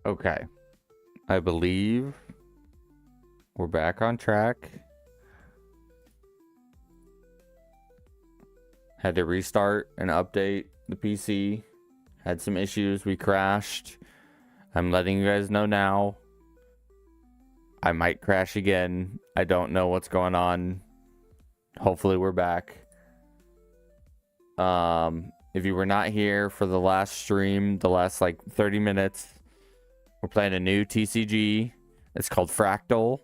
Okay. I believe we're back on track. Had to restart and update the PC. Had some issues. We crashed. I'm letting you guys know now. I might crash again. I don't know what's going on. Hopefully we're back. If you were not here for the last stream, the last like 30 minutes, we're playing a new TCG. It's called Fracctal.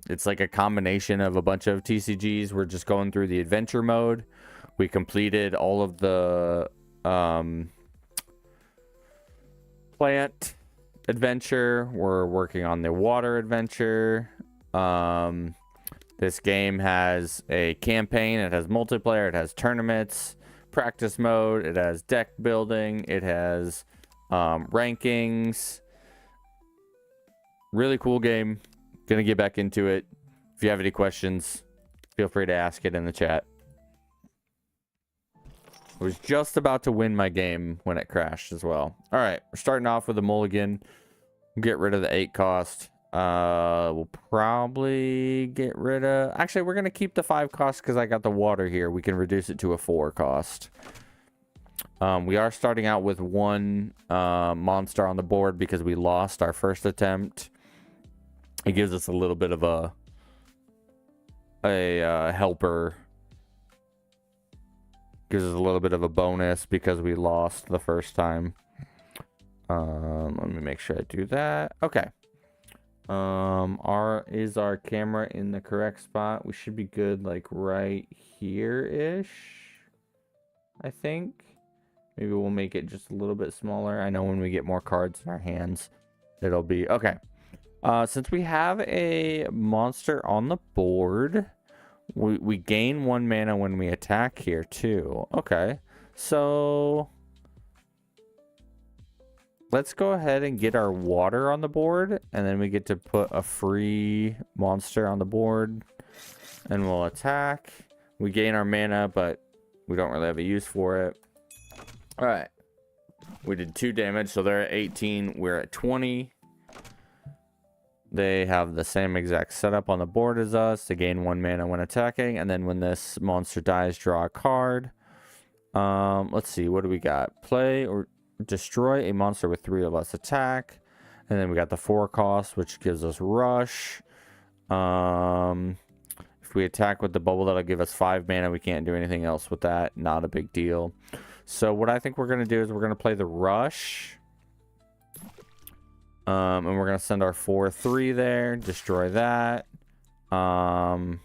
It's like a combination of a bunch of TCGs. We're just going through the adventure mode. We completed all of the plant adventure. We're working on the water adventure. This game has a campaign. It has multiplayer. It has tournaments, practice mode. It has deck building. It has rankings. Really cool game. Gonna get back into it. If you have any questions, feel free to ask it in the chat. I was just about to win my game when it crashed as well. All right, we're starting off with a mulligan. We'll get rid of the 8 cost. We'll probably get rid of... Actually, we're going to keep the 5 cost because I got the water here. We can reduce it to a 4 cost. We are starting out with 1 monster on the board because we lost our first attempt. It gives us a little bit of a helper. Gives us a little bit of a bonus because we lost the first time. Let me make sure I do that. Okay. Is our camera in the correct spot? We should be good like right here-ish, I think. Maybe we'll make it just a little bit smaller. I know when we get more cards in our hands, it'll be... Okay. Since we have a monster on the board... We gain 1 mana when we attack here, too. Okay. So... let's go ahead and get our water on the board. And then we get to put a free monster on the board. And we'll attack. We gain our mana, but we don't really have a use for it. Alright. We did 2 damage, so they're at 18. We're at 20. They have the same exact setup on the board as us. They gain 1 mana when attacking. And then when this monster dies, draw a card. Let's see. What do we got? Play or destroy a monster with 3 or less attack. And then we got the 4 cost, which gives us rush. If we attack with the bubble, that'll give us 5 mana. We can't do anything else with that. Not a big deal. So what I think we're going to do is we're going to play the rush. And we're going to send our 4/3 there. Destroy that. I'm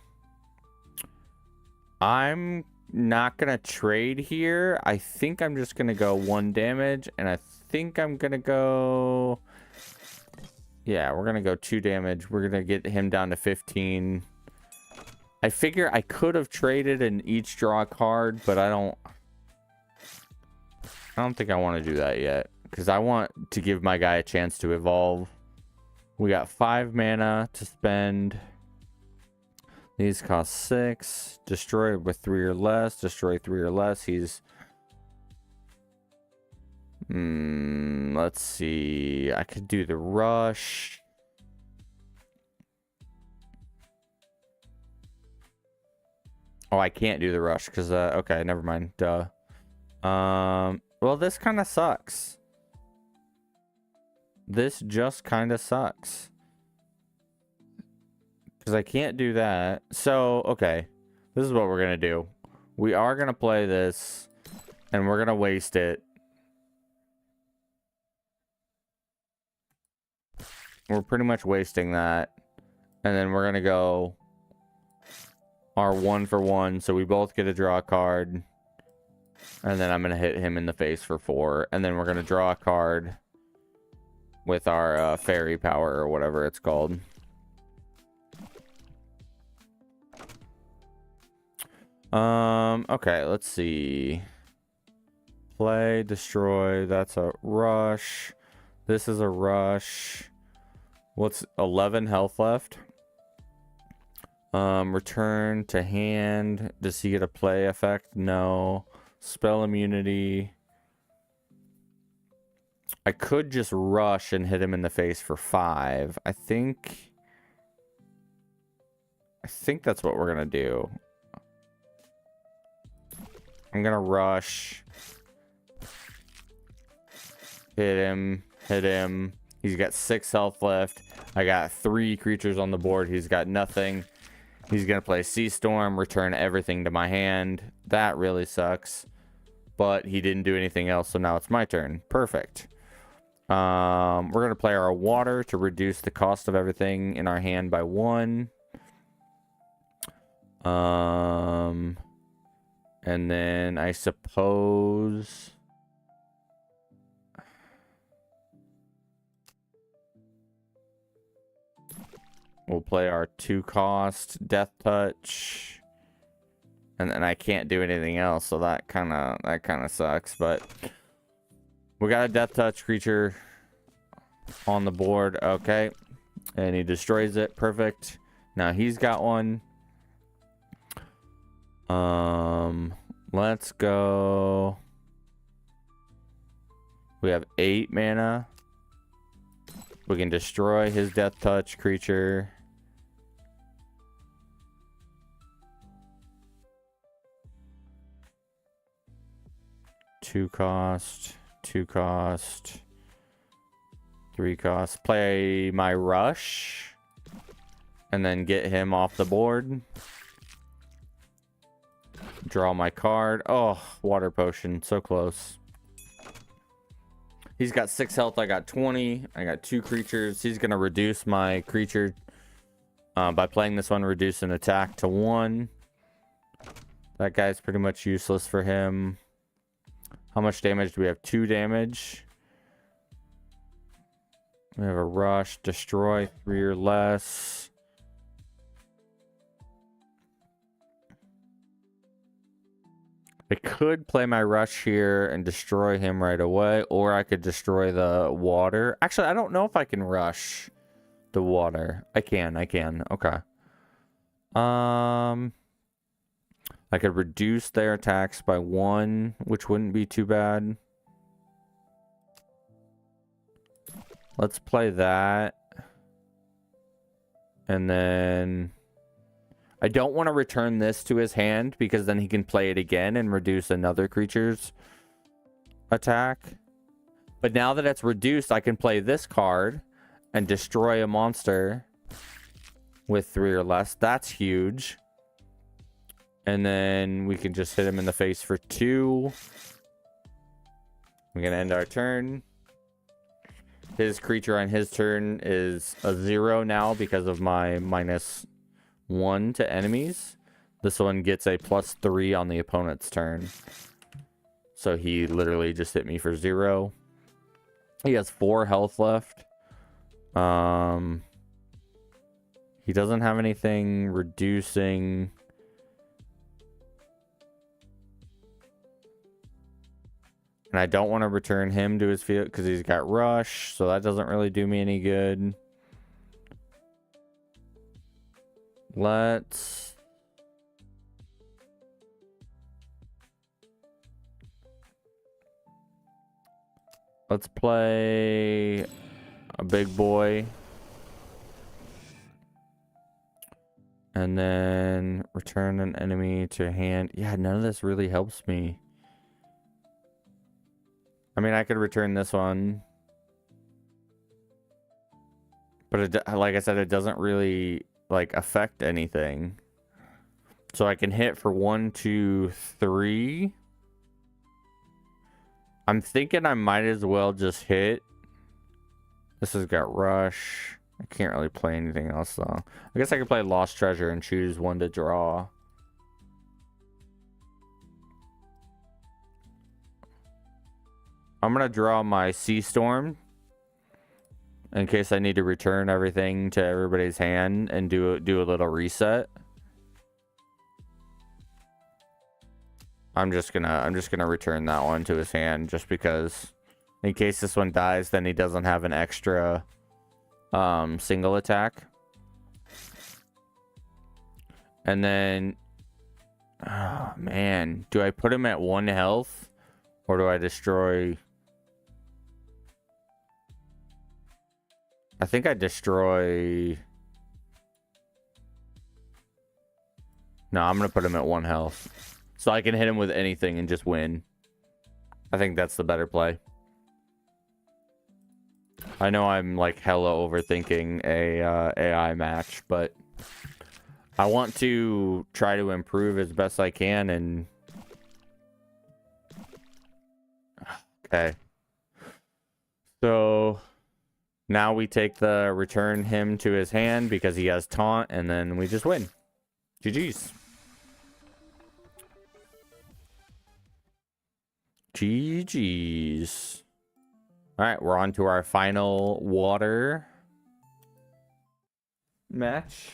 not going to trade here. I think I'm just going to go 1 damage. And I think I'm going to go... yeah, we're going to go 2 damage. We're going to get him down to 15. I figure I could have traded and each draw a card, but I don't think I want to do that yet. Because I want to give my guy a chance to evolve. We got 5 mana to spend. These cost 6. Destroy with 3 or less. Destroy 3 or less. He's... let's see. I could do the rush. Oh, I can't do the rush because... okay, never mind. Duh. Well, this kind of sucks. This just kind of sucks. Because I can't do that. So, okay. This is what we're going to do. We are going to play this. And we're going to waste it. We're pretty much wasting that. And then we're going to go our 1-for-1. So we both get to draw a card. And then I'm going to hit him in the face for 4. And then we're going to draw a card. With our fairy power or whatever it's called. Okay, let's see. Play, destroy. That's a rush. This is a rush. What's 11 health left? Return to hand. Does he get a play effect? No. Spell immunity. I could just rush and hit him in the face for 5. I think that's what we're gonna do. I'm gonna rush. Hit him. Hit him. He's got 6 health left. I got 3 creatures on the board. He's got nothing. He's gonna play Sea Storm, return everything to my hand. That really sucks. But he didn't do anything else, so now it's my turn. Perfect. We're gonna play our water to reduce the cost of everything in our hand by 1. And then I suppose we'll play our 2-cost Death Touch. And then I can't do anything else, so that kind of sucks, but we got a Death Touch creature on the board. Okay. And he destroys it. Perfect. Now he's got one. Let's go. We have 8 mana. We can destroy his Death Touch creature. Two cost, 3 cost. Play my rush. And then get him off the board. Draw my card. Oh, water potion. So close. He's got 6 health. I got 20. I got 2 creatures. He's going to reduce my creature. By playing this one, reduce an attack to 1. That guy's pretty much useless for him. How much damage do we have? 2 damage. We have a rush. Destroy 3 or less. I could play my rush here and destroy him right away, or I could destroy the water. Actually, I don't know if I can rush the water. I can. Okay. I could reduce their attacks by 1, which wouldn't be too bad. Let's play that. And then I don't want to return this to his hand because then he can play it again and reduce another creature's attack. But now that it's reduced, I can play this card and destroy a monster with 3 or less. That's huge. And then we can just hit him in the face for 2. We're going to end our turn. His creature on his turn is a 0 now because of my -1 to enemies. This one gets a +3 on the opponent's turn. So he literally just hit me for 0. He has 4 health left. He doesn't have anything reducing. And I don't want to return him to his field because he's got rush. So that doesn't really do me any good. Let's play a big boy. And then return an enemy to hand. Yeah, none of this really helps me. I mean, I could return this one. But like I said, it doesn't really like affect anything. So I can hit for 1, 2, 3. I'm thinking I might as well just hit. This has got rush. I can't really play anything else though. I guess I could play Lost Treasure and choose 1 to draw. I'm gonna draw my Sea Storm in case I need to return everything to everybody's hand and do a little reset. I'm just gonna return that one to his hand just because in case this one dies, then he doesn't have an extra single attack. And then oh man, do I put him at 1 health or do I destroy? I think I destroy... No, I'm going to put him at 1 health. So I can hit him with anything and just win. I think that's the better play. I know I'm like hella overthinking a AI match, but I want to try to improve as best I can. And okay, so now we take the return him to his hand because he has taunt, and then we just win. GG's. GG's. All right, we're on to our final water match.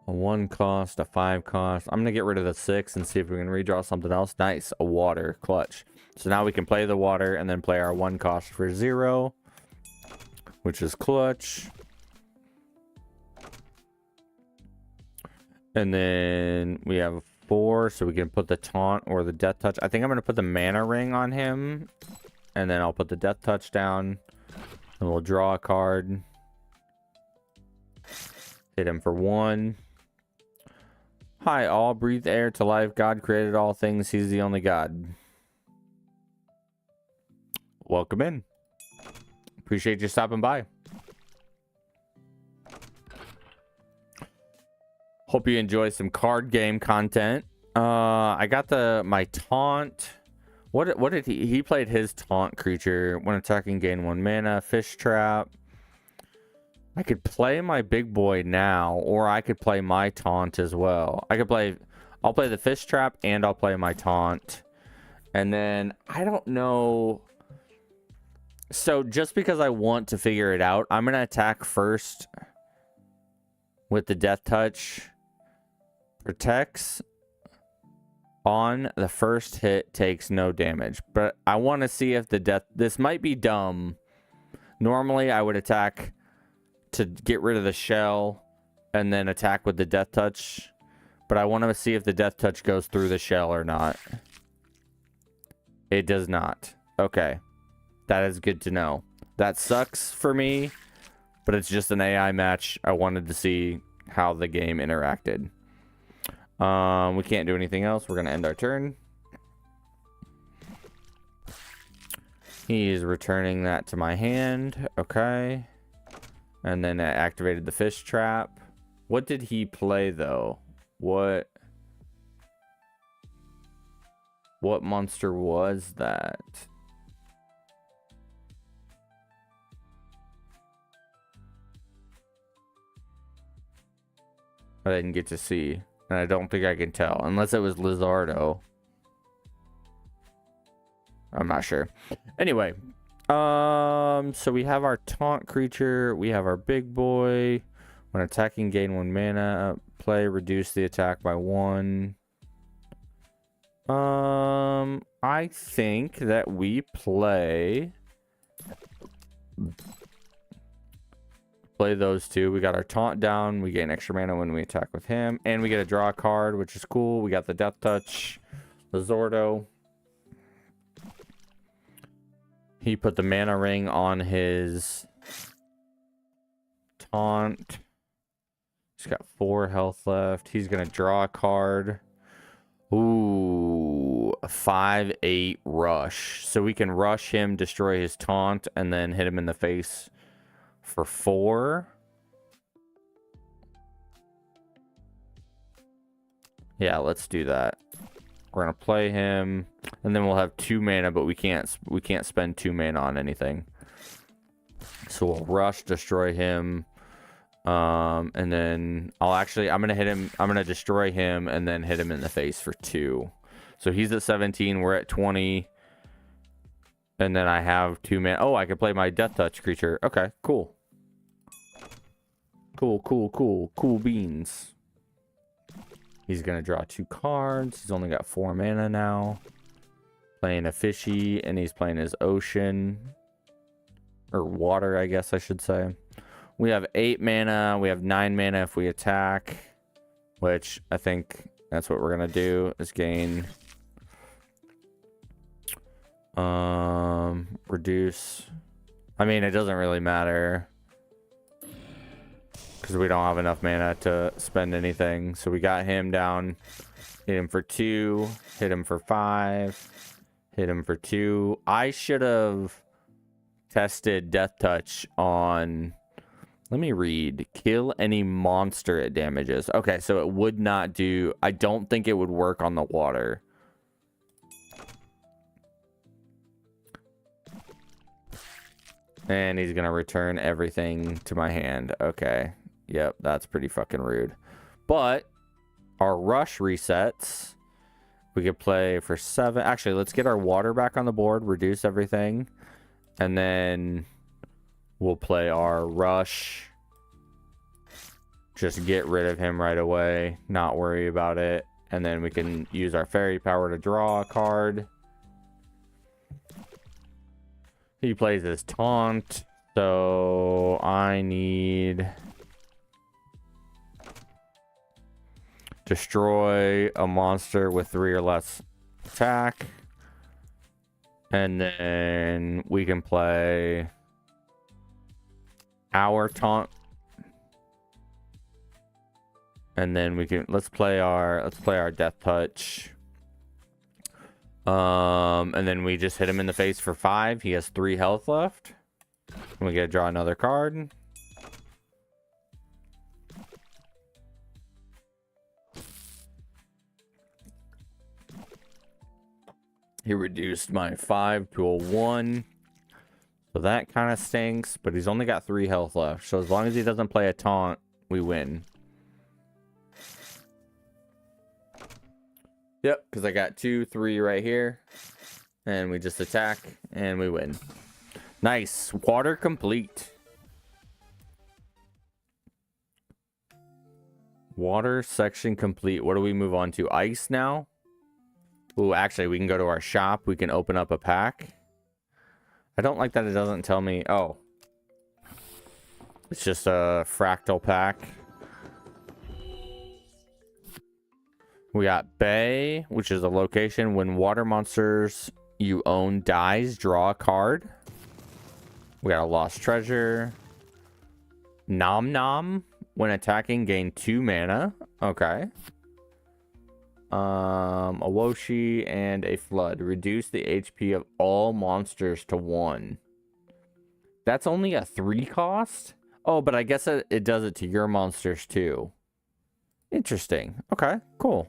A 1 cost, a 5 cost. I'm gonna get rid of the 6 and see if we can redraw something else. Nice, a water clutch. So now we can play the water and then play our 1 cost for 0, which is clutch. And then we have 4, so we can put the taunt or the death touch. I think I'm going to put the mana ring on him, and then I'll put the death touch down, and we'll draw a card. Hit him for 1. Hi all, breathe air to life. God created all things. He's the only God. Welcome in. Appreciate you stopping by. Hope you enjoy some card game content. I got my taunt. What did he played his taunt creature when attacking, gain 1 mana. Fish trap. I could play my big boy now, or I could play my taunt as well. I'll play the fish trap and I'll play my taunt. And then I don't know. So just because I want to figure it out, I'm gonna attack first with the death touch. Protects on the first hit, takes no damage. But I want to see if the death... This might be dumb. Normally, I would attack to get rid of the shell and then attack with the death touch. But I want to see if the death touch goes through the shell or not. It does not. Okay. That is good to know. That sucks for me, but it's just an AI match. I wanted to see how the game interacted. We can't do anything else. We're going to end our turn. He's returning that to my hand. Okay. And then I activated the fish trap. What did he play, though? What monster was that? I didn't get to see. And I don't think I can tell. Unless it was Lizardo. I'm not sure. Anyway. So we have our taunt creature. We have our big boy. When attacking, gain 1 mana. Play, reduce the attack by 1. I think that we play those two. We got our taunt down. We gain extra mana when we attack with him. And we get to draw a card, which is cool. We got the death touch. Lizardo. He put the mana ring on his taunt. He's got 4 health left. He's going to draw a card. Ooh, a 5/8 rush. So we can rush him, destroy his taunt, and then hit him in the face for 4. Yeah, let's do that. We're gonna play him, and then we'll have 2 mana, but we can't spend 2 mana on anything. So we'll rush, destroy him, and then I'm gonna hit him. I'm gonna destroy him, and then hit him in the face for 2. So he's at 17. We're at 20. And then I have 2 mana. Oh, I can play my death touch creature. Okay, cool. Cool beans. He's gonna draw 2 cards. He's only got 4 mana now. Playing a fishy, and he's playing his ocean. Or water, I guess I should say. We have 8 mana. We have 9 mana if we attack. Which I think that's what we're gonna do, is gain Reduce. I mean, it doesn't really matter because we don't have enough mana to spend anything. So we got him down. Hit him for 2. Hit him for 5. Hit him for 2. I should have tested Death Touch on... Let me read. Kill any monster it damages. Okay, so it would not do... I don't think it would work on the water. And he's going to return everything to my hand. Okay. Yep, that's pretty fucking rude. But our rush resets. We could play for 7. Actually, let's get our water back on the board. Reduce everything. And then we'll play our rush. Just get rid of him right away. Not worry about it. And then we can use our fairy power to draw a card. He plays his taunt. So I need... Destroy a monster with 3 or less attack. And then we can play our taunt. And then we can let's play our Death Touch. And then we just hit him in the face for 5. He has 3 health left. And we get to draw another card. He reduced my 5 to a 1. So that kind of stinks, but he's only got 3 health left. So as long as he doesn't play a taunt, we win. Yep, because I got 2, 3 right here. And we just attack, and we win. Nice. Water complete. Water section complete. What do we move on to? Ice now? Ooh, actually, we can go to our shop. We can open up a pack. I don't like that it doesn't tell me. Oh. It's just a Fracctal pack. We got Bay, which is a location. When water monsters you own dies, draw a card. We got a Lost Treasure. Nom Nom. When attacking, gain 2 mana. Okay. A Woshi and a Flood. Reduce the HP of all monsters to 1. That's only a 3 cost? Oh, but I guess it does it to your monsters too. Interesting. Okay, cool.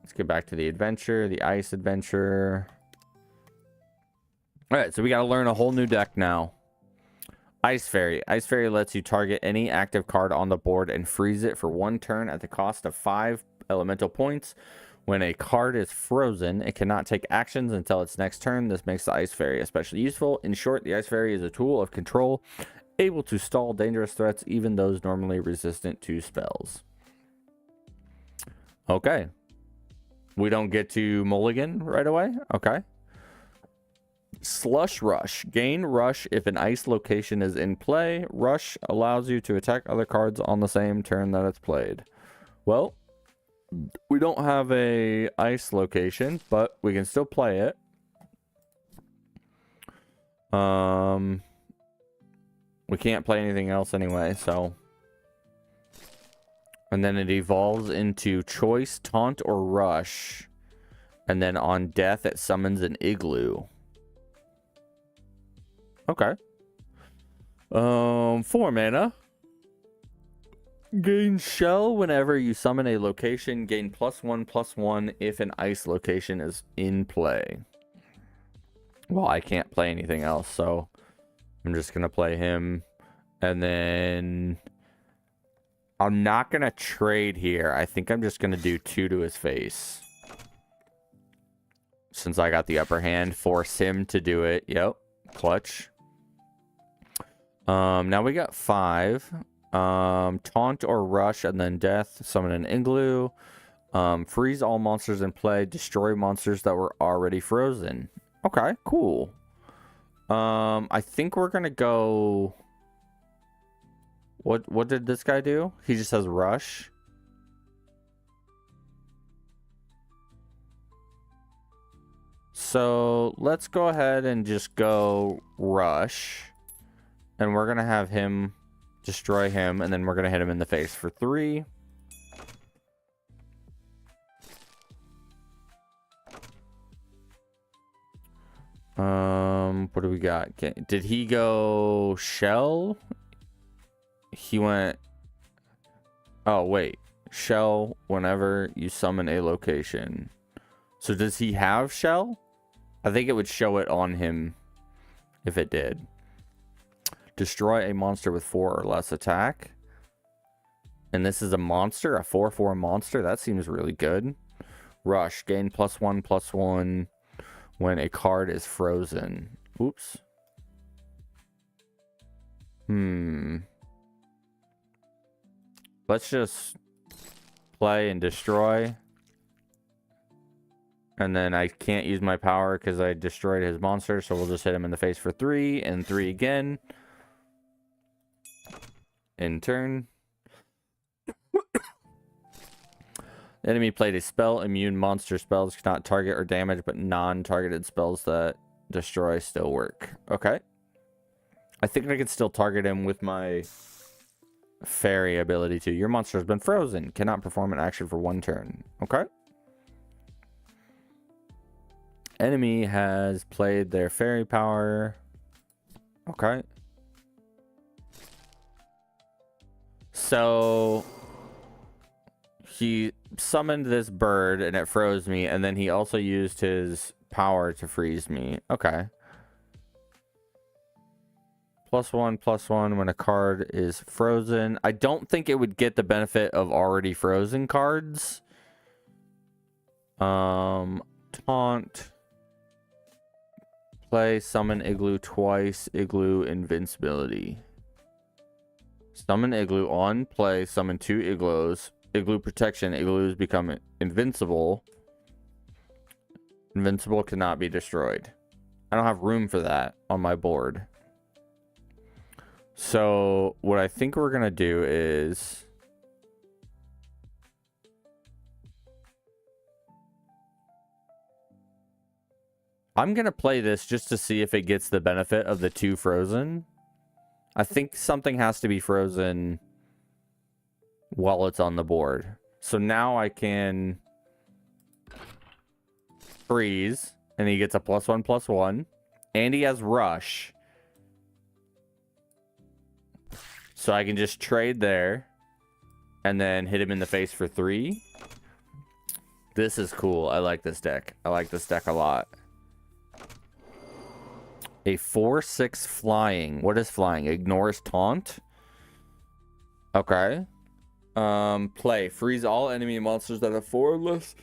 Let's get back to the adventure, the ice adventure. Alright, so we gotta learn a whole new deck now. Ice Fairy. Ice Fairy lets you target any active card on the board and freeze it for 1 turn at the cost of 5 elemental points. When a card is frozen, it cannot take actions until its next turn. This makes the Ice Fairy especially useful. In short, the Ice Fairy is a tool of control, able to stall dangerous threats, even those normally resistant to spells. Okay. We don't get to mulligan right away? Okay. Slush Rush. Gain Rush if an ice location is in play. Rush allows you to attack other cards on the same turn that it's played. Well, we don't have a ice location, but we can still play it. We can't play anything else anyway, so... And then it evolves into Choice, Taunt, or Rush. And then on death, it summons an Igloo. Okay. 4 mana. Gain Shell whenever you summon a location. Gain +1/+1 if an ice location is in play. Well, I can't play anything else, so I'm just going to play him. And then I'm not going to trade here. I think I'm just going to do 2 to his face. Since I got the upper hand, force him to do it. Yep. Clutch. Now we got 5. Taunt or Rush and then Death. Summon an Igloo. Freeze all monsters in play. Destroy monsters that were already frozen. Okay, cool. I think we're gonna go... What did this guy do? He just has Rush. So let's go ahead and just go rush. And we're going to have him destroy him. And then we're going to hit him in the face for 3. What do we got? Did he go shell? He went... Oh, wait. Shell whenever you summon a location. So does he have shell? I think it would show it on him if it did. Destroy a monster with 4 or less attack. And this is a monster, a 4/4 monster. That seems really good. Rush, gain +1/+1 when a card is frozen. Oops. Let's just play and destroy. And then I can't use my power because I destroyed his monster. So we'll just hit him in the face for 3 and 3 again. In turn. Enemy played a spell. Immune monster spells cannot target or damage, but non-targeted spells that destroy still work. Okay. I think I could still target him with my fairy ability too. Your monster has been frozen. Cannot perform an action for 1 turn. Okay. Enemy has played their fairy power. Okay. So he summoned this bird and it froze me, and then he also used his power to freeze me. Okay. +1/+1 when a card is frozen. I don't think it would get the benefit of already frozen cards. Taunt. Play summon igloo twice. Igloo invincibility. Summon igloo on play. Summon 2 igloos. Igloo protection. Igloos become invincible. Invincible cannot be destroyed. I don't have room for that on my board. So what I think we're going to do is... I'm going to play this just to see if it gets the benefit of the 2 frozen. I think something has to be frozen while it's on the board. So now I can freeze, and he gets a +1/+1. And he has rush. So I can just trade there and then hit him in the face for 3. This is cool. I like this deck. I like this deck a lot. A 4/6 flying. What is flying? Ignores taunt. Okay. Play. Freeze all enemy monsters that have 4 or less.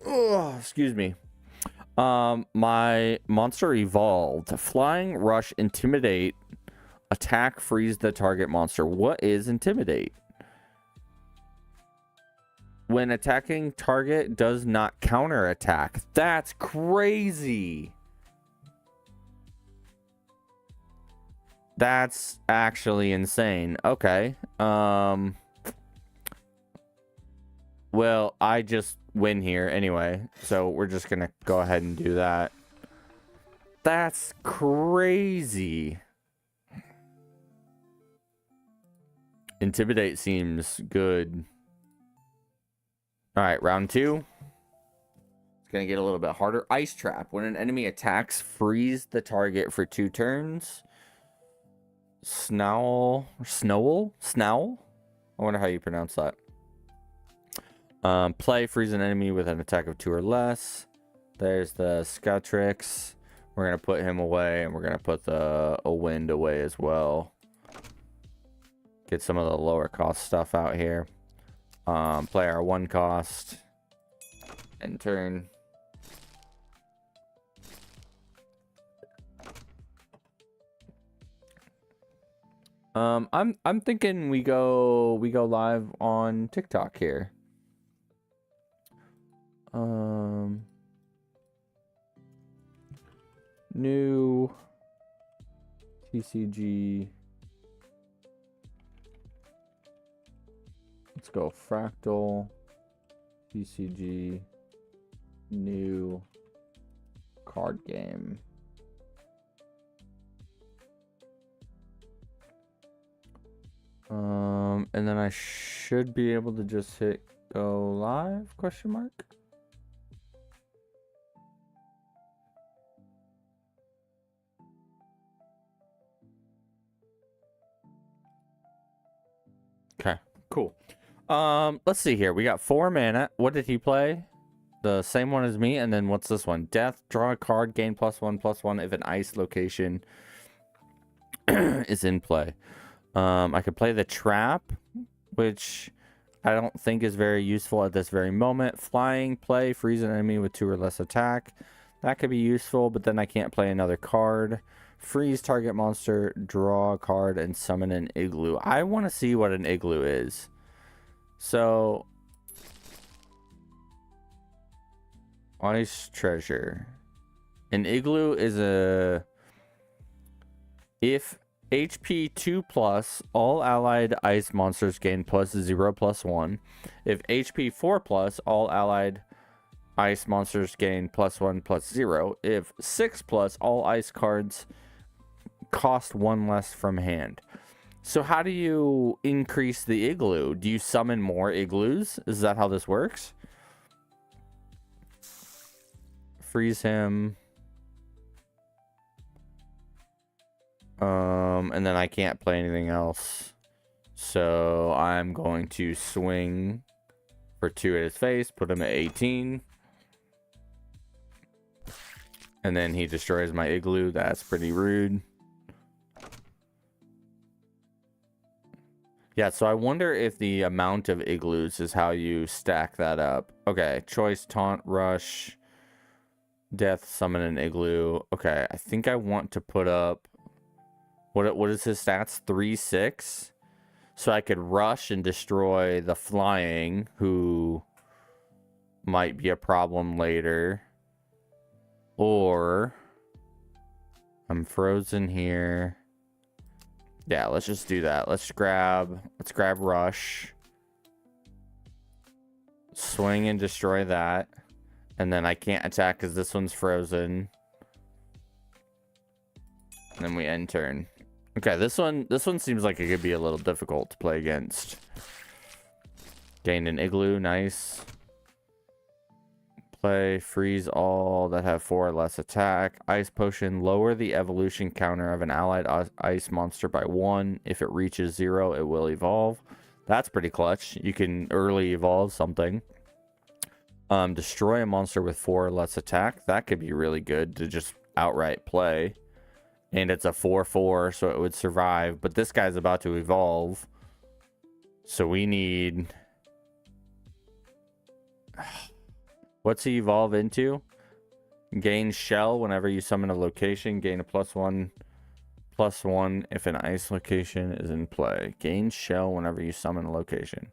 Oh, excuse me. My monster evolved. Flying, rush, intimidate, attack, freeze the target monster. What is intimidate? When attacking target does not counter attack. That's crazy. That's actually insane. Okay. Well, I just win here anyway, so we're just gonna go ahead and do that. That's crazy. Intimidate seems good. All right, round 2. It's gonna get a little bit harder. Ice trap. When an enemy attacks, freeze the target for 2 turns. Snowl. I wonder how you pronounce that. Play, freeze an enemy with an attack of 2 or less. There's the Scatrix. We're going to put him away, and we're going to put a wind away as well. Get some of the lower cost stuff out here. Play our 1 cost. End turn. I'm thinking we go live on TikTok here. New TCG. Let's go Fracctal TCG new card game. And then I should be able to just hit go live, question mark. Okay, cool. Let's see here. We got 4 mana. What did he play? The same one as me. And then what's this one? Death, draw a card, gain +1/+1 if an ice location is in play. I could play the trap, which I don't think is very useful at this very moment. Flying, play, freeze an enemy with 2 or less attack. That could be useful, but then I can't play another card. Freeze target monster, draw a card, and summon an igloo. I want to see what an igloo is. So, ice treasure. An igloo is a... If HP 2+, all allied ice monsters gain +0/+1. If HP 4+, all allied ice monsters gain +1/+0. If 6+, all ice cards cost 1 less from hand. So how do you increase the igloo? Do you summon more igloos? Is that how this works? Freeze him. And then I can't play anything else. So I'm going to swing for 2 at his face, put him at 18. And then he destroys my igloo. That's pretty rude. Yeah, so I wonder if the amount of igloos is how you stack that up. Okay, choice, taunt, rush, death, summon an igloo. Okay, I think I want to put up... What is his stats? 3/6. So I could rush and destroy the flying, who might be a problem later. Or I'm frozen here. Yeah, let's just do that. Let's grab rush. Swing and destroy that. And then I can't attack because this one's frozen. And then we end turn. Okay, this one seems like it could be a little difficult to play against. Gain an igloo, nice. Play, freeze all that have 4 or less attack. Ice potion, lower the evolution counter of an allied ice monster by 1. If it reaches 0, it will evolve. That's pretty clutch. You can early evolve something. Destroy a monster with 4 or less attack. That could be really good to just outright play. And it's a 4/4, so it would survive. But this guy's about to evolve. So we need... What's he evolve into? Gain shell whenever you summon a location. Gain a +1/+1 if an ice location is in play. Gain shell whenever you summon a location.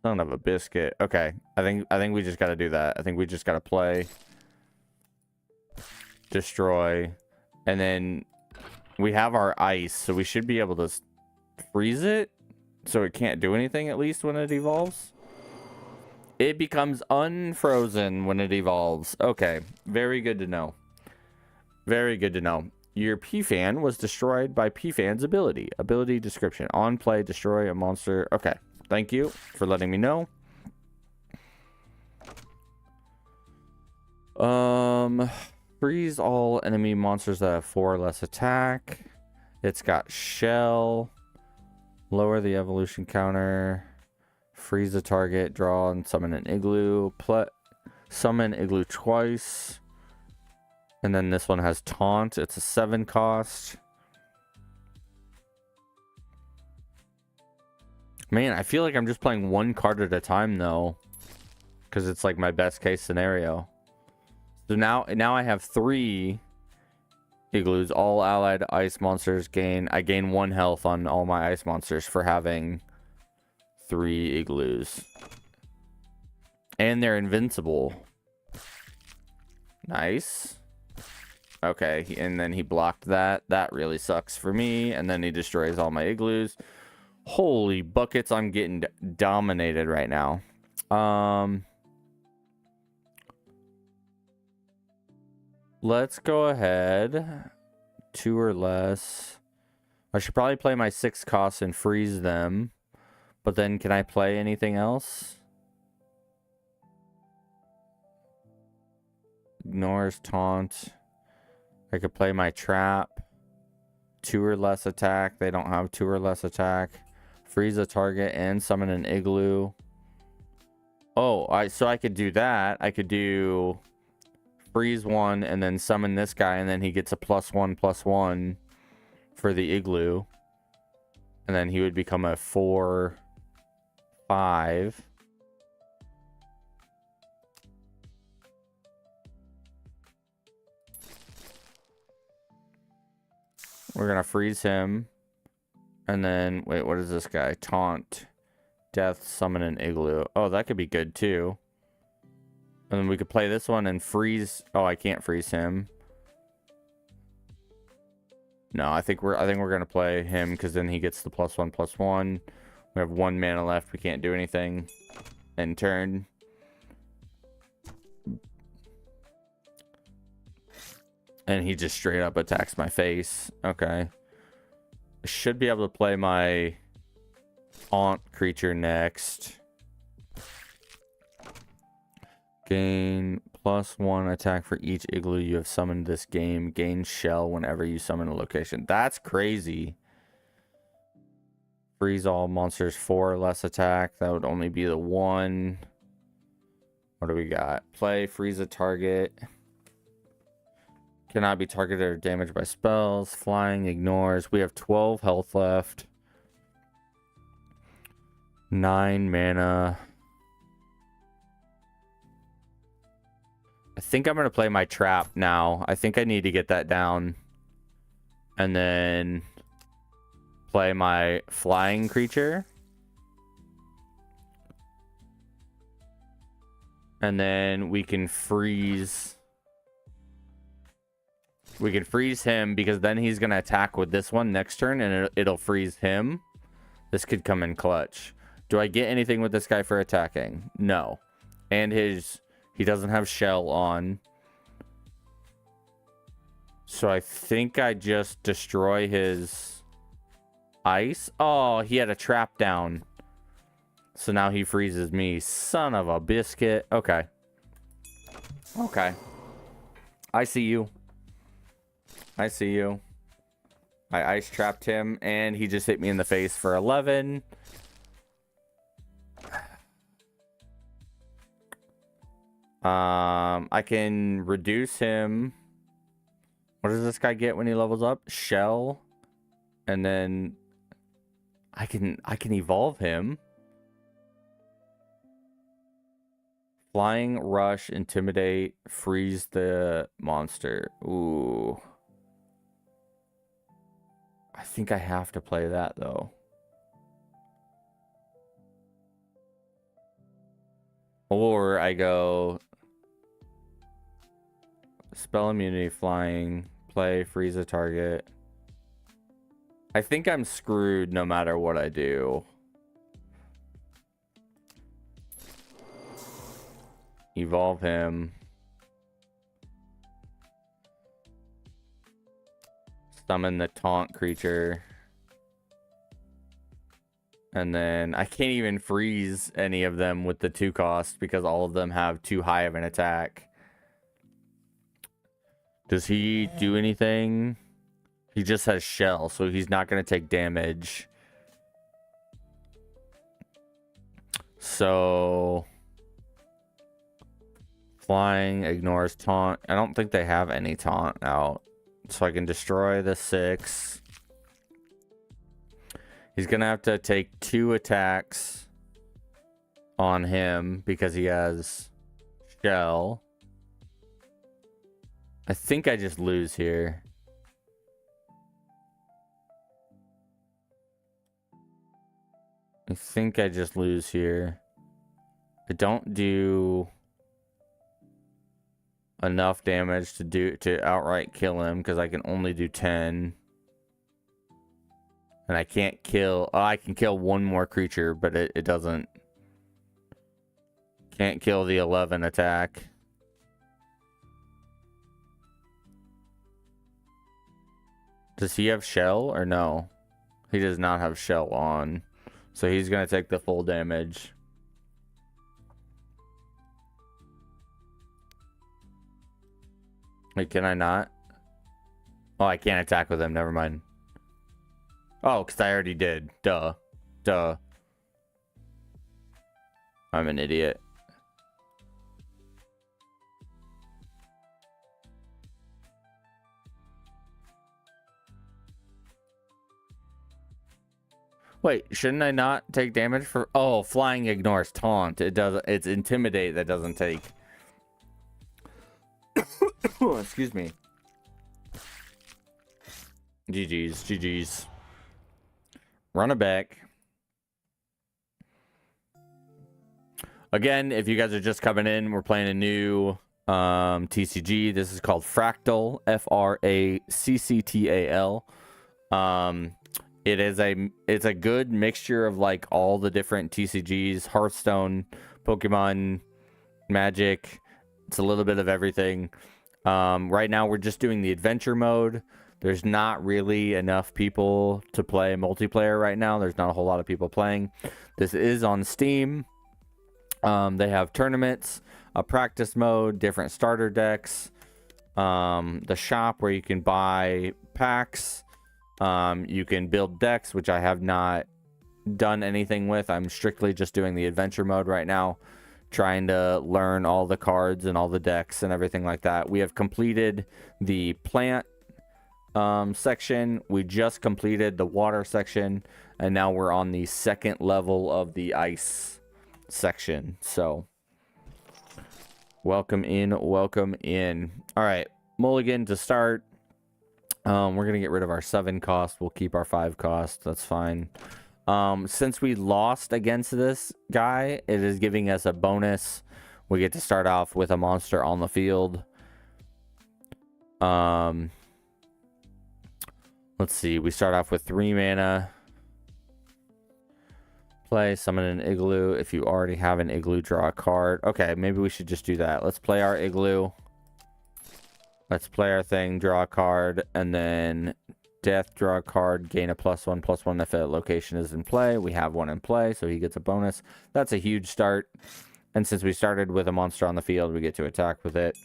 Son of a biscuit. Okay, I think we just got to do that. I think we just got to play... destroy, and then we have our ice, so we should be able to freeze it so it can't do anything, at least when it evolves. It becomes unfrozen when it evolves. Okay, very good to know. Very good to know. Your PFAN was destroyed by PFAN's ability. Ability description: on play, destroy a monster. Okay, thank you for letting me know. Freeze all enemy monsters that have 4 or less attack. It's got shell. Lower the evolution counter. Freeze the target. Draw and summon an igloo. Summon igloo twice. And then this one has taunt. It's a 7 cost. Man, I feel like I'm just playing 1 card at a time though, because it's like my best case scenario. So now I have 3 igloos. All allied ice monsters gain... I gain 1 health on all my ice monsters for having 3 igloos. And they're invincible. Nice. Okay, and then he blocked that. That really sucks for me. And then he destroys all my igloos. Holy buckets, I'm getting dominated right now. Let's go ahead. 2 or less. I should probably play my 6 costs and freeze them. But then can I play anything else? Ignores taunt. I could play my trap. 2 or less attack. They don't have 2 or less attack. Freeze a target and summon an igloo. Oh, so I could do that. I could do freeze 1 and then summon this guy, and then he gets a +1/+1 for the igloo. And then he would become a 4/5. We're gonna freeze him. And then, wait, what is this guy? Taunt. Death, summon an igloo. Oh, that could be good too. And then we could play this one and freeze. Oh, I can't freeze him. No, I think we're gonna play him because then he gets the +1/+1. We have 1 mana left. We can't do anything. End turn. And he just straight up attacks my face. Okay. I should be able to play my taunt creature next. Gain +1 attack for each igloo you have summoned this game. Gain shell whenever you summon a location. That's crazy. Freeze all monsters 4 or less attack. That would only be the 1. What do we got? Play, freeze a target. Cannot be targeted or damaged by spells. Flying, ignores. We have 12 health left. 9 mana. I think I'm going to play my trap now. I think I need to get that down. And then play my flying creature. And then we can freeze. We can freeze him because then he's going to attack with this one next turn and it'll freeze him. This could come in clutch. Do I get anything with this guy for attacking? No. And he doesn't have shell on. So I think I just destroy his ice. Oh, he had a trap down. So now he freezes me. Son of a biscuit. Okay. Okay. I see you. I see you. I ice trapped him and he just hit me in the face for 11. I can reduce him. What does this guy get when he levels up? Shell. And then I can evolve him. Flying, rush, intimidate, freeze the monster. Ooh. I think I have to play that though. Or I go spell immunity, flying, play, freeze a target. I think I'm screwed no matter what I do. Evolve him. Summon the taunt creature. And then I can't even freeze any of them with the 2 cost because all of them have too high of an attack. Does he do anything? He just has shell, so he's not going to take damage. So flying, ignores taunt. I don't think they have any taunt out. So I can destroy the 6. He's going to have to take 2 attacks on him because he has shell. I think I just lose here. I think I just lose here. I don't do enough damage to outright kill him because I can only do 10. And I can't kill... Oh, I can kill 1 more creature, but it doesn't... Can't kill the 11 attack. Does he have shell or no? He does not have shell on. So he's going to take the full damage. Wait, can I not? Oh, I can't attack with him. Never mind. Oh, because I already did. Duh. Duh. I'm an idiot. Wait, shouldn't I not take damage for... Oh, flying ignores taunt. It does. It's intimidate that doesn't take. Oh, excuse me. GG's. GG's. Run it back. Again, if you guys are just coming in, we're playing a new TCG. This is called Fracctal. Fracctal. It's a good mixture of like all the different TCGs, Hearthstone, Pokemon, Magic. It's a little bit of everything. Right now we're just doing the adventure mode. There's not really enough people to play multiplayer right now. There's not a whole lot of people playing. This is on Steam. They have tournaments, a practice mode, different starter decks, the shop where you can buy packs. You can build decks, which I have not done anything with. I'm strictly just doing the adventure mode right now, trying to learn all the cards and all the decks and everything like that. We have completed the plant section. We just completed the water section, and now we're on the second level of the ice section. So welcome in, welcome in. All right, mulligan to start. We're gonna get rid of our 7 cost. We'll keep our 5 cost. That's fine. Since we lost against this guy, it is giving us a bonus. We get to start off with a monster on the field. Let's see. We start off with 3 mana. Play, summon an igloo. If you already have an igloo, draw a card. Okay, maybe we should just do that. Let's play our igloo. Let's play our thing, draw a card, and then death, draw a card, gain a +1/+1 if a location is in play. We have one in play, so he gets a bonus. That's a huge start. And since we started with a monster on the field, we get to attack with it.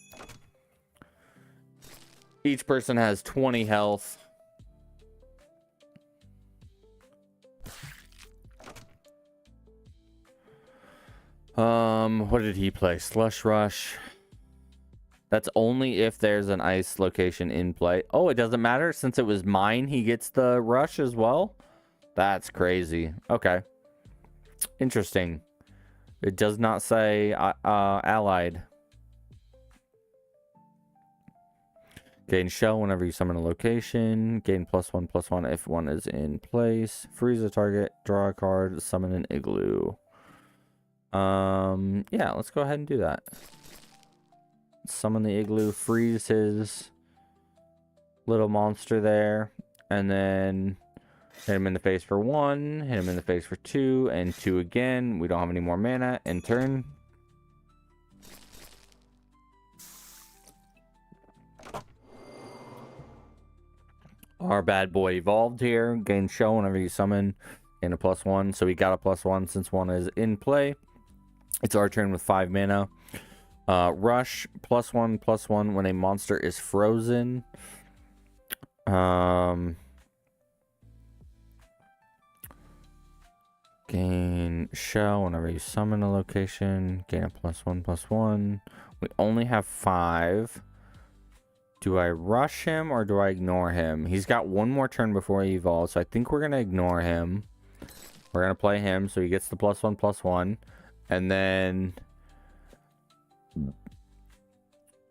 Each person has 20 health. What did he play? Slush Rush. That's only if there's an ice location in play. Oh, it doesn't matter since it was mine. He gets the rush as well. That's crazy. Okay. Interesting. It does not say allied. Gain shell whenever you summon a location. Gain +1/+1 if one is in place. Freeze a target. Draw a card. Summon an igloo. Yeah, let's go ahead and do that. Summon the igloo, freeze his little monster there, and then hit him in the face for 1, hit him in the face for 2, and 2 again. We don't have any more mana. End turn. Our bad boy evolved here. Gain shell whenever you summon, and a +1. So we got a +1 since 1 is in play. It's our turn with 5 mana. Rush, +1/+1 when a monster is frozen. Gain shell whenever you summon a location. Gain a +1/+1. We only have 5. Do I rush him or do I ignore him? He's got 1 more turn before he evolves, so I think we're going to ignore him. We're going to play him, so he gets the +1/+1. And then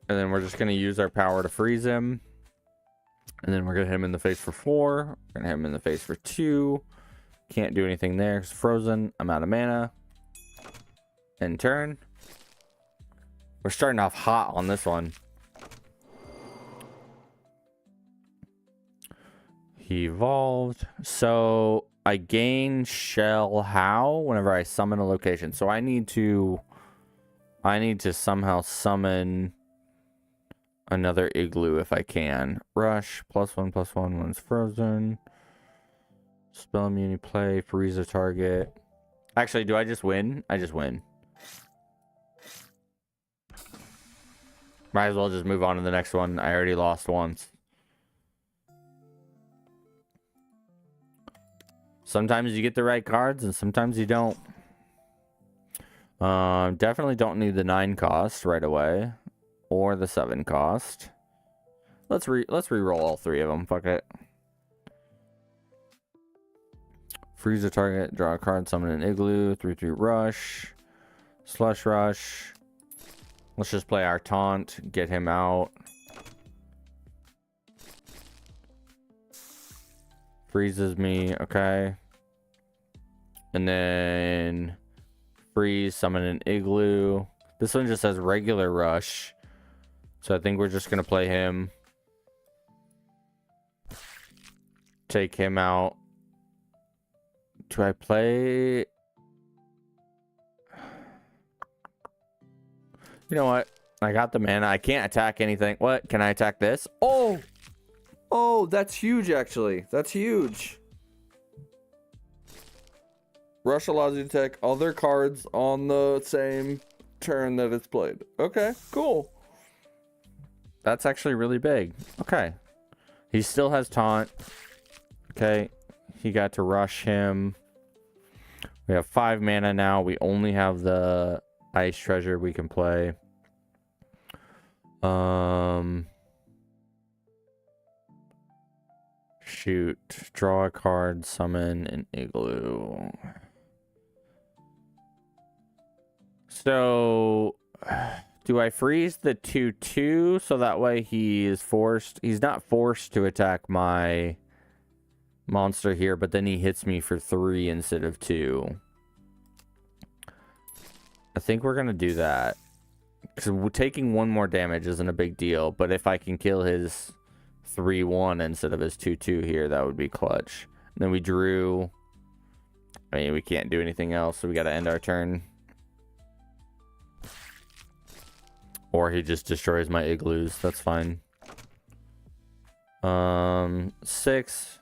we're just going to use our power to freeze him. And then we're going to hit him in the face for 4. We're going to hit him in the face for 2. Can't do anything there. It's frozen. I'm out of mana. End turn. We're starting off hot on this one. He evolved. So I gain shell how whenever I summon a location. So I need to somehow summon another igloo if I can. Rush, +1/+1 when it's frozen. Spell immunity play, freeze a target. Actually, do I just win? I just win. Might as well just move on to the next one. I already lost once. Sometimes you get the right cards and sometimes you don't. Definitely don't need the 9 cost right away. Or the 7 cost. Let's re-roll all 3 of them. Fuck it. Freeze a target, draw a card, summon an igloo, 3/3 rush. Slush rush. Let's just play our taunt, get him out. Freezes me, okay. And then freeze, summon an igloo. This one just says regular rush. So I think we're just gonna play him. Take him out. Do I play? You know what? I got the mana. I can't attack anything. What? Can I attack this? Oh! Oh, that's huge, actually. That's huge. Rush allows you to attack other cards on the same turn that it's played. Okay, cool. That's actually really big. Okay. He still has taunt. Okay. He got to rush him. We have 5 mana now. We only have the ice treasure we can play. Shoot. Draw a card, summon an igloo. So do I freeze the 2/2 so that way he's not forced to attack my monster here, but then he hits me for 3 instead of 2. I think we're gonna do that. Because taking 1 more damage isn't a big deal, but if I can kill his 3/1 instead of his 2/2 here, that would be clutch. And then we drew. I mean, we can't do anything else, so we gotta end our turn. Or he just destroys my igloos. That's fine. 6.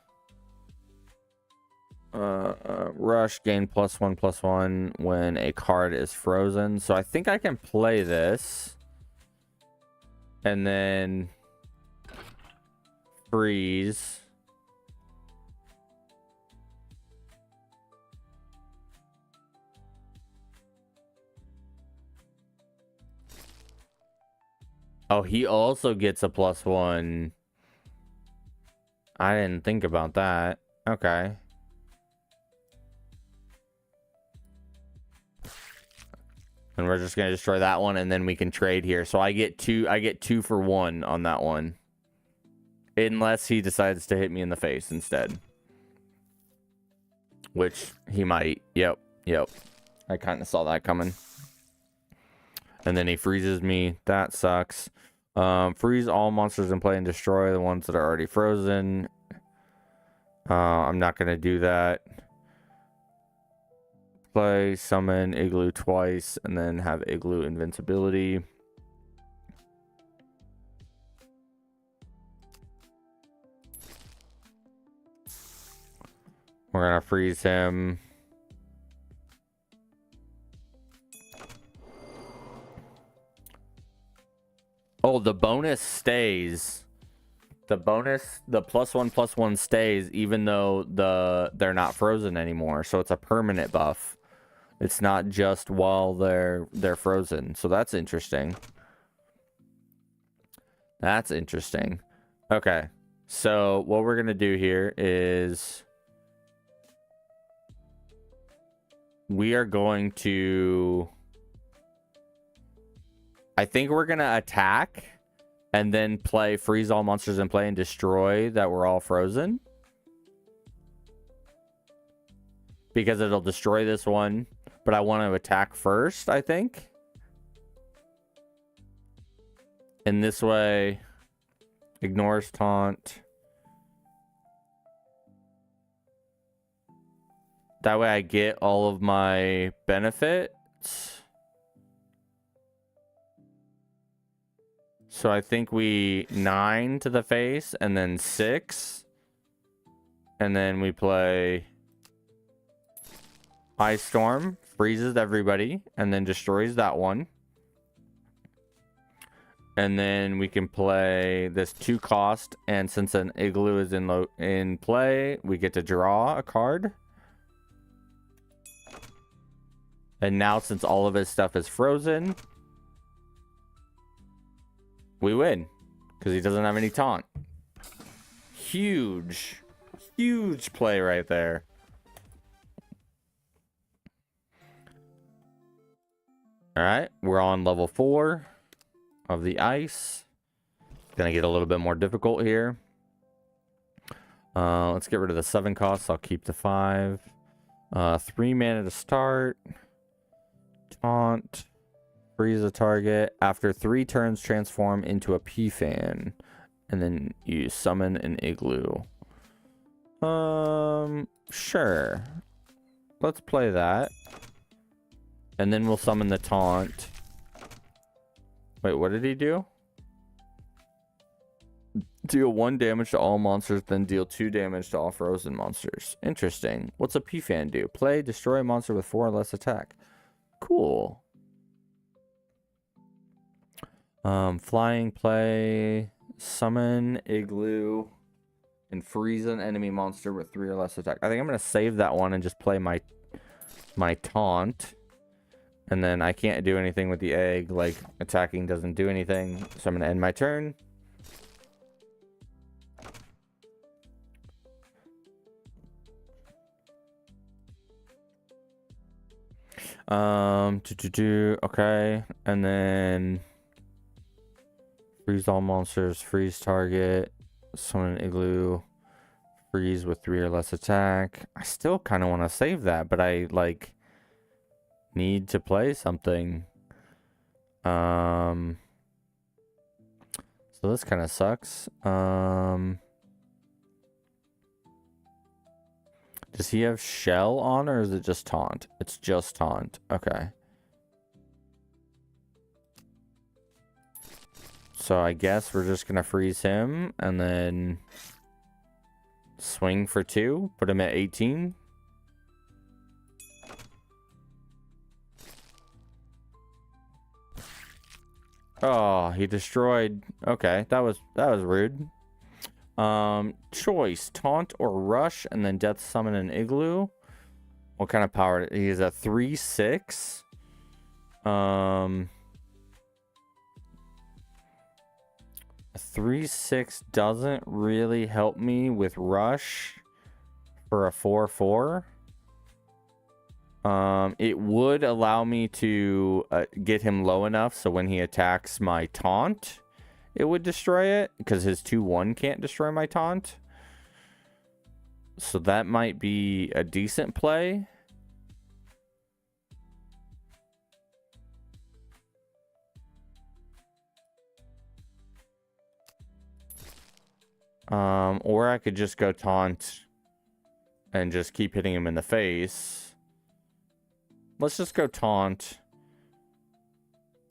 Rush, gain +1/+1 when a card is frozen. So I think I can play this. And then freeze. Oh, he also gets a +1. I didn't think about that. Okay. And we're just gonna destroy that one, and then we can trade here. So I get 2 for 1 on that one. Unless he decides to hit me in the face instead. Which he might. Yep. I kind of saw that coming. And then he freezes me. That sucks. Freeze all monsters in play and destroy the ones that are already frozen. I'm not going to do that. Play, summon igloo twice, and then have igloo invincibility. We're going to freeze him. Oh, the bonus stays. The +1/+1 stays even though they're not frozen anymore. So it's a permanent buff. It's not just while they're frozen. So that's interesting. That's interesting. Okay. So what we're going to do here is we are going to, I think we're going to attack and then play freeze all monsters in play and destroy that were all frozen. Because it'll destroy this one, but I want to attack first, I think. And this way, ignores taunt. That way I get all of my benefits. So I think we 9 to the face and then 6. And then we play Ice Storm, freezes everybody, and then destroys that one. And then we can play this 2 cost, and since an Igloo is in play, we get to draw a card. And now since all of his stuff is frozen, we win. Because he doesn't have any taunt. Huge play right there. Alright, we're on level 4 of the ice. Gonna get a little bit more difficult here. Let's get rid of the 7 costs. I'll keep the 5. 3 mana to start. Taunt. Freeze a target. After 3 turns, transform into a P-Fan. And then you summon an Igloo. Sure. Let's play that. And then we'll summon the taunt. Wait, what did he do? Deal 1 damage to all monsters, then deal 2 damage to all frozen monsters. Interesting. What's a P-Fan do? Play, destroy a monster with 4 or less attack. Cool. Flying, play, summon, Igloo, and freeze an enemy monster with 3 or less attack. I think I'm going to save that one and just play my taunt. And then I can't do anything with the egg, like attacking doesn't do anything. So I'm going to end my turn. Okay. And then freeze all monsters, freeze target, summon an Igloo, freeze with 3 or less attack. I still kind of want to save that, but I like need to play something. So this kind of sucks. Does he have shell on, or is it just taunt? It's just taunt. Okay. So I guess we're just gonna freeze him and then swing for 2. Put him at 18. Oh, he destroyed. Okay, that was rude. Choice, taunt or rush, and then death summon an Igloo. What kind of power? He is a 3/6. A 3/6 doesn't really help me with rush for a 4/4. It would allow me to get him low enough so when he attacks my taunt, it would destroy it, because his 2/1 can't destroy my taunt. So that might be a decent play. Or I could just go taunt and just keep hitting him in the face. Let's just go taunt.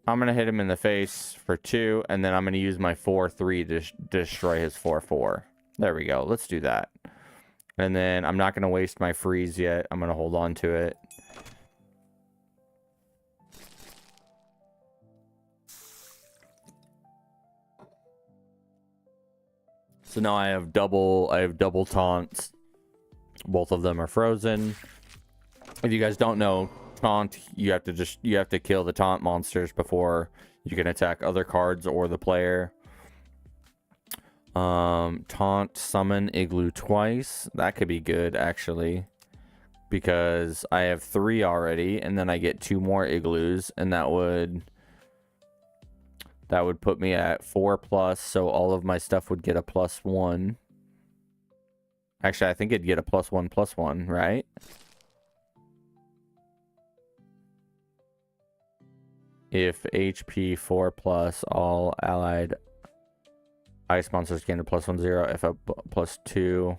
I'm going to hit him in the face for 2, and then I'm going to use my 4/3 to destroy his 4/4. There we go. Let's do that. And then I'm not going to waste my freeze yet. I'm going to hold on to it. So now I have double taunts. Both of them are frozen. If you guys don't know, taunt, you have to kill the taunt monsters before you can attack other cards or the player. Taunt, summon Igloo twice. That could be good, actually, because I have 3 already, and then I get 2 more Igloos, and that would put me at 4+, so all of my stuff would get a +1. Actually, I think it'd get a +1/+1, right? If HP 4+, all allied ice monsters gain a +1/0. If a +2.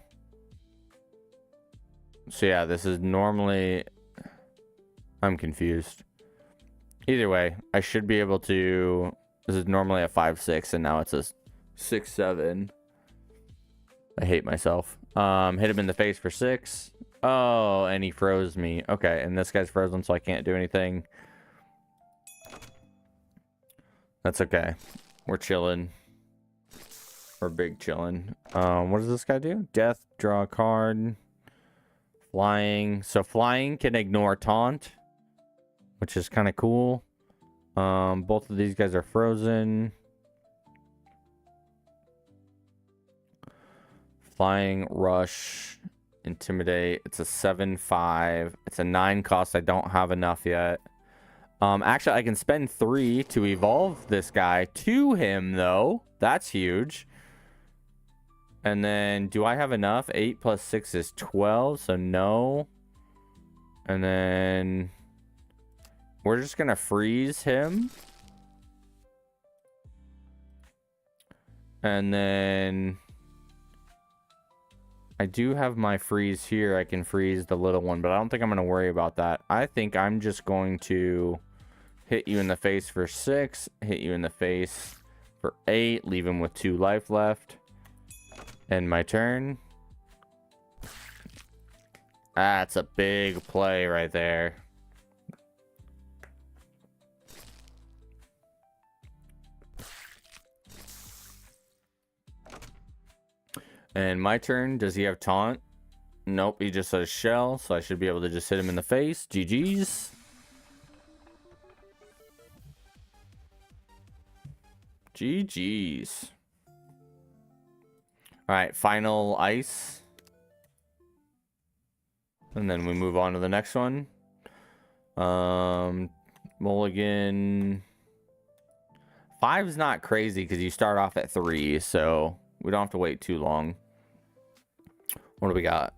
So yeah, this is normally... I'm confused. Either way, I should be able to This is normally a 5/6, and now it's a 6/7. I hate myself. Hit him in the face for 6. Oh, and he froze me. Okay, and this guy's frozen, so I can't do anything. That's okay. We're chilling. We're big chilling. What does this guy do? Death, draw a card. Flying. So flying can ignore taunt, which is kind of cool. Both of these guys are frozen. Flying, rush, intimidate. It's a 7/5. It's a 9 cost. I don't have enough yet. Actually, I can spend 3 to evolve this guy to him, though. That's huge. And then, do I have enough? 8 plus 6 is 12, so no. And then, we're just going to freeze him. And then, I do have my freeze here. I can freeze the little one, but I don't think I'm going to worry about that. I think I'm just going to hit you in the face for 6, hit you in the face for 8, leave him with 2 life left. End my turn. That's a big play right there. And my turn. Does he have taunt? Nope, he just has shell, so I should be able to just hit him in the face. GG's. GG's. Alright, final ice. And then we move on to the next one. Mulligan. 5's not crazy because you start off at 3, so we don't have to wait too long. What do we got?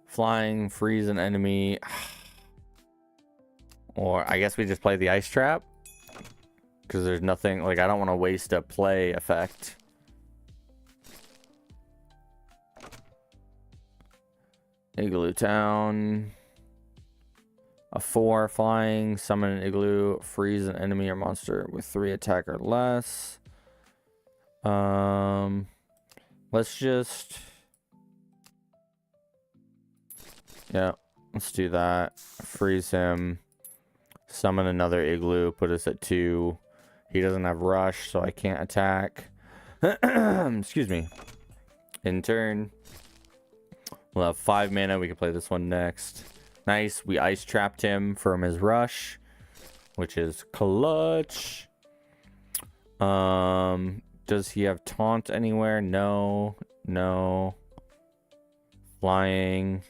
Flying, freeze an enemy. Or I guess we just play the ice trap. Because there's nothing, like, I don't want to waste a play effect. Igloo Town. A 4 flying, summon an igloo, freeze an enemy or monster with 3 attack or less. Let's just... Yeah, let's do that. Freeze him. Summon another igloo, put us at 2. He doesn't have rush, so I can't attack. Excuse me. In turn. We'll have 5 mana. We can play this one next. Nice. We ice trapped him from his rush, which is clutch. Does he have taunt anywhere? No. No. Flying.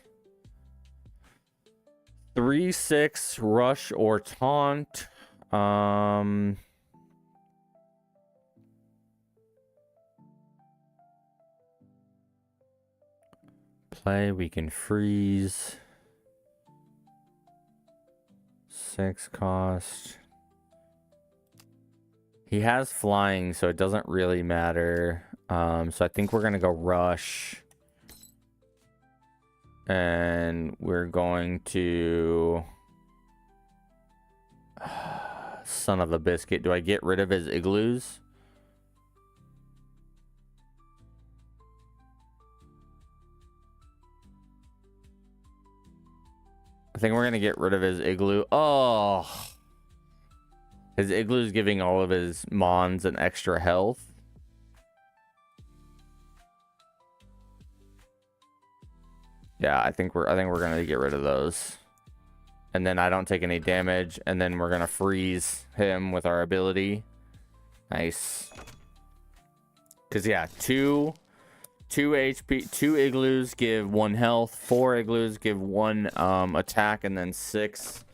3/6 rush or taunt. Play, we can freeze. 6 cost. He has flying, so it doesn't really matter. So I think we're gonna go rush. And we're going to... Son of a biscuit. Do I get rid of his igloos? I think we're going to get rid of his igloo. Oh! His igloo is giving all of his mons an extra health. Yeah, I think we're gonna get rid of those. And then I don't take any damage, and then we're gonna freeze him with our ability. Nice. Cause yeah, 2 HP, 2 igloos give 1 health, 4 igloos give 1 attack, and then 6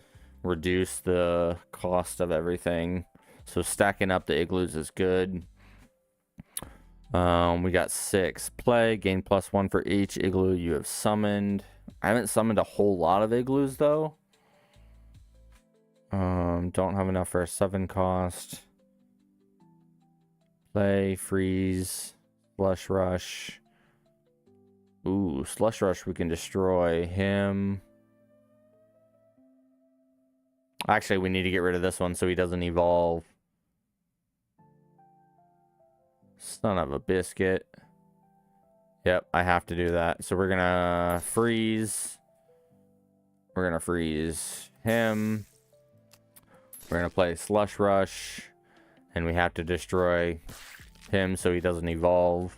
reduce the cost of everything. So stacking up the igloos is good. We got 6 play, gain +1 for each igloo you have summoned. I haven't summoned a whole lot of igloos though. Don't have enough for a 7 cost. Play, freeze, slush rush. Ooh, slush rush, we can destroy him. Actually, we need to get rid of this one so he doesn't evolve. Son of a biscuit. Yep, I have to do that. So we're gonna freeze. We're gonna freeze him. We're gonna play Slush Rush. And we have to destroy him so he doesn't evolve.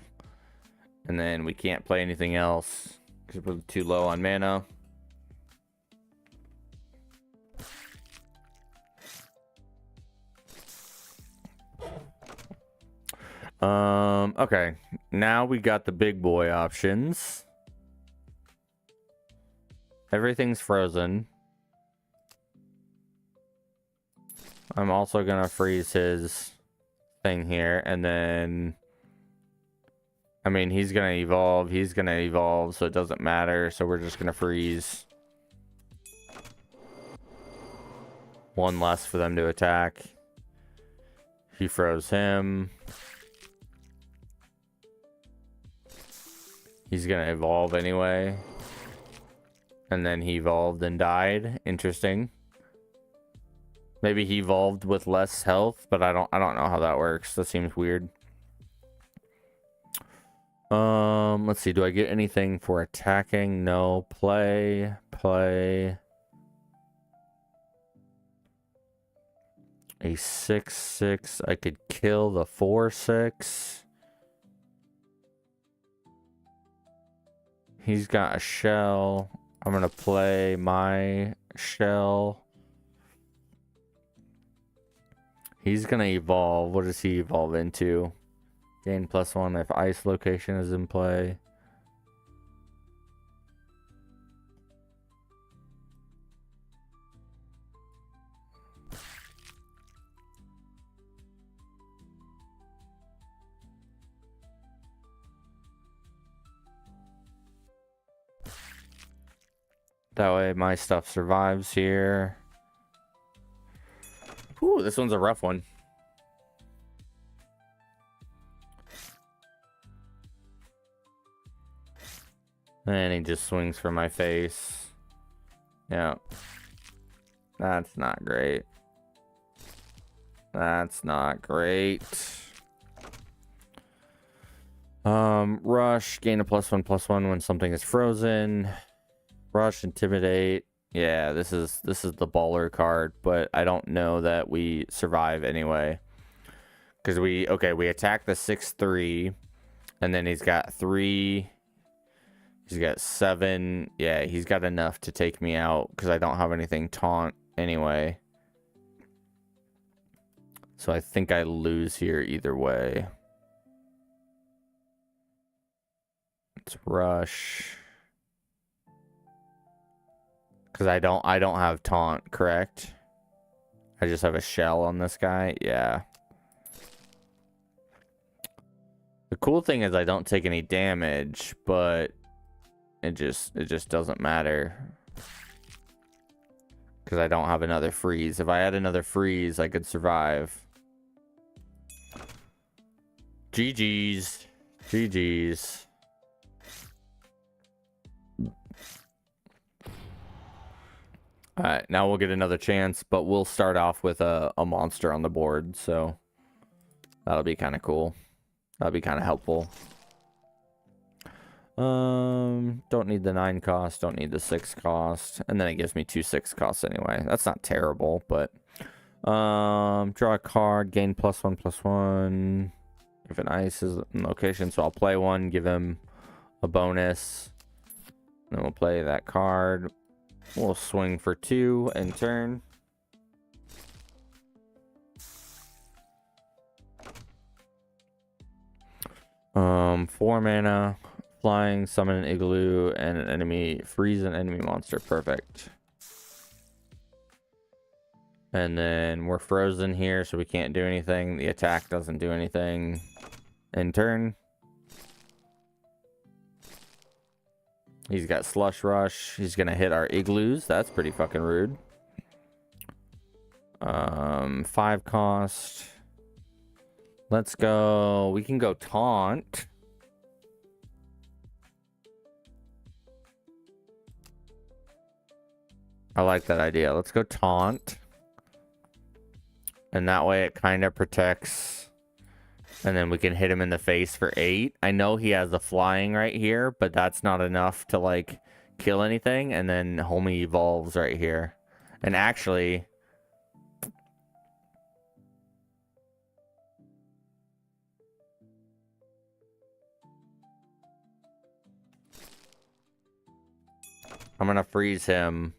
And then we can't play anything else because we're too low on mana. Okay. Now we got the big boy options. Everything's frozen. I'm also gonna freeze his thing here, and then I mean he's gonna evolve, so it doesn't matter, so we're just gonna freeze. One less for them to attack. He froze him. He's gonna evolve anyway. And then he evolved and died. Interesting. Maybe he evolved with less health, but I don't know how that works. That seems weird. Let's see. Do I get anything for attacking? No. Play. A 6/6. I could kill the 4/6. He's got a shell. I'm gonna play my shell. He's gonna evolve. What does he evolve into? Gain +1 if ice location is in play. That way my stuff survives here. Ooh, this one's a rough one. And he just swings for my face. Yeah. That's not great. That's not great. Rush, gain a +1/+1 when something is frozen. Rush, intimidate. Yeah, this is the baller card, but I don't know that we survive anyway. Because we attack the 6/3, and then he's got 3. He's got 7. Yeah, he's got enough to take me out because I don't have anything taunt anyway. So I think I lose here either way. Let's rush. Because I don't have taunt, correct? I just have a shell on this guy. Yeah. The cool thing is I don't take any damage, but it just doesn't matter. Because I don't have another freeze. If I had another freeze, I could survive. GG's. GG's. Alright, now we'll get another chance, but we'll start off with a monster on the board, so that'll be kind of cool. That'll be kind of helpful. Don't need the 9 cost, don't need the 6 cost, and then it gives me 2 6 costs anyway. That's not terrible, but draw a card, gain +1/+1 if an ice is in location, so I'll play one, give him a bonus, then we'll play that card. We'll swing for 2 and turn. Four mana, flying, summon an igloo, and an enemy, freeze an enemy monster. Perfect. And then we're frozen here, so we can't do anything. The attack doesn't do anything. In turn. He's got Slush Rush. He's gonna hit our igloos. That's pretty fucking rude. 5 cost. Let's go. We can go taunt. I like that idea. Let's go taunt. And that way it kind of protects And then we can hit him in the face for 8. I know he has the flying right here, but that's not enough to, like, kill anything. And then homie evolves right here. And actually... I'm gonna freeze him.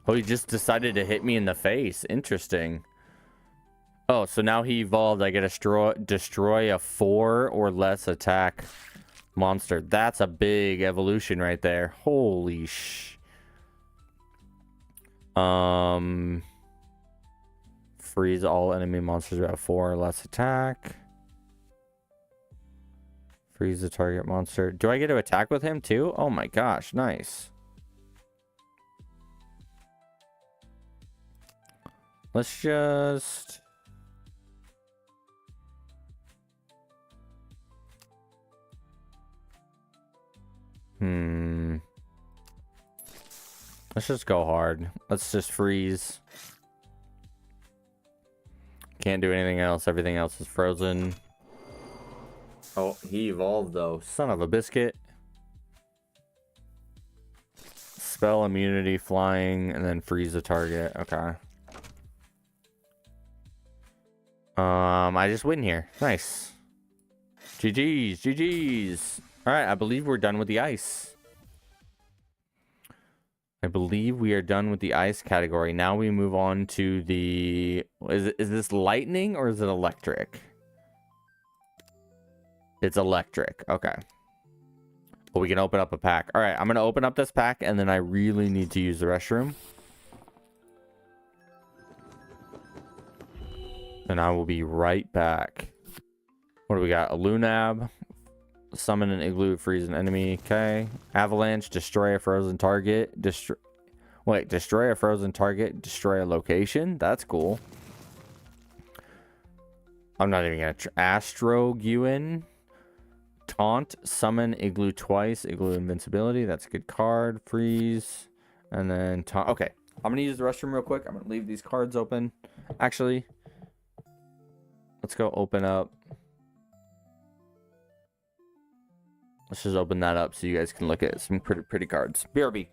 Oh, he just decided to hit me in the face. Interesting. Oh, so now he evolved. I get destroy a 4 or less attack monster. That's a big evolution right there. Holy sh... Freeze all enemy monsters who have 4 or less attack. Freeze the target monster. Do I get to attack with him too? Oh my gosh, nice. Let's just... Let's just go hard. Let's just freeze. Can't do anything else. Everything else is frozen. Oh, he evolved though. Son of a biscuit. Spell immunity, flying, and then freeze the target. Okay. I just win here. Nice. GG's. GG's. Alright, I believe we're done with the ice. I believe we are done with the ice category. Now we move on to the... Is this lightning or is it electric? It's electric. Okay. But we can open up a pack. All right, I'm going to open up this pack, and then I really need to use the restroom. And I will be right back. What do we got? A Lunab. Summon an igloo, freeze an enemy. Okay. Avalanche, destroy a frozen target. Destroy a frozen target. Destroy a location. That's cool. I'm not even going to... Astro Guin. Taunt, summon igloo twice, igloo invincibility. That's a good card. Freeze, and then taunt. Okay, I'm gonna use the restroom real quick. I'm gonna leave these cards open. Actually, let's go open up. Let's just open that up so you guys can look at some pretty cards. BRB.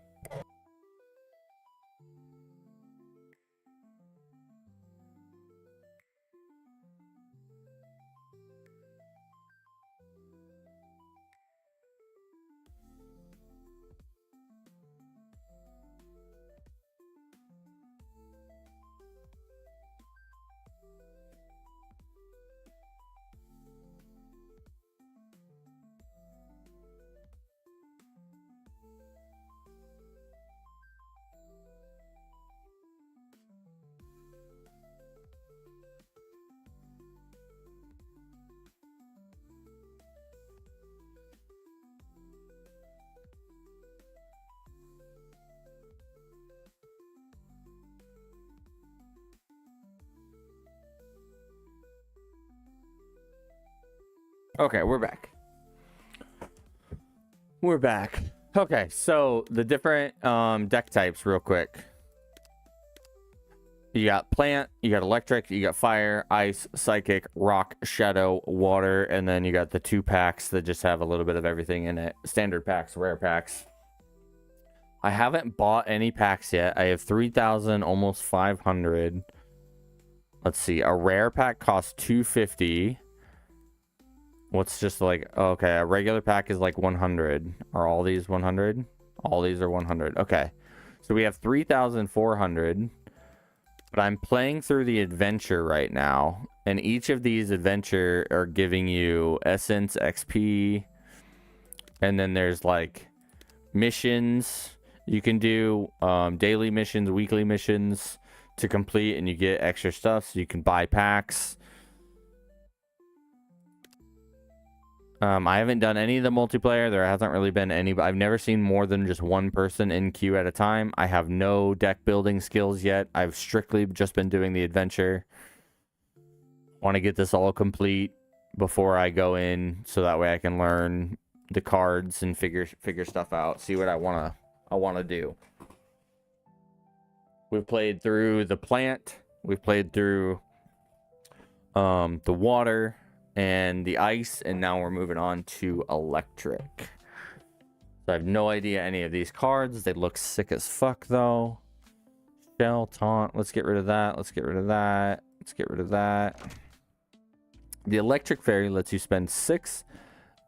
Okay, we're back. We're back. Okay, so the different deck types real quick. You got plant, you got electric, you got fire, ice, psychic, rock, shadow, water, and then you got the 2 packs that just have a little bit of everything in it. Standard packs, rare packs. I haven't bought any packs yet. I have 3,000, almost 500. Let's see. A rare pack costs $250. What's just like... Okay, a regular pack is like 100. Are all these 100? All these are 100. Okay. So we have 3,400. But I'm playing through the adventure right now. And each of these adventure are giving you essence, XP. And then there's like missions. You can do daily missions, weekly missions to complete. And you get extra stuff. So you can buy packs. I haven't done any of the multiplayer. There hasn't really been any, but I've never seen more than just one person in queue at a time. I have no deck building skills yet. I've strictly just been doing the adventure. Want to get this all complete before I go in, so that way I can learn the cards and figure stuff out. See what I wanna do. We've played through the plant. We've played through the water and the ice, and now we're moving on to electric. So I have no idea any of these cards. They look sick as fuck though. Shell, taunt. Let's get rid of that. Let's get rid of that. Let's get rid of that. The electric fairy lets you spend 6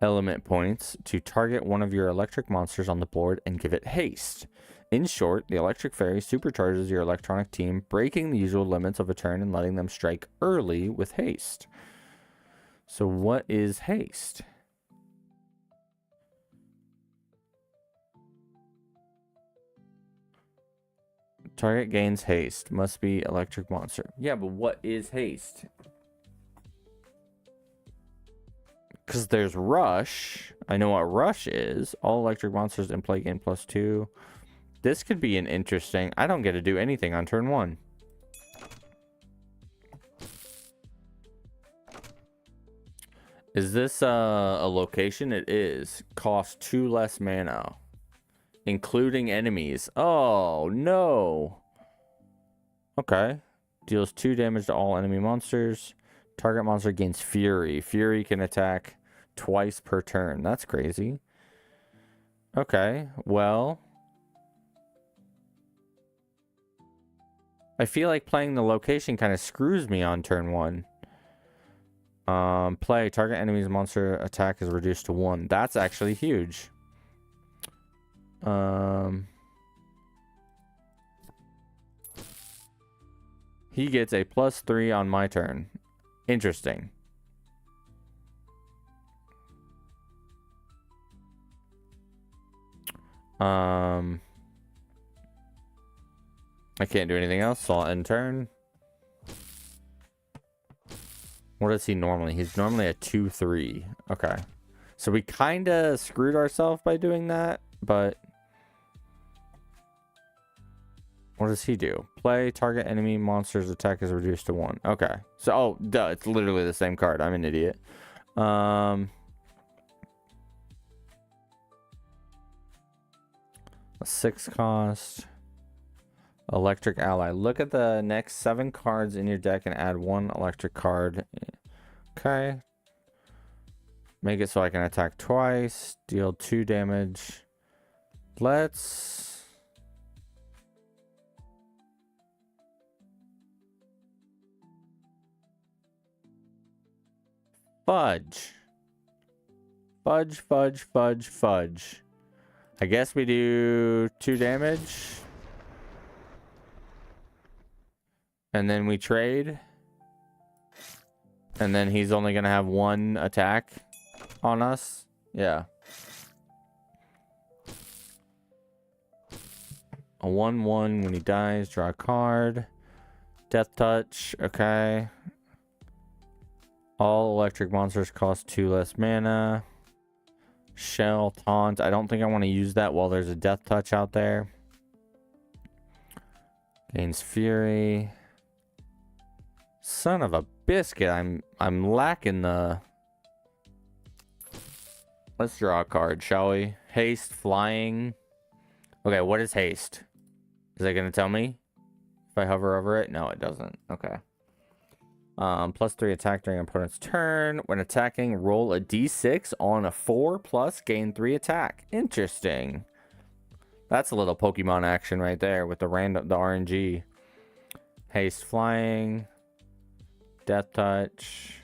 element points to target one of your electric monsters on the board and give it haste. In short, the electric fairy supercharges your electronic team, breaking the usual limits of a turn and letting them strike early with haste. So what is haste? Target gains haste. Must be electric monster. Yeah, but what is haste? Because there's rush. I know what rush is. All electric monsters in play gain +2. This could be an interesting... I don't get to do anything on turn 1. Is this a location? It is. Cost 2 less mana. Including enemies. Oh, no. Okay. Deals 2 damage to all enemy monsters. Target monster gains Fury. Fury can attack twice per turn. That's crazy. Okay. Well... I feel like playing the location kind of screws me on turn 1. Play. Target enemy's monster attack is reduced to 1. That's actually huge. He gets a +3 on my turn. Interesting. I can't do anything else, so I'll end turn. What is he normally? He's normally a 2/3. Okay. So we kind of screwed ourselves by doing that, but... What does he do? Play, target enemy monster's attack is reduced to 1. Okay. So, oh, duh, it's literally the same card. I'm an idiot. A 6 cost. Electric ally. Look at the next 7 cards in your deck and add 1 electric card. Okay. Make it so I can attack twice. Deal 2 damage. Let's... Fudge. Fudge, fudge, fudge, fudge. I guess we do 2 damage. And then we trade. And then he's only going to have 1 attack on us. Yeah. A 1/1 when he dies. Draw a card. Death touch. Okay. All electric monsters cost 2 less mana. Shell, taunt. I don't think I want to use that while there's a death touch out there. Gains fury. Son of a biscuit. I'm lacking the... Let's draw a card, shall we? Haste, flying. Okay, what is haste? Is it going to tell me if I hover over it? No, it doesn't. Okay. +3 attack during opponent's turn. When attacking, roll a d6 on a 4+, gain 3 attack. Interesting. That's a little Pokemon action right there with the RNG. Haste, flying. Death touch.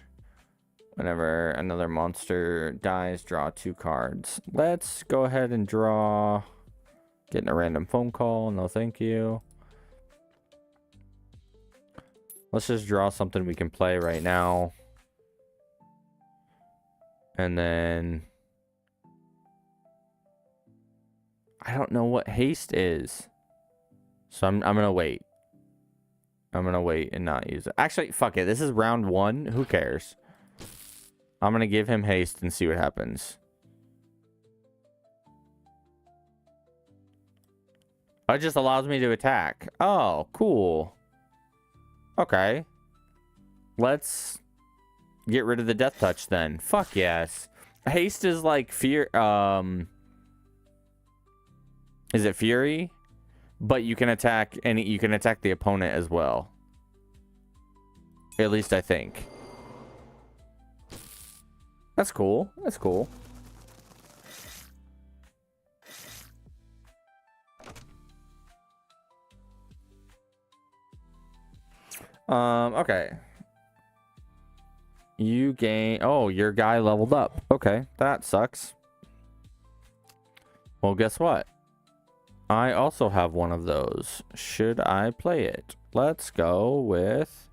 Whenever another monster dies, draw 2 cards. Let's go ahead and draw. Getting a random phone call. No, thank you. Let's just draw something we can play right now. And then... I don't know what haste is. So I'm going to wait. I'm going to wait and not use it. Actually, fuck it. This is round 1. Who cares? I'm going to give him haste and see what happens. Oh, it just allows me to attack. Oh, cool. Okay. Let's get rid of the death touch then. Fuck yes. Haste is like fear. Is it fury? But you can attack you can attack the opponent as well. At least I think. That's cool. That's cool. Okay. You gain... Oh, your guy leveled up. Okay, that sucks. Well, guess what? I also have one of those. Should I play it? Let's go with...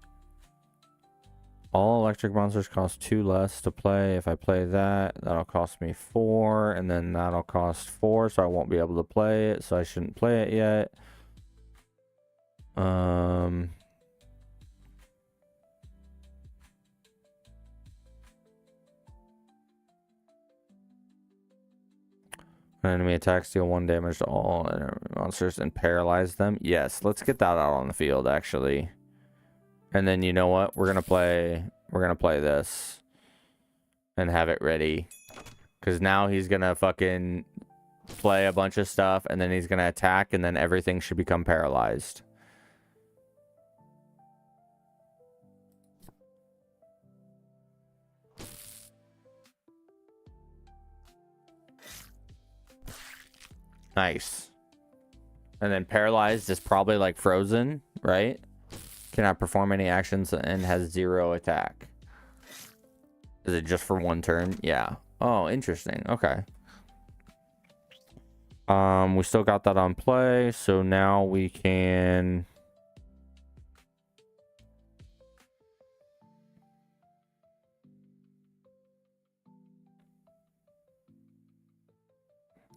All electric monsters cost 2 less to play. If I play that, that'll cost me 4. And then that'll cost 4, so I won't be able to play it. So I shouldn't play it yet. Enemy attacks deal 1 damage to all monsters and paralyze them. Yes, let's get that out on the field, actually. And then you know what? We're gonna play this and have it ready. Because now he's gonna fucking play a bunch of stuff and then he's gonna attack and then everything should become paralyzed. Nice. And then paralyzed is probably like frozen, right? Cannot perform any actions and has 0 attack. Is it just for 1 turn? Yeah. Oh, interesting. Okay. We still got that on play, so now we can...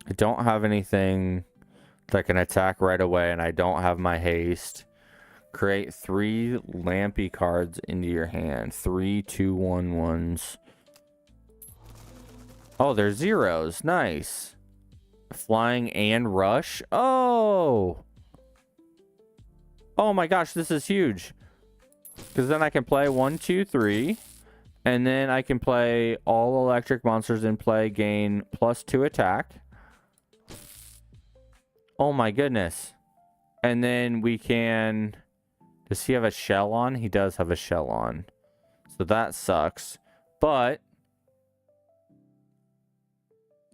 I don't have anything that can attack right away, and I don't have my haste. Create 3 Lampy cards into your hand. 3 2/1/1s. Oh, they're zeros. Nice. Flying and rush. Oh! Oh my gosh, this is huge. Because then I can play 1, 2, 3. And then I can play all electric monsters in play, gain +2 attack. Oh my goodness. And then we can... Does he have a shell on? He does have a shell on. So that sucks. But...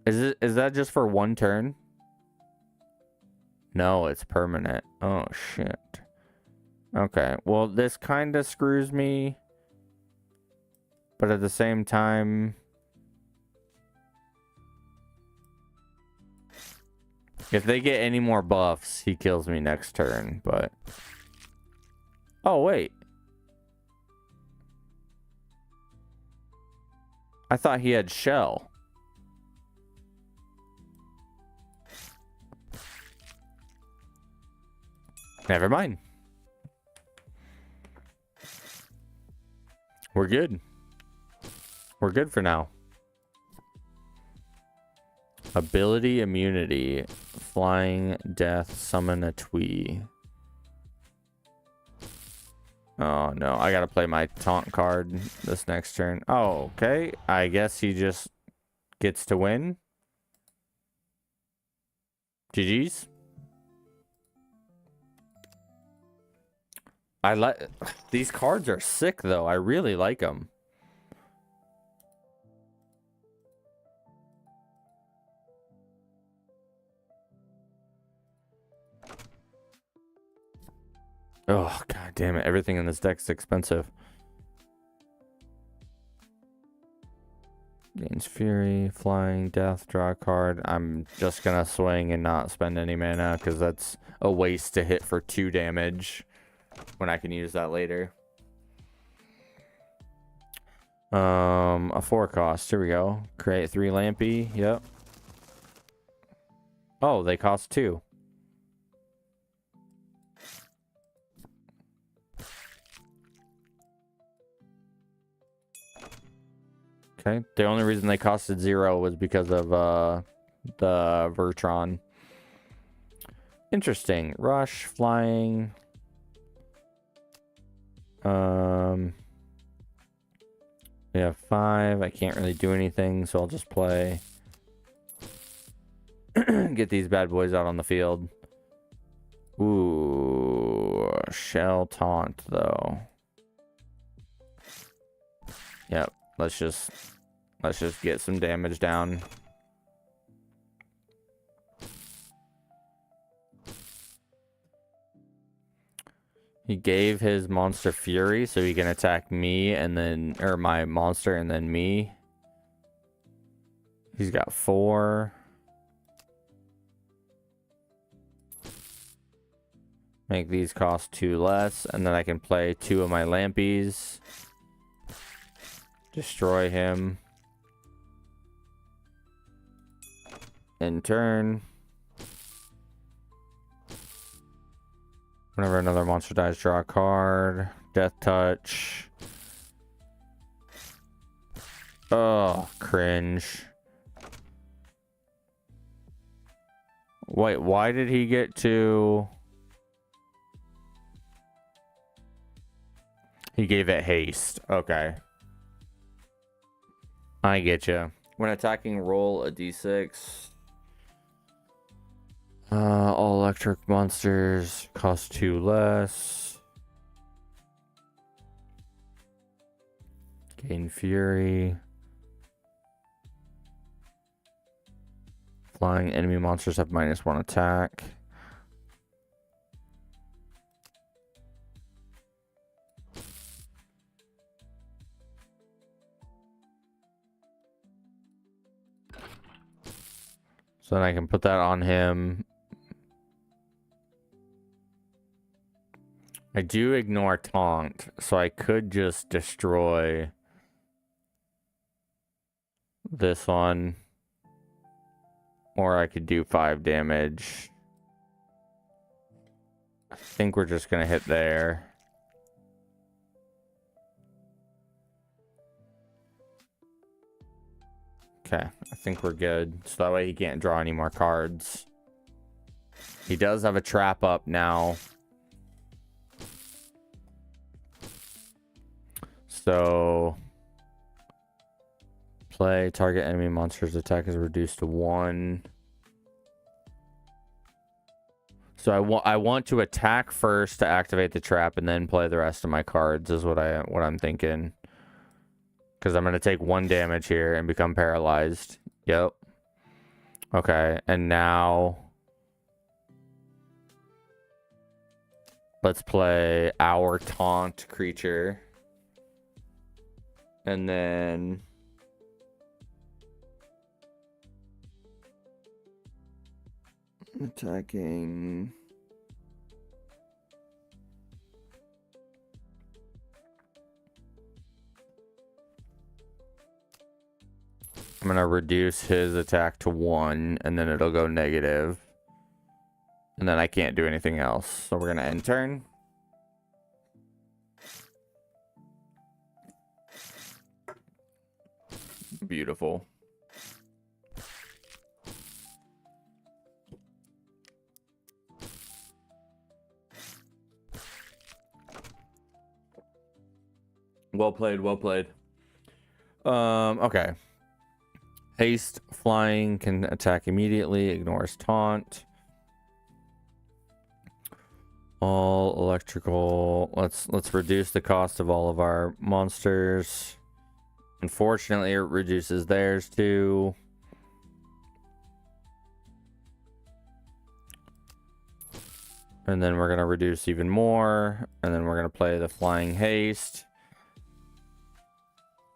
Is that just for 1 turn? No, it's permanent. Oh, shit. Okay. Well, this kind of screws me. But at the same time... If they get any more buffs, he kills me next turn, but... Oh, wait. I thought he had shell. Never mind. We're good. We're good for now. Ability immunity. Flying death. Summon a twee. Oh no, I gotta play my taunt card this next turn. Oh, okay. I guess he just gets to win. GG's. These cards are sick though. I really like them. Oh, god damn it. Everything in this deck's expensive. Gains Fury, Flying, Death, draw a card. I'm just gonna swing and not spend any mana because that's a waste to hit for 2 damage when I can use that later. A 4 cost. Here we go. Create 3 Lampy. Yep. Oh, they cost 2. Okay. The only reason they costed 0 was because of the Vertron. Interesting. Rush, flying. We have 5. I can't really do anything, so I'll just play. Get these bad boys out on the field. Ooh, shell taunt though. Yep, let's just get some damage down. He gave his monster fury so he can attack me and then, or my monster and then me. He's got 4. Make these cost 2 less, and then I can play 2 of my lampies. Destroy him. In turn. Whenever another monster dies, draw a card. Death touch. Oh, cringe. Wait, why did he get to... He gave it haste. Okay. I get you. When attacking, roll a d6. All electric monsters cost 2 less. Gain fury. Flying enemy monsters have -1 attack. So then I can put that on him. I do ignore taunt, so I could just destroy this one. Or I could do 5 damage. I think we're just gonna hit there. Okay, I think we're good. So that way he can't draw any more cards. He does have a trap up now. So play target enemy monster's attack is reduced to 1. So I want to attack first to activate the trap and then play the rest of my cards is what I'm thinking. Because I'm going to take 1 damage here and become paralyzed. Yep. Okay, and now let's play our taunt creature. And then attacking. I'm going to reduce his attack to 1, and then it'll go negative. And then I can't do anything else. So we're going to end turn. Beautiful. Well played, well played. Okay. Haste, flying, can attack immediately, ignores taunt. All electrical. Let's reduce the cost of all of our monsters. Unfortunately, it reduces theirs too. And then we're going to reduce even more. And then we're going to play the flying haste.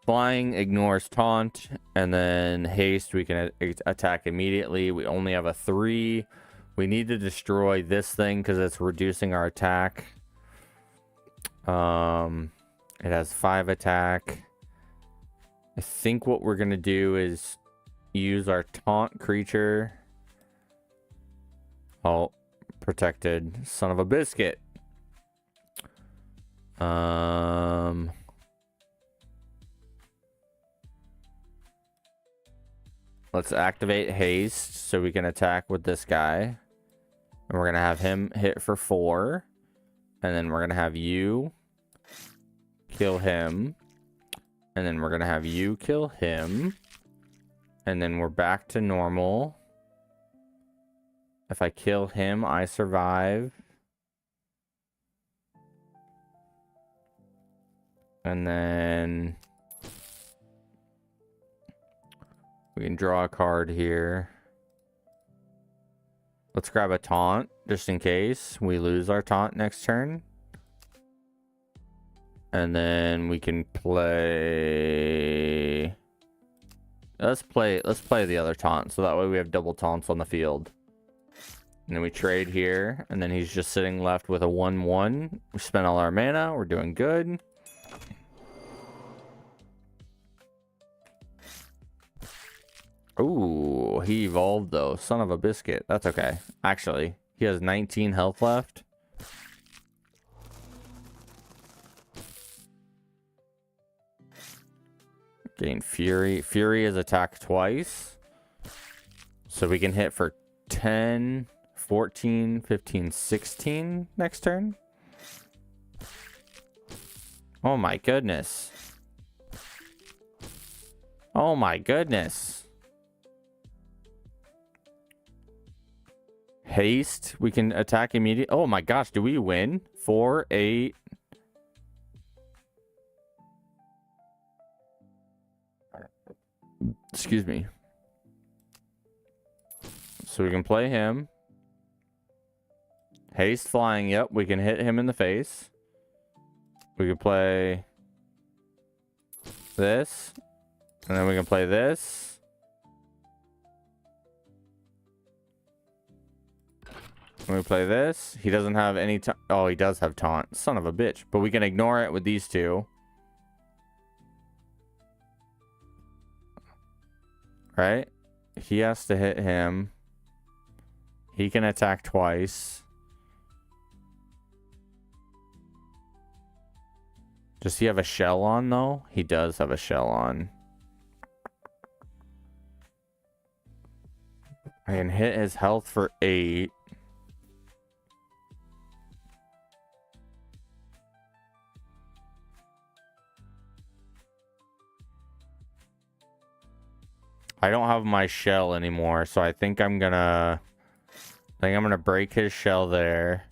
Flying ignores taunt, and then haste we can attack immediately. We only have a 3. We need to destroy this thing because it's reducing our attack. It has 5 attack. I think what we're gonna do is use our taunt creature. Oh, protected, son of a biscuit. Let's activate haste so we can attack with this guy. And we're going to have him hit for 4. And then we're going to have you kill him. And then we're going to have you kill him. And then we're back to normal. If I kill him, I survive. And then we can draw a card here. Let's grab a taunt just in case we lose our taunt next turn. And then we can play. Let's play the other taunt so that way we have double taunts on the field. And then we trade here, and then he's just sitting left with a 1/1. We spent all our mana. We're doing good. Ooh, he evolved though. Son of a biscuit. That's okay. Actually, he has 19 health left. Gain Fury. Fury is attacked twice. So we can hit for 10, 14, 15, 16 next turn. Oh my goodness. Oh my goodness. Haste. We can attack immediately. Oh my gosh. Do we win? 4, 8. Excuse me. So we can play him. Haste flying. Yep. We can hit him in the face. We can play this. And then we can play this. When we play this, he doesn't have any taunt. Oh, he does have taunt. Son of a bitch. But we can ignore it with these two. Right? He has to hit him. He can attack twice. Does he have a shell on, though? He does have a shell on. I can hit his health for 8. I don't have my shell anymore, so I think I'm gonna break his shell there.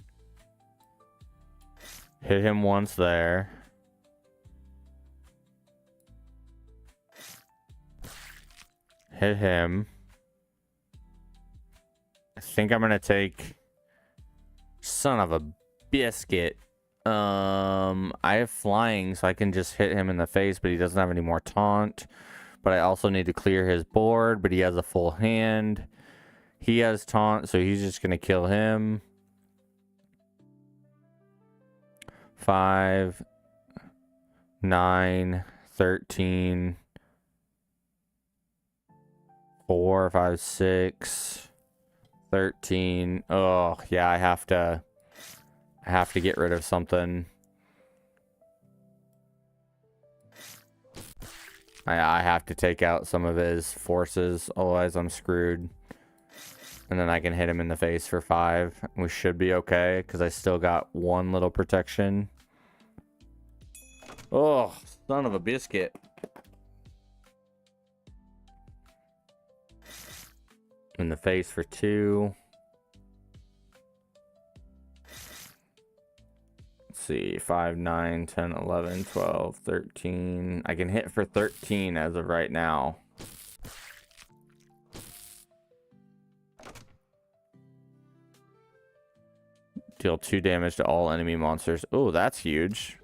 Hit him once there. Hit him. I think I'm gonna take. Son of a biscuit. I have flying, so I can just hit him in the face, but he doesn't have any more taunt. But I also need to clear his board, but he has a full hand. He has taunt, so he's just going to kill him. 5, 9, 13, 4, 5, 6, 13. Oh, yeah, I have to get rid of something. I have to take out some of his forces, otherwise I'm screwed. And then I can hit him in the face for 5. We should be okay, because I still got 1 little protection. Oh, son of a biscuit. In the face for 2. See, 5, 9, 10, 11, 12, 13. I can hit for 13 as of right now. Deal 2 damage to all enemy monsters. Oh, that's huge.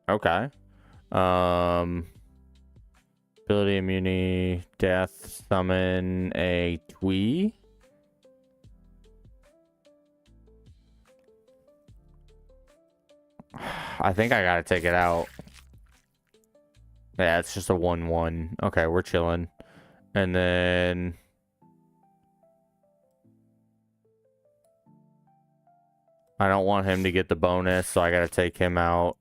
Okay. Ability, immunity, death, summon a Twee. I think I gotta take it out. Yeah, it's just a 1/1. Okay, we're chilling. And then I don't want him to get the bonus, so I gotta take him out.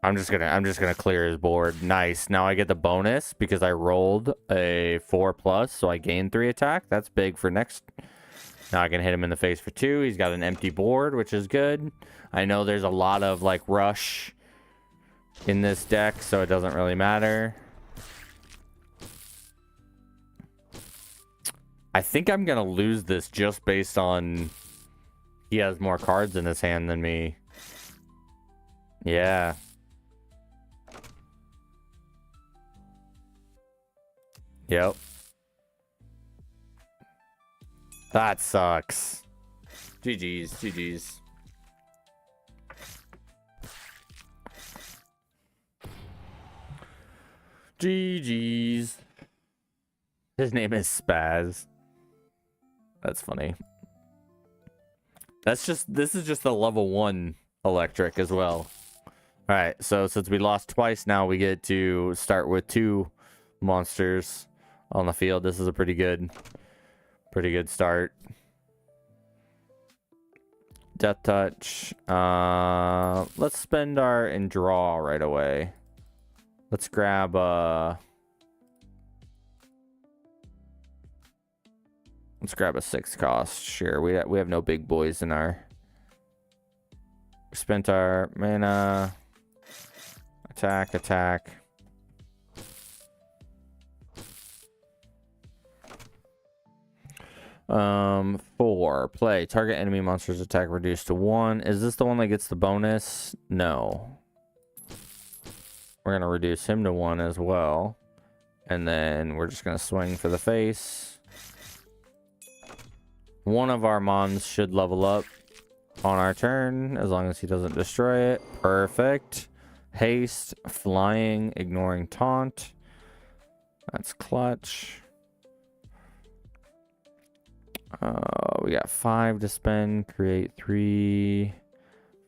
I'm just gonna clear his board. Nice. Now I get the bonus because I rolled a 4+, so I gained 3 attack. That's big for next. Now I can hit him in the face for 2. He's got an empty board, which is good. I know there's a lot of like rush in this deck, so it doesn't really matter. I think I'm gonna lose this just based on he has more cards in his hand than me. Yeah. Yep. That sucks. GG's, GG's. GG's. His name is Spaz. That's funny. This is just a level 1 electric as well. Alright, so since we lost twice now, we get to start with 2 monsters on the field. This is a pretty good start. Death Touch. Let's spend our and draw right away. Let's grab let's grab a 6 cost. Sure, we have no big boys in our. Spent our mana. Attack, attack. Four. Play. Target enemy monster's attack reduced to 1. Is this the one that gets the bonus? No. We're gonna reduce him to 1 as well. And then we're just gonna swing for the face. One of our mons should level up on our turn, as long as he doesn't destroy it. Perfect. Haste, flying, ignoring taunt. That's clutch. We got 5 to spend. Create 3.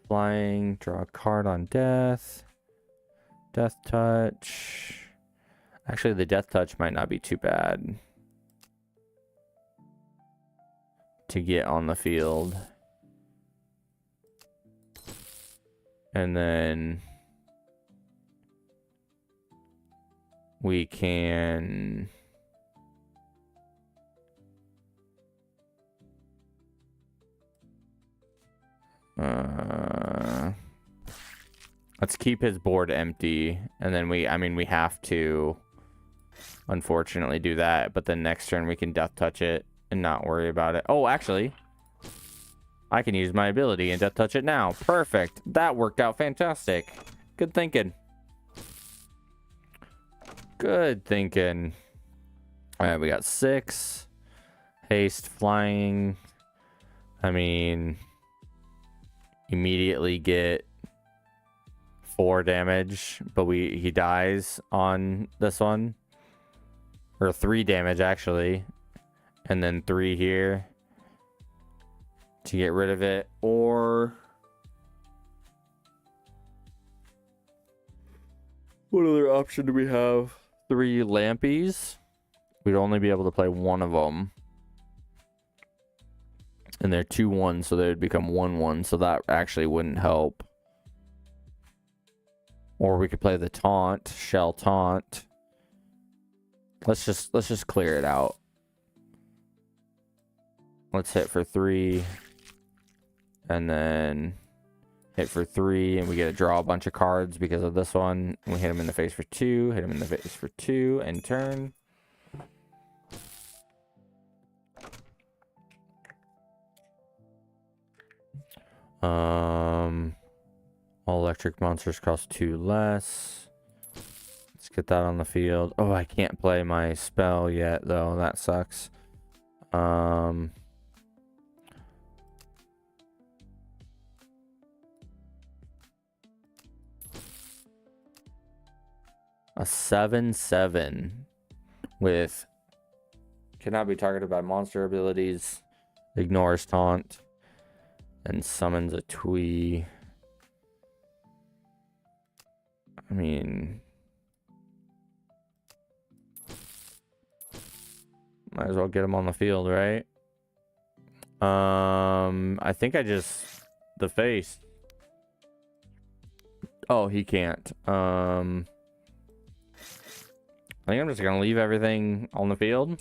Flying, draw a card on death. Death touch. Actually, the death touch might not be too bad to get on the field. And then we can let's keep his board empty, and then we have to unfortunately do that, but then next turn we can death touch it and not worry about it. Oh, actually, I can use my ability and death touch it now. Perfect. That worked out fantastic. Good thinking. Good thinking. All right, we got 6. Haste, flying. I mean, immediately get 4 damage, but he dies on this one. Or 3 damage, actually. And then 3 here to get rid of it. Or what other option do we have? 3 lampies. We'd only be able to play one of them. And they're 2/1, so they would become 1/1, so that actually wouldn't help. Or we could play the taunt, shell taunt. Let's just clear it out. Let's hit for 3. And then hit for 3, and we get to draw a bunch of cards because of this one. We hit him in the face for 2, hit him in the face for 2, and turn. All electric monsters cost 2 less. Let's get that on the field. Oh, I can't play my spell yet, though. That sucks. A 7/7 with cannot be targeted by monster abilities, ignores taunt, and summons a Twee. I mean, might as well get him on the field, right? I think I just the face. Oh, he can't. I think I'm just gonna leave everything on the field.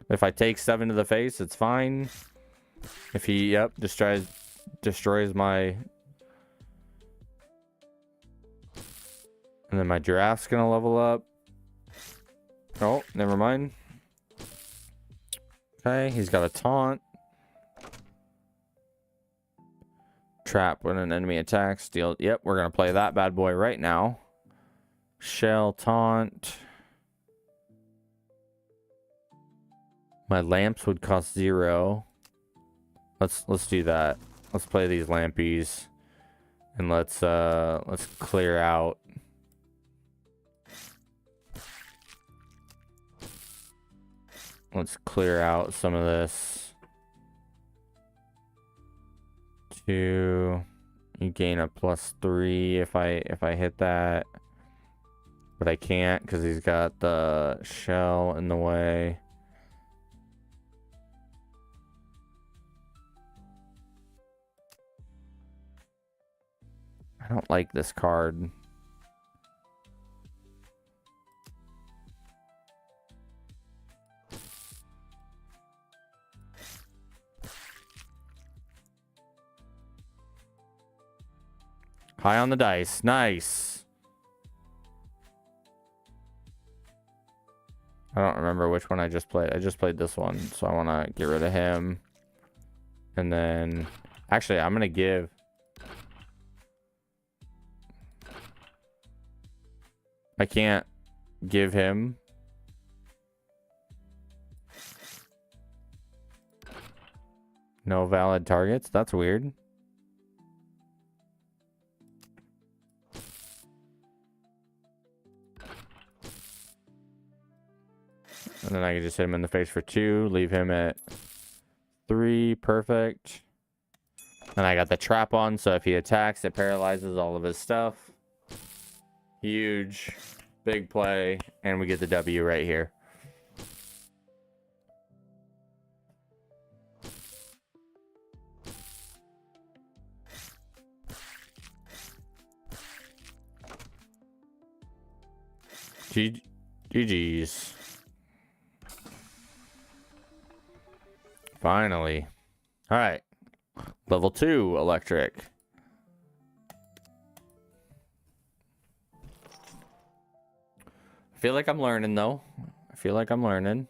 If I take 7 to the face, it's fine. If he, yep, destroys my... And then my giraffe's gonna level up. Oh, never mind. Okay, he's got a taunt. Trap when an enemy attacks. Deal. Yep, we're going to play that bad boy right now. Shell, taunt. My lamps would cost 0. Let's do that. Let's play these lampies. And let's clear out. Let's clear out some of this. 2. You gain a +3 if I hit that. But I can't because he's got the shell in the way. I don't like this card. High on the dice. Nice. I don't remember which one I just played. I just played this one, so I want to get rid of him. And then... Actually, I'm going to give... I can't give him... No valid targets? That's weird. And then I can just hit him in the face for 2. Leave him at 3. Perfect. And I got the trap on, so if he attacks, it paralyzes all of his stuff. Huge. Big play. And we get the W right here. GG's. Finally. All right. Level 2 electric. I feel like I'm learning though. I feel like I'm learning.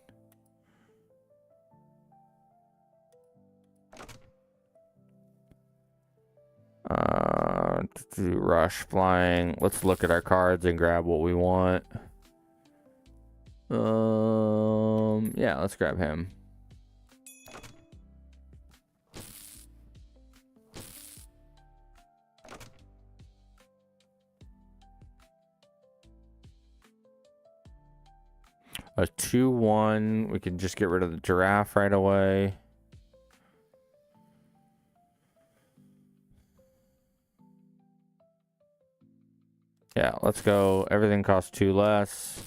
Rush, flying. Let's look at our cards and grab what we want. Yeah, let's grab him. A 2/1. We can just get rid of the giraffe right away. Yeah, let's go. Everything costs 2 less.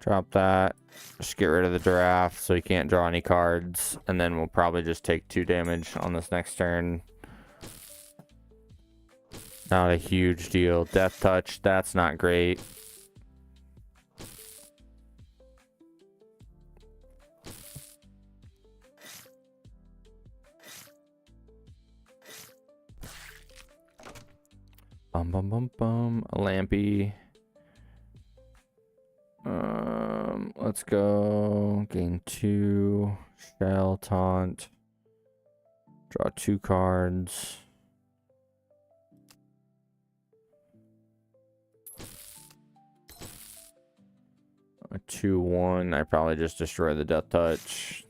Drop that. Just get rid of the giraffe so he can't draw any cards. And then we'll probably just take 2 damage on this next turn. Not a huge deal. Death touch. That's not great. Bum bum bum bum. A lampy. Let's go. Gain 2. Shell, taunt. Draw 2 cards. A 2/1. I probably just destroy the death touch.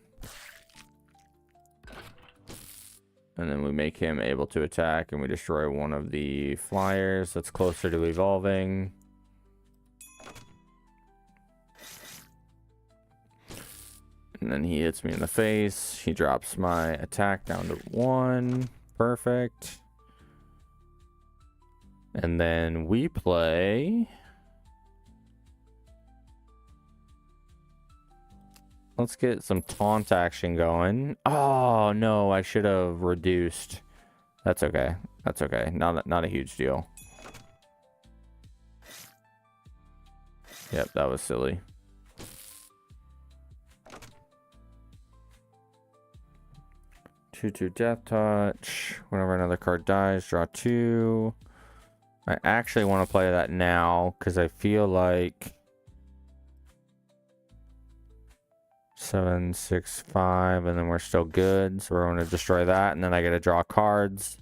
And then we make him able to attack, and we destroy one of the flyers that's closer to evolving. And then he hits me in the face. He drops my attack down to 1. Perfect. And then we play... Let's get some taunt action going. Oh, no, I should have reduced. That's okay. That's okay. Not a huge deal. Yep, that was silly. Two death touch. Whenever another card dies, draw 2. I actually want to play that now because I feel like 7, 6, 5, and then we're still good. So we're going to destroy that, and then I get to draw cards.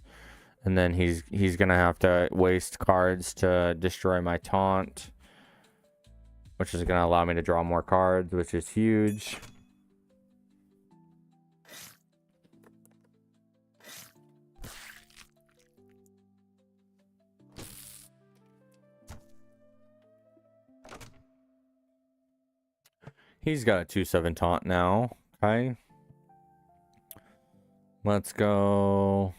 And then he's going to have to waste cards to destroy my taunt, which is going to allow me to draw more cards, which is huge. He's got a 2/7 taunt now. Okay. Let's go.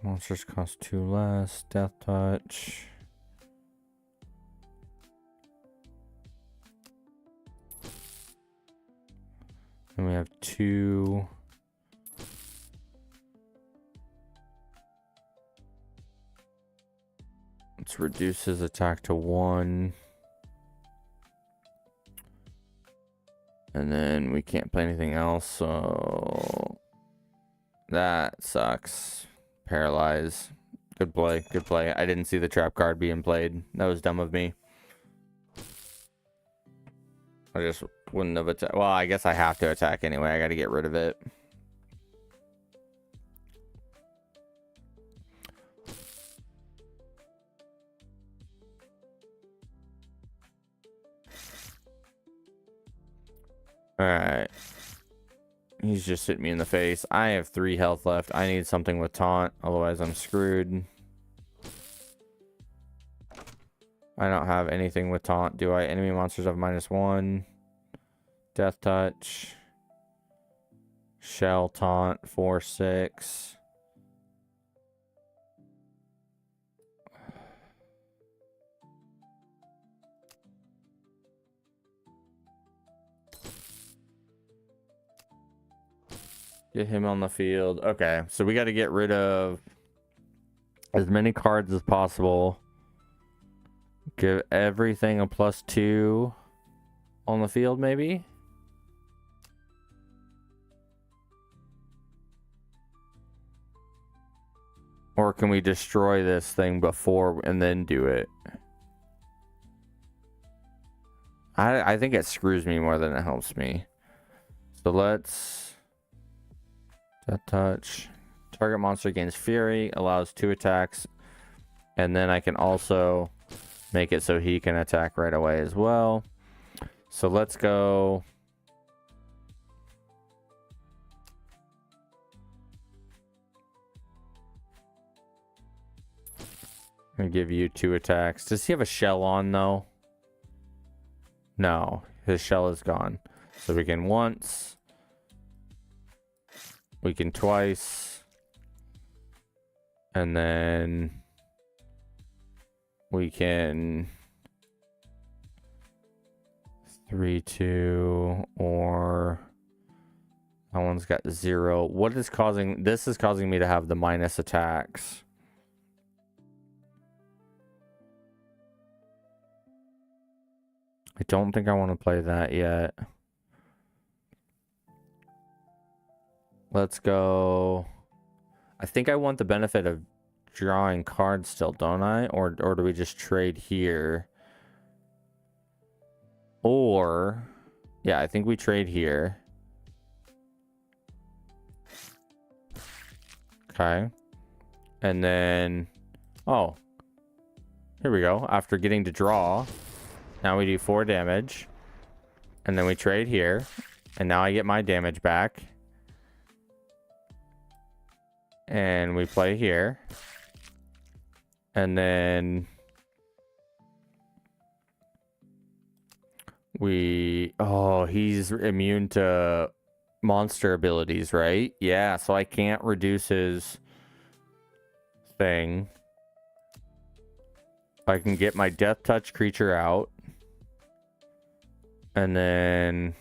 Monsters cost 2 less. Death touch. And we have 2. Let's reduce his attack to 1. And then we can't play anything else, so that sucks. Paralyze. Good play, good play. I didn't see the trap card being played. That was dumb of me. I just wouldn't have attacked. Well, I guess I have to attack anyway. I got to get rid of it. Alright. He's just hit me in the face. I have 3 health left. I need something with taunt. Otherwise, I'm screwed. I don't have anything with taunt, do I? Enemy monsters have -1. Death touch. Shell taunt. 4, 6. Get him on the field. Okay, so we got to get rid of as many cards as possible. Give everything a +2 on the field, maybe? Or can we destroy this thing before and then do it? I think it screws me more than it helps me. So let's... Death touch. Target monster gains fury, allows 2 attacks, and then I can also make it so he can attack right away as well. So let's go. I'm gonna give you 2 attacks. Does he have a shell on though? No, his shell is gone. So we can once. We can twice. And then we can 3, 2, or that one's got 0. What is causing this? Is causing me to have the minus attacks. I don't think I want to play that yet. Let's go. I think I want the benefit of drawing cards still, don't I? Or do we just trade here? Or, yeah, I think we trade here. Okay. And then, oh, here we go. After getting to draw, now we do 4 damage. And then we trade here. And now I get my damage back. And we play here. And then we... Oh, he's immune to monster abilities, right? Yeah, so I can't reduce his thing. I can get my death touch creature out. And then...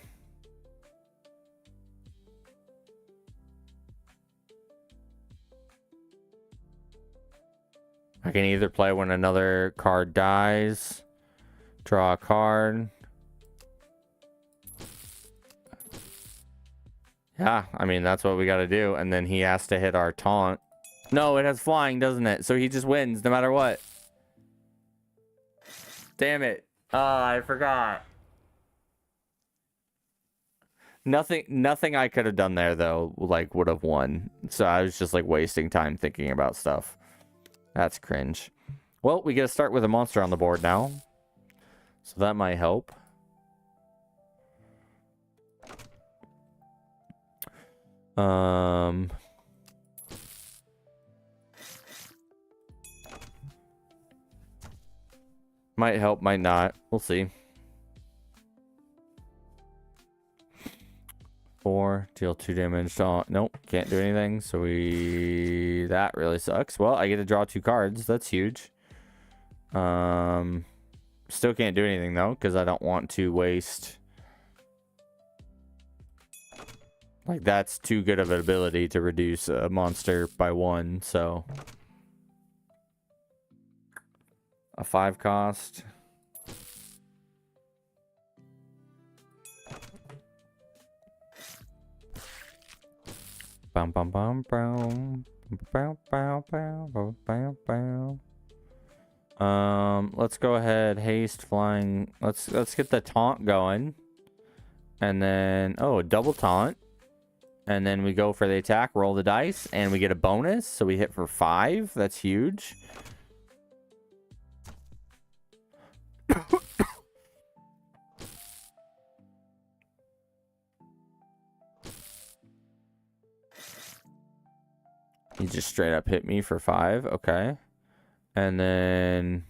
I can either play when another card dies, draw a card. Yeah, I mean, that's what we got to do. And then he has to hit our taunt No, it has flying, doesn't it? So he just wins no matter what. Damn it. I forgot. Nothing I could have done there, though, like, would have won. So I was just, like, wasting time thinking about stuff. That's cringe. Well, we get to start with a monster on the board now. So that might help. Might help, might not. We'll see. 4, deal 2 damage. Oh, nope, can't do anything. So that really sucks. Well, I get to draw 2 cards. That's huge. Still can't do anything though, because I don't want to waste. Like, that's too good of an ability to reduce a monster by 1, so. A 5 cost. Bum bum bum bum. Bow, bow, bow, bow, bow, bow. Let's go ahead, haste, flying. Let's get the taunt going. And then, oh, a double taunt. And then we go for the attack, roll the dice, and we get a bonus. So we hit for 5. That's huge. He just straight up hit me for 5. Okay. And then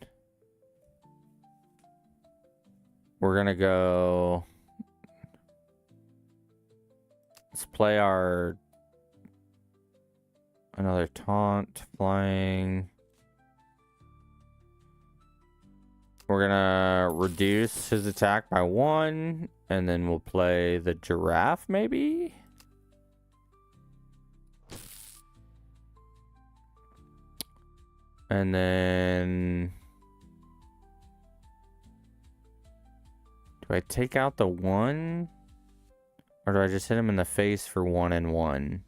we're going to go. Let's play our another taunt, flying. We're gonna reduce his attack by 1, and then we'll play the giraffe, maybe? And then do I take out the 1? Or do I just hit him in the face for 1 and 1?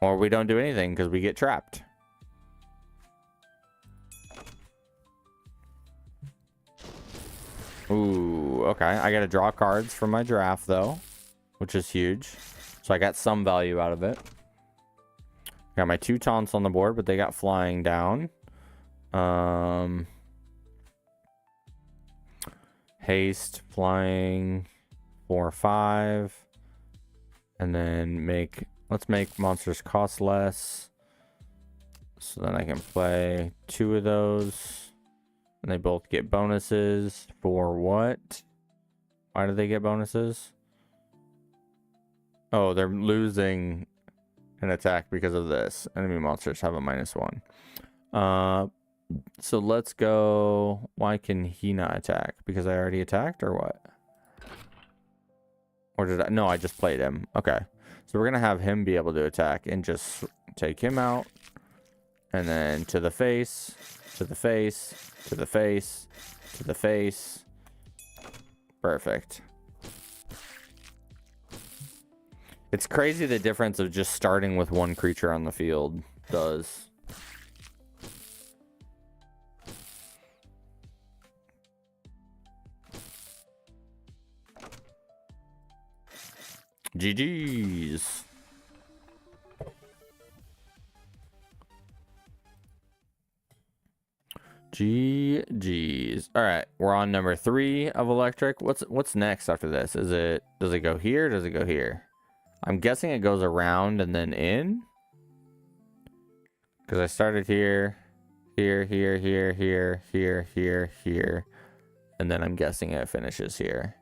Or we don't do anything because we get trapped. Ooh, okay. I gotta draw cards from my giraffe though, which is huge. So I got some value out of it. Got my 2 taunts on the board, but they got flying down. Haste, flying, 4, 5. And then let's make monsters cost less. So then I can play 2 of those. And they both get bonuses for what? Why do they get bonuses? Oh, they're losing an attack because of this. Enemy monsters have a -1. So let's go. Why can he not attack? Because I already attacked or what? Or did I? No, I just played him. Okay. So we're going to have him be able to attack and just take him out. And then to the face, to the face, to the face, to the face. Perfect. It's crazy the difference of just starting with 1 creature on the field does. GG's. GG's. All right, we're on number 3 of electric. What's next after this? Does it go here? Does it go here? I'm guessing it goes around and then in. Because I started here, here, here, here, here, here, here, here, and then I'm guessing it finishes here.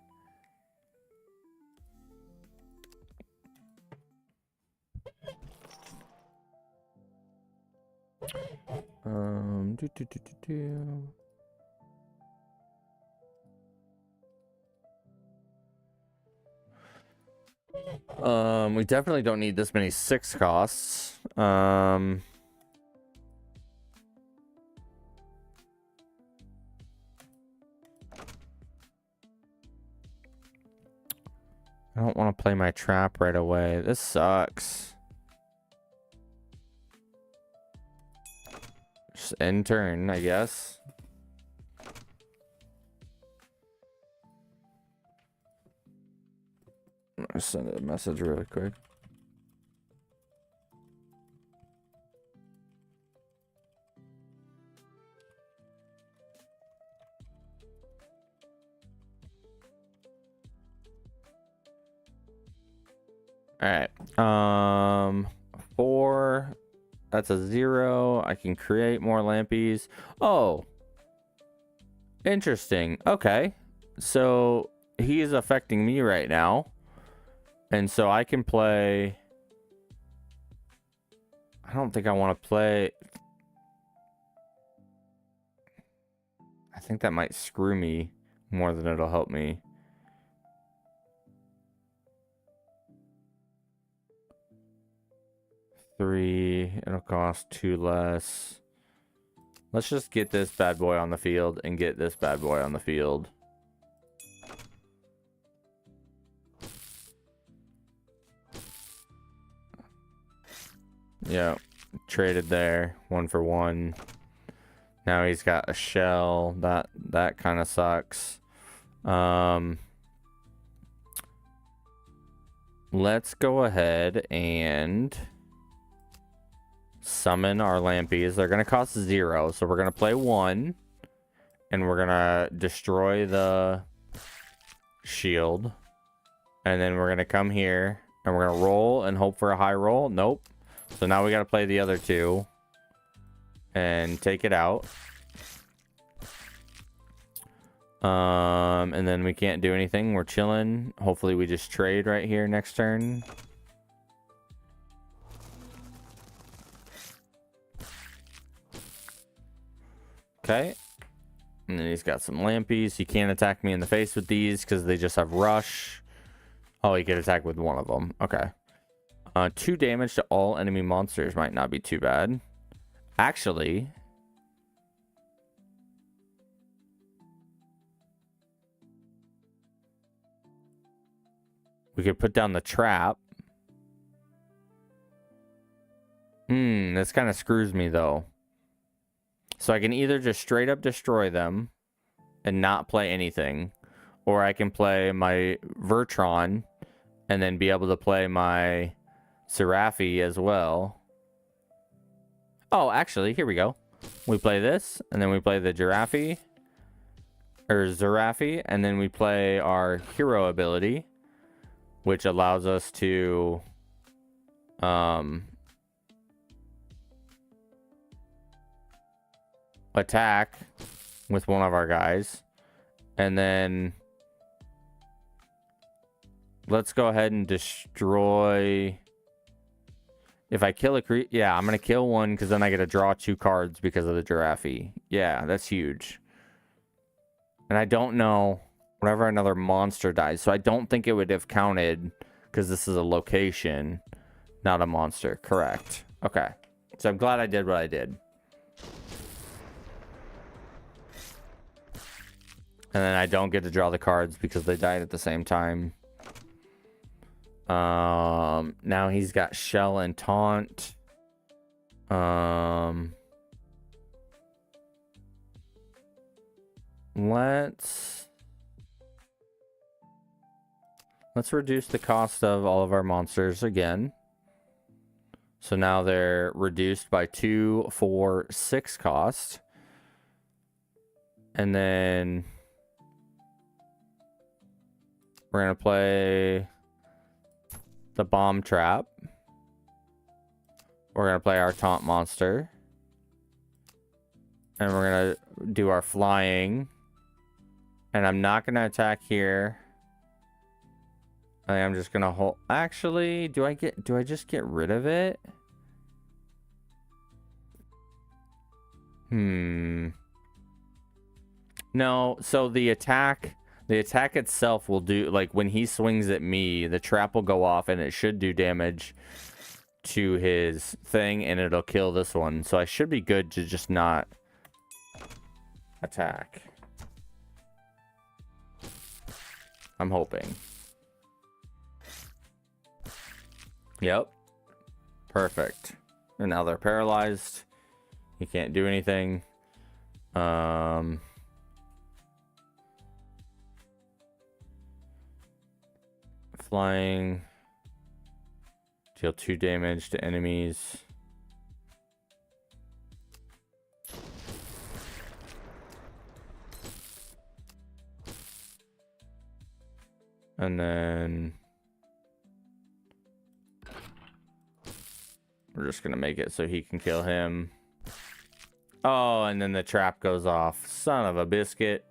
We definitely don't need this many 6 costs. I I don't want to play my trap right away. This sucks. Just end turn, I guess. I'm gonna send a message really quick. All right. 4. That's a 0. I can create more lampies. Oh. Interesting. Okay. So he is affecting me right now. And so I can play. I don't think I want to play. I think that might screw me more than it'll help me. $3. It'll cost 2 less. Let's just get this bad boy on the field and get this bad boy on the field. Yeah, traded there 1 for 1. Now he's got a shell. That kind of sucks. Let's go ahead and summon our lampies. They're gonna cost 0, so we're gonna play 1, and we're gonna destroy the shield, and then we're gonna come here and we're gonna roll and hope for a high roll. Nope. So now we gotta play the other 2 and take it out. And then we can't do anything. We're chilling. Hopefully we just trade right here next turn. Okay. And then he's got some lampies. He can't attack me in the face with these because they just have rush. Oh, he could attack with one of them. Okay. 2 damage to all enemy monsters might not be too bad. Actually, we could put down the trap. This kind of screws me though. So I can either just straight up destroy them and not play anything, or I can play my Vertron and then be able to play my Seraphi as well. Oh, actually, here we go. We play this, and then we play the Giraffe, or Zerafi, and then we play our hero ability, which allows us to attack with one of our guys. And then let's go ahead and destroy. If I kill a yeah, I'm gonna kill one because then I get to draw 2 cards because of the Giraffe. Yeah, that's huge. And I don't know whenever another monster dies, so I don't think it would have counted because this is a location, not a monster. Correct. Okay. So I'm glad I did what I did. And then I don't get to draw the cards because they died at the same time. Now he's got Shell and Taunt. Let's reduce the cost of all of our monsters again. So now they're reduced by 2, 4, 6 cost. And then we're going to play the Bomb Trap. We're going to play our Taunt Monster. And we're going to do our Flying. And I'm not going to attack here. I'm just going to hold. Actually, do I just get rid of it? No, so the attack itself will do, like, when he swings at me, the trap will go off and it should do damage to his thing and it'll kill this one. So I should be good to just not attack. I'm hoping. Yep. Perfect. And now they're paralyzed. You can't do anything. Flying. Deal 2 damage to enemies. And then we're just going to make it so he can kill him. Oh, and then the trap goes off. Son of a biscuit.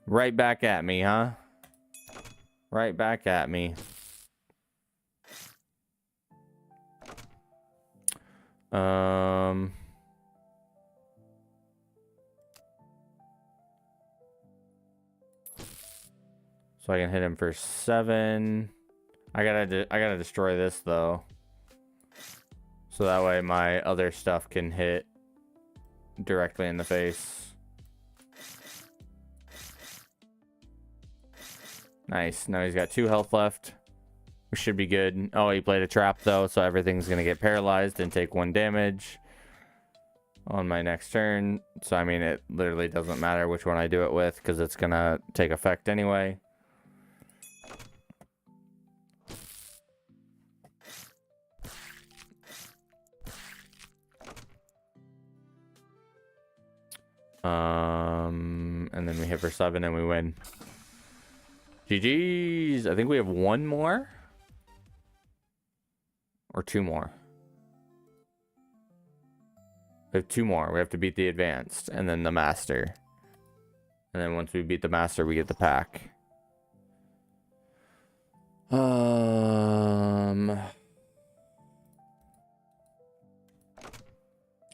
Right back at me, huh? Right back at me. So I can hit him for 7. I gotta destroy this though. So that way my other stuff can hit directly in the face. Nice. Now he's got 2 health left. We should be good. Oh, he played a trap though, so everything's gonna get paralyzed and take 1 damage on my next turn. So I mean, it literally doesn't matter which one I do it with because it's gonna take effect anyway. And then we hit for 7 and we win. GG's. I think we have 1 more or 2 more. We have 2 more. We have to beat the advanced and then the master. And then once we beat the master, we get the pack.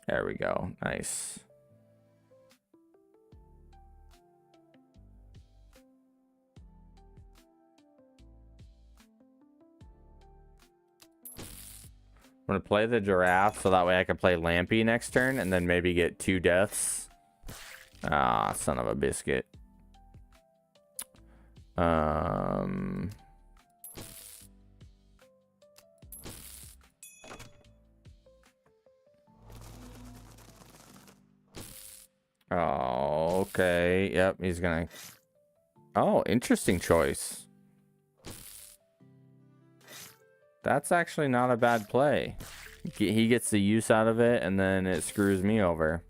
There we go. Nice. I'm going to play the giraffe so that way I can play Lampy next turn and then maybe get 2 deaths. Ah, son of a biscuit. Oh, okay. Yep, he's gonna... Oh, interesting choice. That's actually not a bad play. He gets the use out of it, and then it screws me over.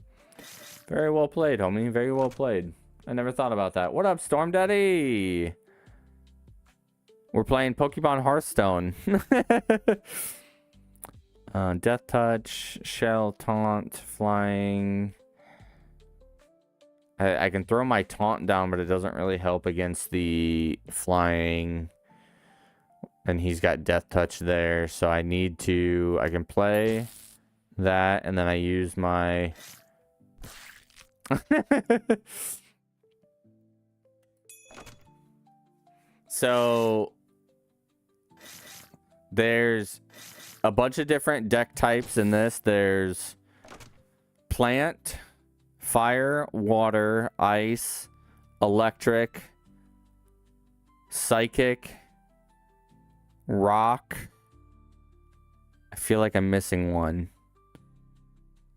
Very well played, homie. Very well played. I never thought about that. What up, Storm Daddy? We're playing Pokemon Hearthstone. Death Touch, Shell, Taunt, Flying. I can throw my Taunt down, but it doesn't really help against the Flying. And he's got Death Touch there, so I need to... I can play that, and then I use my... So... There's a bunch of different deck types in this. There's Plant, Fire, Water, Ice, Electric, Psychic... Rock. I feel like I'm missing one.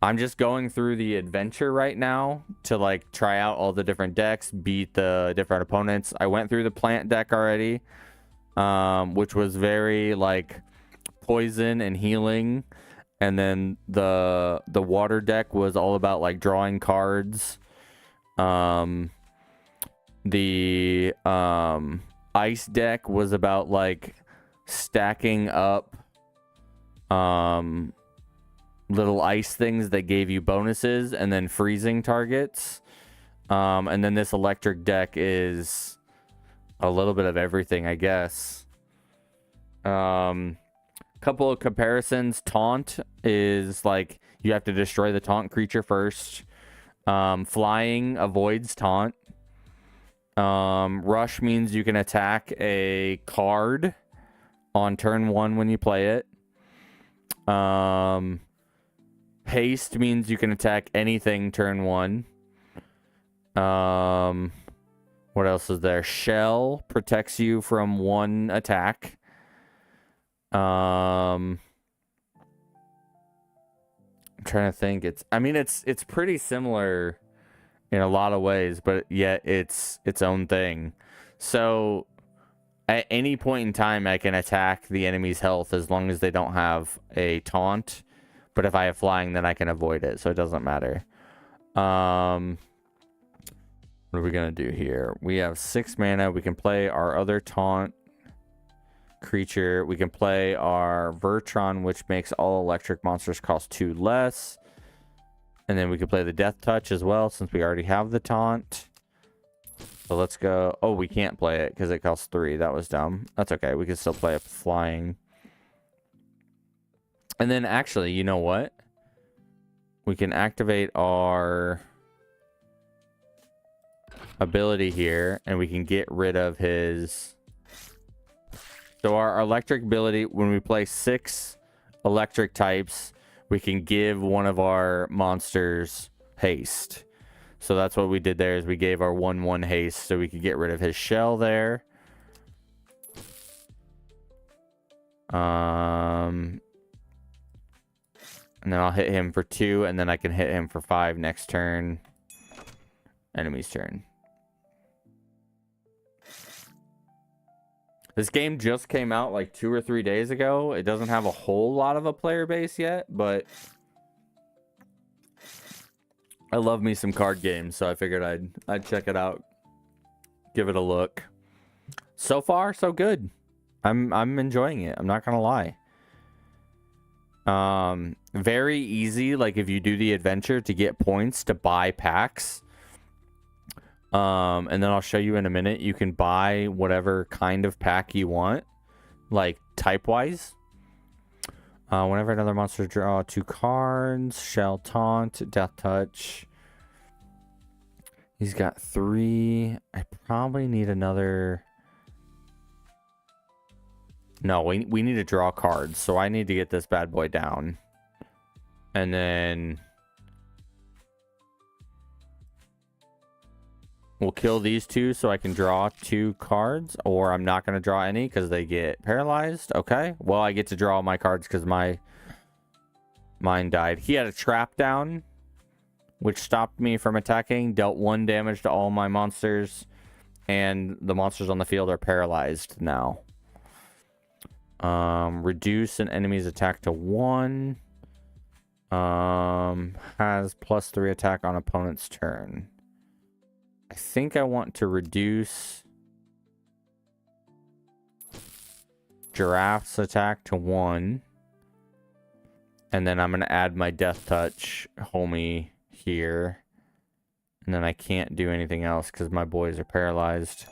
I'm just going through the adventure right now to like try out all the different decks, beat the different opponents. I went through the plant deck already, which was very like poison and healing, and then the water deck was all about like drawing cards. The ice deck was about like stacking up little ice things that gave you bonuses and then freezing targets. And then this electric deck is a little bit of everything, I guess. Couple of comparisons. Taunt is like you have to destroy the taunt creature first. Flying avoids taunt. Rush means you can attack a card on turn 1 when you play it. Haste means you can attack anything turn 1. What else is there? Shell protects you from 1 attack. I'm trying to think. I mean, it's pretty similar in a lot of ways, but yet it's its own thing. So at any point in time, I can attack the enemy's health as long as they don't have a taunt. But if I have flying, then I can avoid it, so it doesn't matter. What are we gonna do here? We have 6 mana. We can play our other taunt creature. We can play our Vertron, which makes all electric monsters cost 2 less. And then we can play the Death Touch as well, since we already have the taunt. So let's go. Oh, we can't play it because it costs 3. That was dumb. That's okay. We can still play a flying. And then actually, you know what? We can activate our ability here, and we can get rid of his... So our electric ability, when we play 6 electric types, we can give one of our monsters haste. So that's what we did there, is we gave our 1/1 haste so we could get rid of his shell there. And then I'll hit him for 2, and then I can hit him for 5 next turn. Enemy's turn. This game just came out like 2 or 3 days ago. It doesn't have a whole lot of a player base yet, but I love me some card games, so I figured I'd check it out, give it a look. So far, so good. I'm enjoying it. I'm not gonna lie. Very easy, like if you do the adventure, to get points to buy packs. And then I'll show you in a minute. You can buy whatever kind of pack you want, like type-wise. Whenever another monster draw 2 cards, Shell Taunt, Death Touch. He's got 3. I probably need another... No, we need to draw cards, so I need to get this bad boy down. And then... we'll kill these 2 so I can draw 2 cards, or I'm not going to draw any because they get paralyzed. Okay, well, I get to draw my cards because mine died. He had a trap down, which stopped me from attacking, dealt 1 damage to all my monsters, and the monsters on the field are paralyzed now. Reduce an enemy's attack to 1. Has +3 attack on opponent's turn. I think I want to reduce Giraffe's attack to 1. And then I'm going to add my Death Touch homie here. And then I can't do anything else because my boys are paralyzed.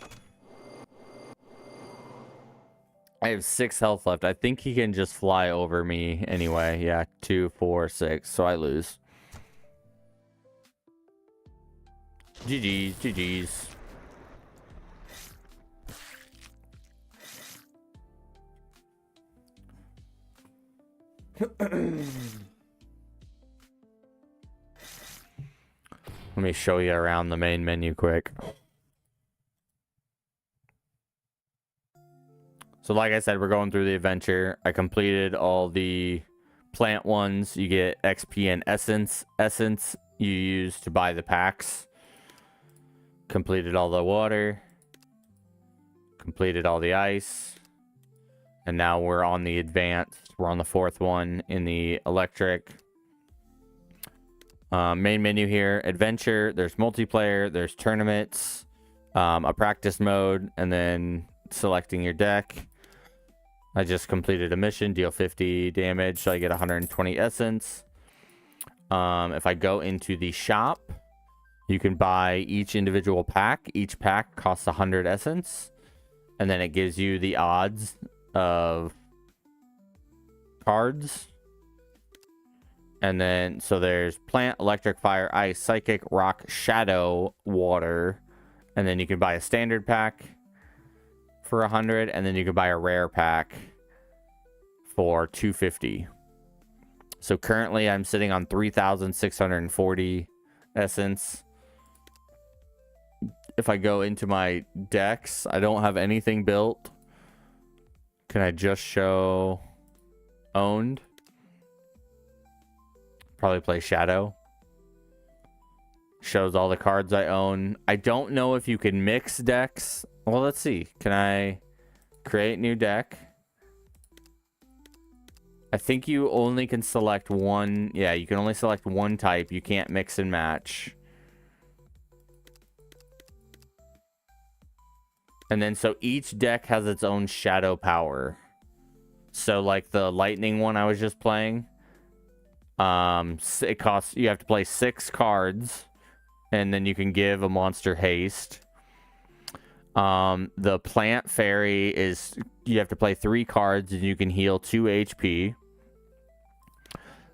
I have 6 health left. I think he can just fly over me anyway. Yeah, 2, 4, 6. So I lose. GG's, GG's. Let me show you around the main menu quick. So like I said, we're going through the adventure. I completed all the plant ones. You get XP and essence. Essence you use to buy the packs. Completed all the water. Completed all the ice. And now we're on the advanced. We're on the 4th one in the electric. Main menu here. Adventure. There's multiplayer. There's tournaments. A practice mode. And then selecting your deck. I just completed a mission. Deal 50 damage. So I get 120 essence. If I go into the shop, you can buy each individual pack. Each pack costs 100 essence. And then it gives you the odds of cards. And then, so there's plant, electric, fire, ice, psychic, rock, shadow, water. And then you can buy a standard pack for 100. And then you can buy a rare pack for 250. So currently I'm sitting on 3,640 essence. If I go into my decks, I don't have anything built. Can I just show... owned. Probably play Shadow. Shows all the cards I own. I don't know if you can mix decks. Well, let's see. Can I create new deck? I think you only can select one. Yeah, you can only select one type. You can't mix and match. And then so each deck has its own shadow power. So like the lightning one I was just playing, it costs, you have to play 6 cards and then you can give a monster haste. The plant fairy is, you have to play 3 cards and you can heal 2 HP.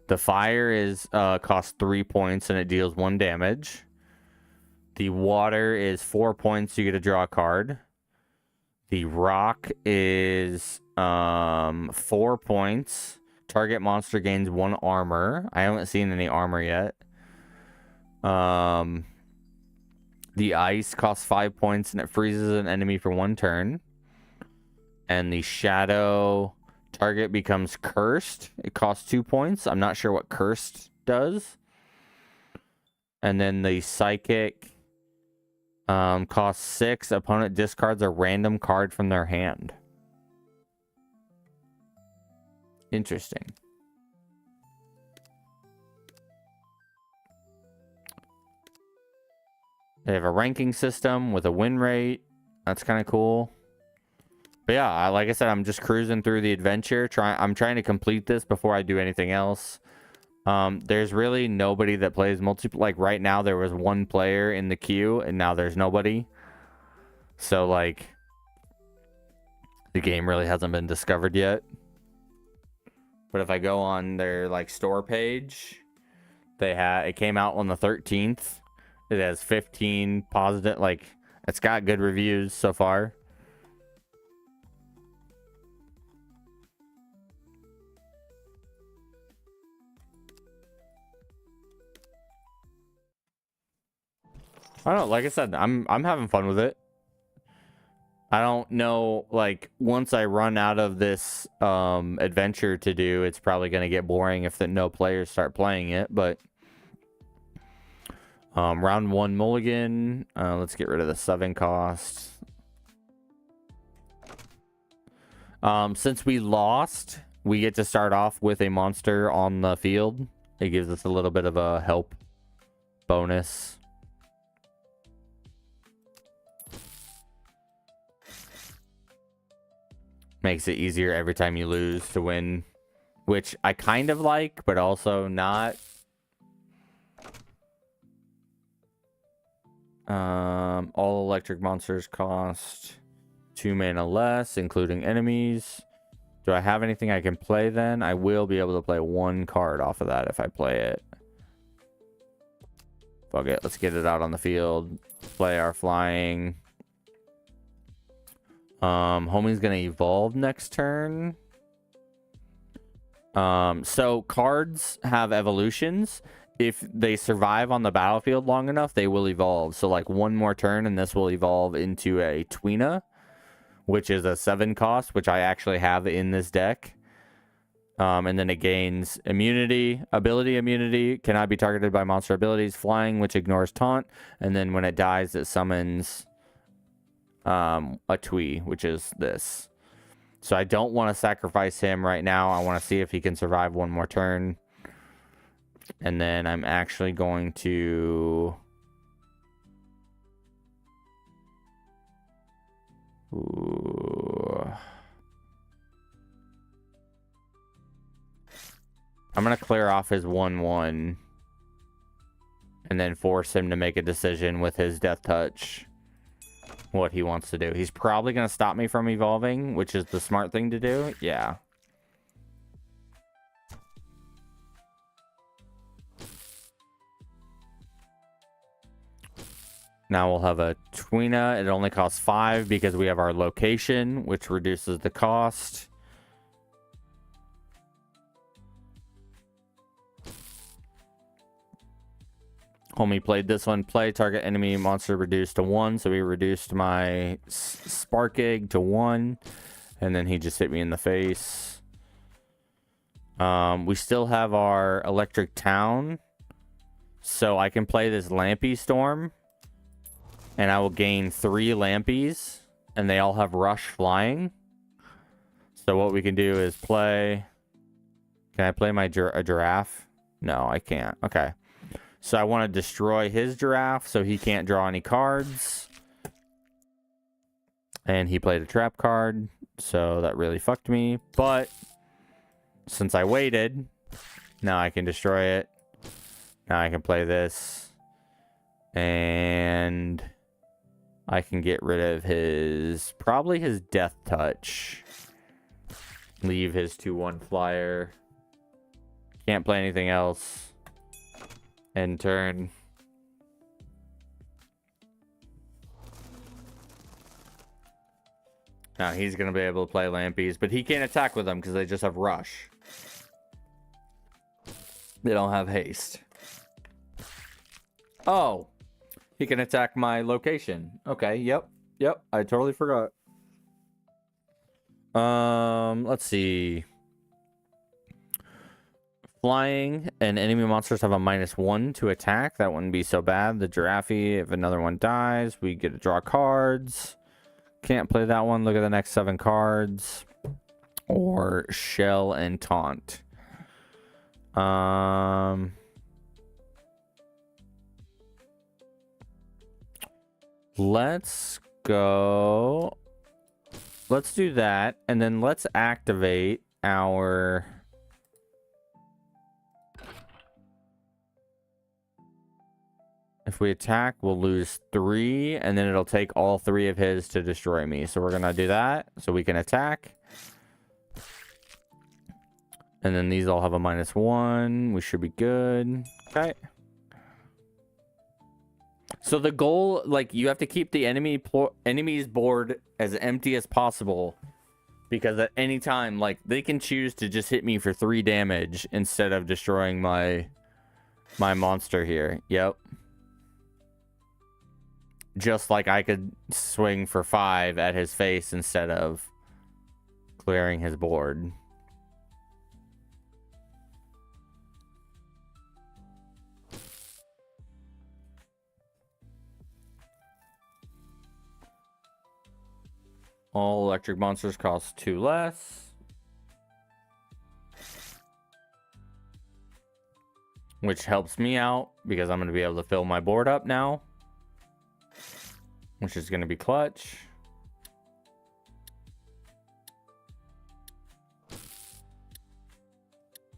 The fire is costs 3 points and it deals 1 damage. The water is 4 points, you get to draw a card. The rock is 4 points. Target monster gains 1 armor. I haven't seen any armor yet. The ice costs 5 points and it freezes an enemy for 1 turn. And the shadow target becomes cursed. It costs 2 points. I'm not sure what cursed does. And then the psychic costs 6. Opponent discards a random card from their hand. Interesting. They have a ranking system with a win rate. That's kind of cool. But yeah, like I said, I'm just cruising through the adventure. I'm trying to complete this before I do anything else. There's really nobody that plays multiplayer. Like right now, there was 1 player in the queue, and now there's nobody. So like, the game really hasn't been discovered yet. But if I go on their like store page, it came out on the 13th. It has 15 positive, like it's got good reviews so far. I don't know, like I said, I'm having fun with it. I don't know, like once I run out of this adventure to do, it's probably going to get boring if no players start playing it, but round 1 mulligan. Let's get rid of the 7 cost. Since we lost, we get to start off with a monster on the field. It gives us a little bit of a help bonus. Makes it easier every time you lose to win, which I kind of like, but also not. All electric monsters cost 2 mana less, including enemies. Do I have anything I can play then? I will be able to play 1 card off of that if I play it. Fuck it, let's get it out on the field. Play our flying. Homie's gonna evolve next turn. So cards have evolutions. If they survive on the battlefield long enough, they will evolve. So like 1 more turn and this will evolve into a Twina, which is a 7 cost, which I actually have in this deck. And then it gains immunity, ability immunity, cannot be targeted by monster abilities, flying, which ignores taunt, and then when it dies, it summons a Twee, which is this. So I don't want to sacrifice him right now. I want to see if he can survive 1 more turn. And then I'm actually going to... Ooh. I'm going to clear off his 1/1 and then force him to make a decision with his Death Touch what he wants to do. He's probably going to stop me from evolving, which is the smart thing to do. Yeah. Now we'll have a Twina. It only costs 5 because we have our location, which reduces the cost. Homie played this one. Play target enemy monster reduced to 1. So he reduced my Spark Egg to 1. And then he just hit me in the face. We still have our electric town. So I can play this Lampy Storm. And I will gain 3 Lampies. And they all have Rush flying. So what we can do is play... Can I play my a giraffe? No, I can't. Okay. So I want to destroy his giraffe so he can't draw any cards. And he played a trap card. So that really fucked me. But since I waited, now I can destroy it. Now I can play this. And I can get rid of his... Probably his Death Touch. Leave his 2/1 flyer. Can't play anything else. End turn. Now he's going to be able to play Lampies, but he can't attack with them because they just have Rush. They don't have haste. Oh, he can attack my location. Okay, yep. I totally forgot. Let's see. Flying and enemy monsters have a -1 to attack. That wouldn't be so bad. The giraffe, if another one dies, we get to draw cards. Can't play that one. Look at the next 7 cards. Or shell and taunt. Let's go. Let's do that. And then let's activate our... If we attack, we'll lose 3, and then it'll take all 3 of his to destroy me. So we're going to do that so we can attack. And then these all have a -1. We should be good. Okay. So the goal, like, you have to keep the enemy's board as empty as possible. Because at any time, like, they can choose to just hit me for 3 damage instead of destroying my monster here. Yep. Just like I could swing for 5 at his face instead of clearing his board. All electric monsters cost 2 less. Which helps me out because I'm going to be able to fill my board up now. Which is going to be clutch.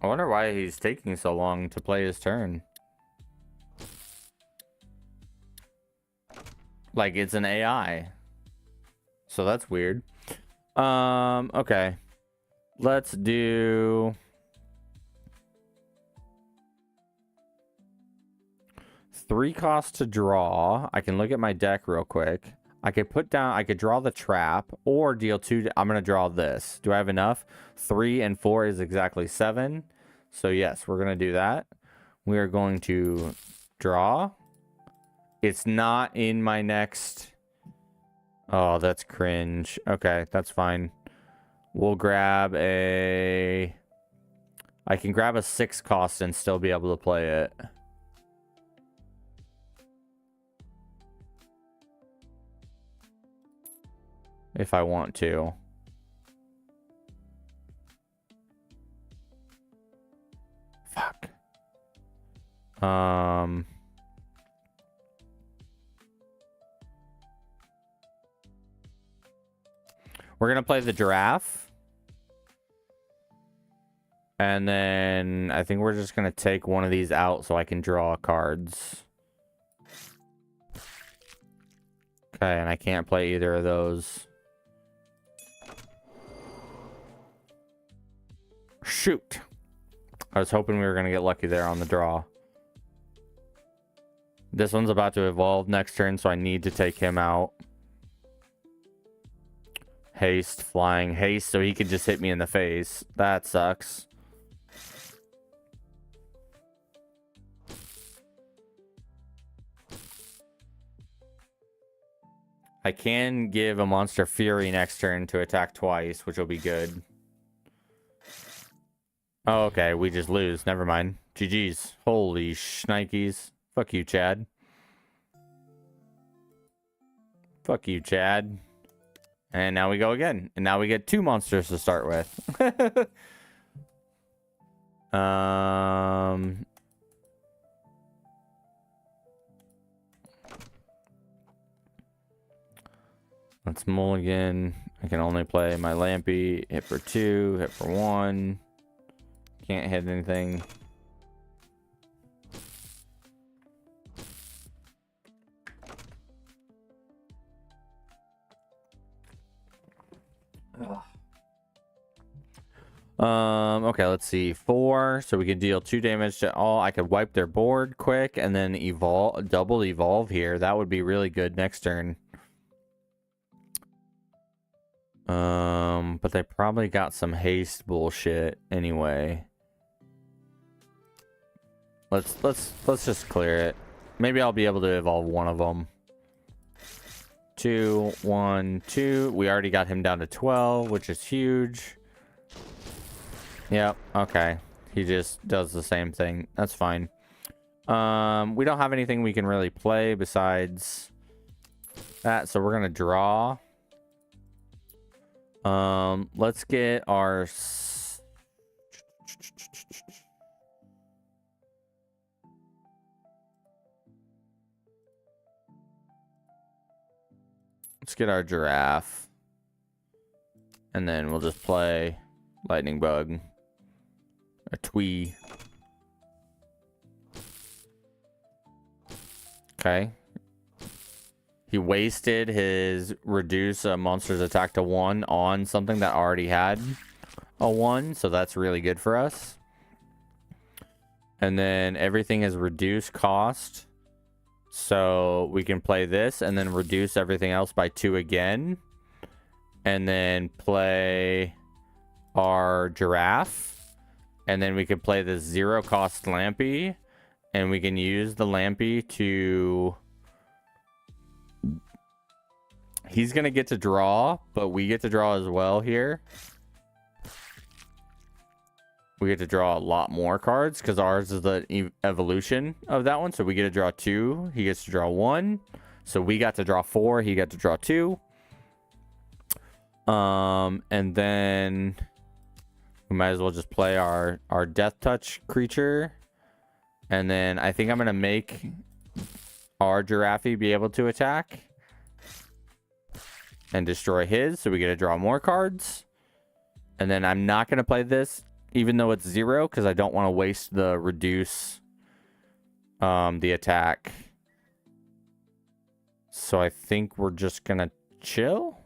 I wonder why he's taking so long to play his turn. Like, it's an AI. So that's weird. Okay. Let's do... 3 costs to draw. I can look at my deck real quick. I could draw the trap or deal 2. I'm going to draw this. Do I have enough? 3 and 4 is exactly 7. So yes, we're going to do that. We are going to draw. It's not in my next... Oh, that's cringe. Okay, that's fine. We'll grab a... I can grab a 6 cost and still be able to play it. If I want to. Fuck. We're gonna play the giraffe. And then I think we're just gonna take one of these out so I can draw cards. Okay, and I can't play either of those. Shoot. I was hoping we were going to get lucky there on the draw. This one's about to evolve next turn, so I need to take him out. Haste, flying, haste, so he can just hit me in the face. That sucks. I can give a monster Fury next turn to attack twice, which will be good. Oh, okay. We just lose. Never mind. GG's. Holy shnikes. Fuck you, Chad. Fuck you, Chad. And now we go again. And now we get 2 monsters to start with. Let's mulligan. I can only play my Lampy. Hit for 2, hit for 1. Can't hit anything. Okay, let's see. 4, so we can deal 2 damage to all. I could wipe their board quick and then double evolve here. That would be really good next turn. But they probably got some haste bullshit anyway. Let's just clear it. Maybe I'll be able to evolve one of them. 2, 1, 2. We already got him down to 12, which is huge. Yep, okay. He just does the same thing. That's fine. We don't have anything we can really play besides that, so we're gonna draw. Let's get our... Let's get our giraffe. And then we'll just play lightning bug. A twee. Okay. He wasted his reduce a monster's attack to 1 on something that already had a 1. So that's really good for us. And then everything is reduced cost. So we can play this and then reduce everything else by 2 again. And then play our giraffe. And then we can play the 0 cost Lampy. And we can use the Lampy to... He's going to get to draw, but we get to draw as well here. We get to draw a lot more cards because ours is the evolution of that one. So we get to draw 2. He gets to draw 1. So we got to draw 4. He got to draw 2. And then we might as well just play our Death Touch creature. And then I think I'm going to make our Giraffe be able to attack and destroy his, so we get to draw more cards. And then I'm not going to play this, even though it's 0, because I don't want to waste the reduce the attack. So I think we're just going to chill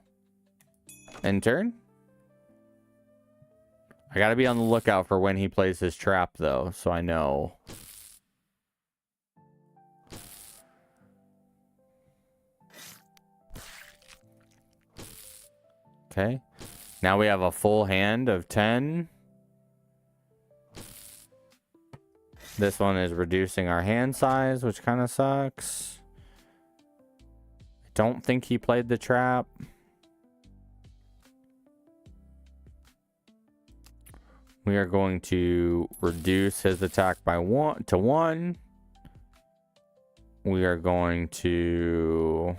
and turn. I got to be on the lookout for when he plays his trap, though, so I know. Okay. Now we have a full hand of 10. This one is reducing our hand size, which kind of sucks. I don't think he played the trap. We are going to reduce his attack by 1 to 1. We are going to...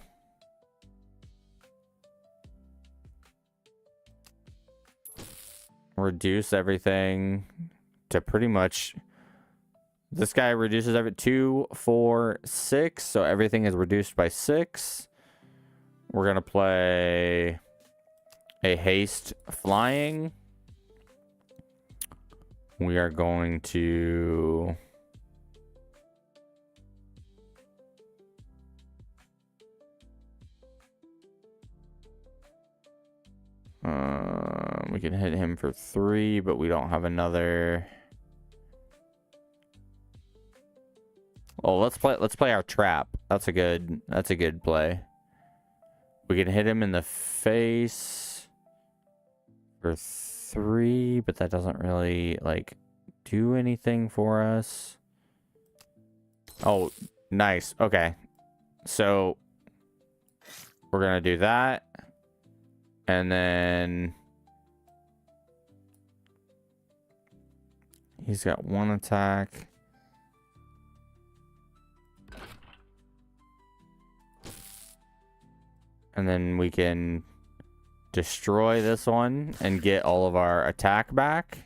reduce everything to pretty much... This guy reduces every 2, 4, 6. So everything is reduced by 6. We're going to play a haste flying. We are going to... we can hit him for 3, but we don't have another. Oh, let's play our trap. That's a good play. We can hit him in the face for 3, but that doesn't really like do anything for us. Oh, nice. Okay. So we're gonna do that. And then He's got 1 attack. And then we can destroy this one and get all of our attack back.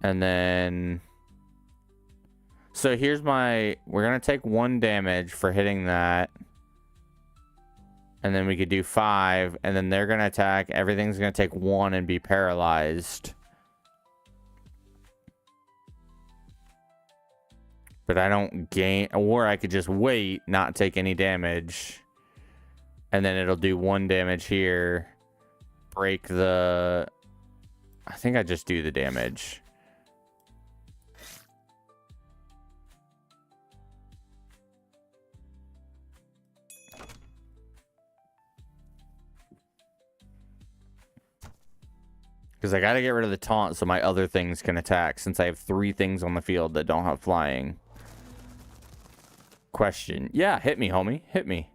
And then... So here's my... We're going to take 1 damage for hitting that. And then we could do 5. And then they're going to attack. Everything's going to take 1 and be paralyzed. But I don't gain... Or I could just wait, not take any damage. And then it'll do 1 damage here. Break the... I think I just do the damage. Because I got to get rid of the taunt so my other things can attack. Since I have 3 things on the field that don't have flying. Question. Yeah, hit me, homie. Hit me.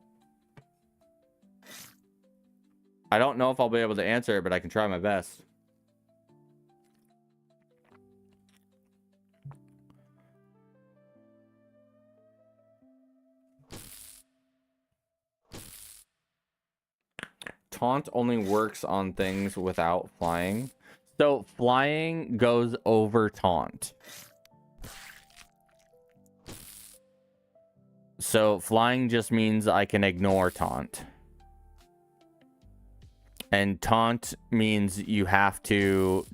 I don't know if I'll be able to answer it, but I can try my best. Taunt only works on things without flying. So flying goes over taunt. So flying just means I can ignore taunt. And taunt means you have to...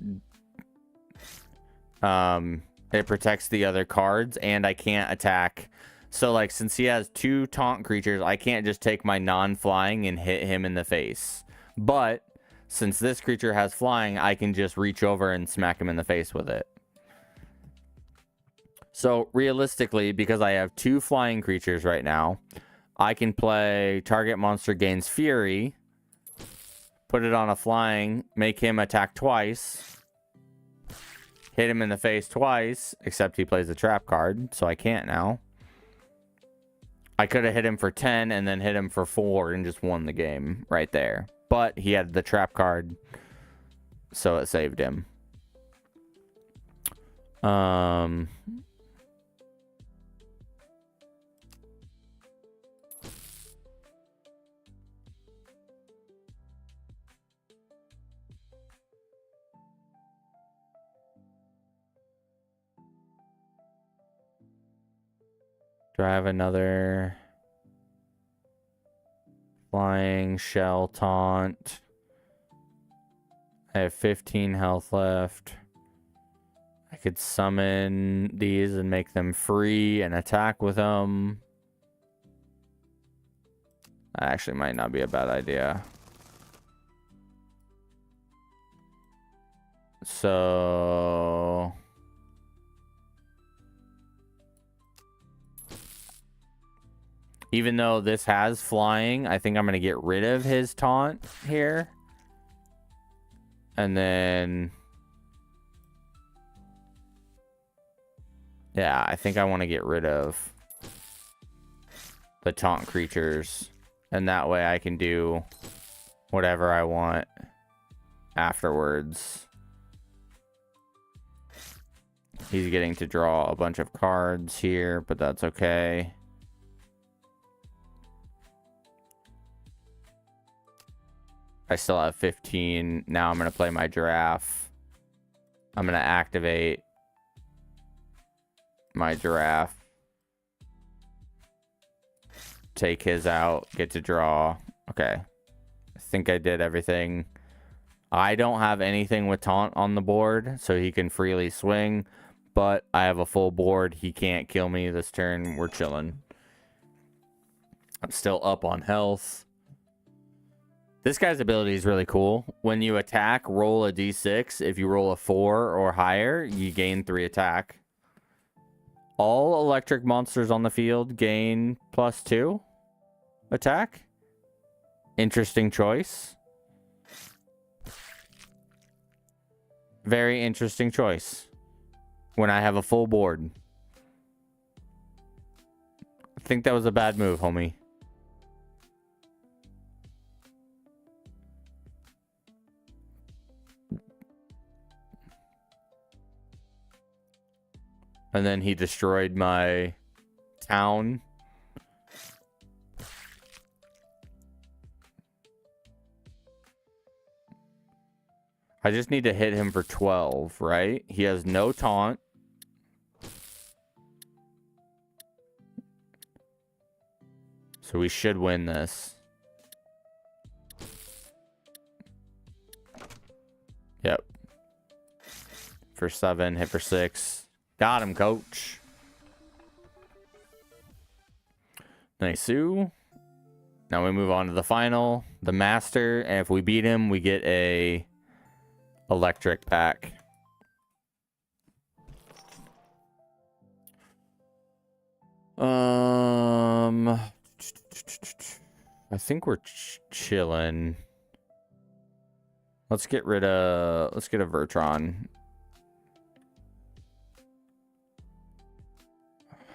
it protects the other cards, and I can't attack. So, like, since he has 2 taunt creatures, I can't just take my non-flying and hit him in the face. But, since this creature has flying, I can just reach over and smack him in the face with it. So, realistically, because I have 2 flying creatures right now, I can play target monster gains Fury, put it on a flying, make him attack twice, hit him in the face twice, except he plays a trap card, so I can't now. I could have hit him for 10 and then hit him for 4 and just won the game right there. But he had the trap card, so it saved him. Do I have another flying shell taunt? I have 15 health left. I could summon these and make them free and attack with them. That actually might not be a bad idea. So... even though this has flying, I think I'm going to get rid of his taunt here. And then... yeah, I think I want to get rid of the taunt creatures. And that way I can do whatever I want afterwards. He's getting to draw a bunch of cards here, but that's okay. I still have 15. Now I'm going to play my giraffe. I'm going to activate my giraffe. Take his out. Get to draw. Okay. I think I did everything. I don't have anything with taunt on the board, so he can freely swing. But I have a full board. He can't kill me this turn. We're chilling. I'm still up on health. This guy's ability is really cool. When you attack, roll a d6. If you roll a 4 or higher, you gain 3 attack. All electric monsters on the field gain +2 attack. Interesting choice. Very interesting choice. When I have a full board. I think that was a bad move, homie. And then he destroyed my town. I just need to hit him for 12, right? He has no taunt. So we should win this. Yep. For 7, hit for 6. Got him, coach. Nice. Now we move on to the final, the master, and if we beat him, we get a electric pack. I think we're chilling. Let's get a Vertron.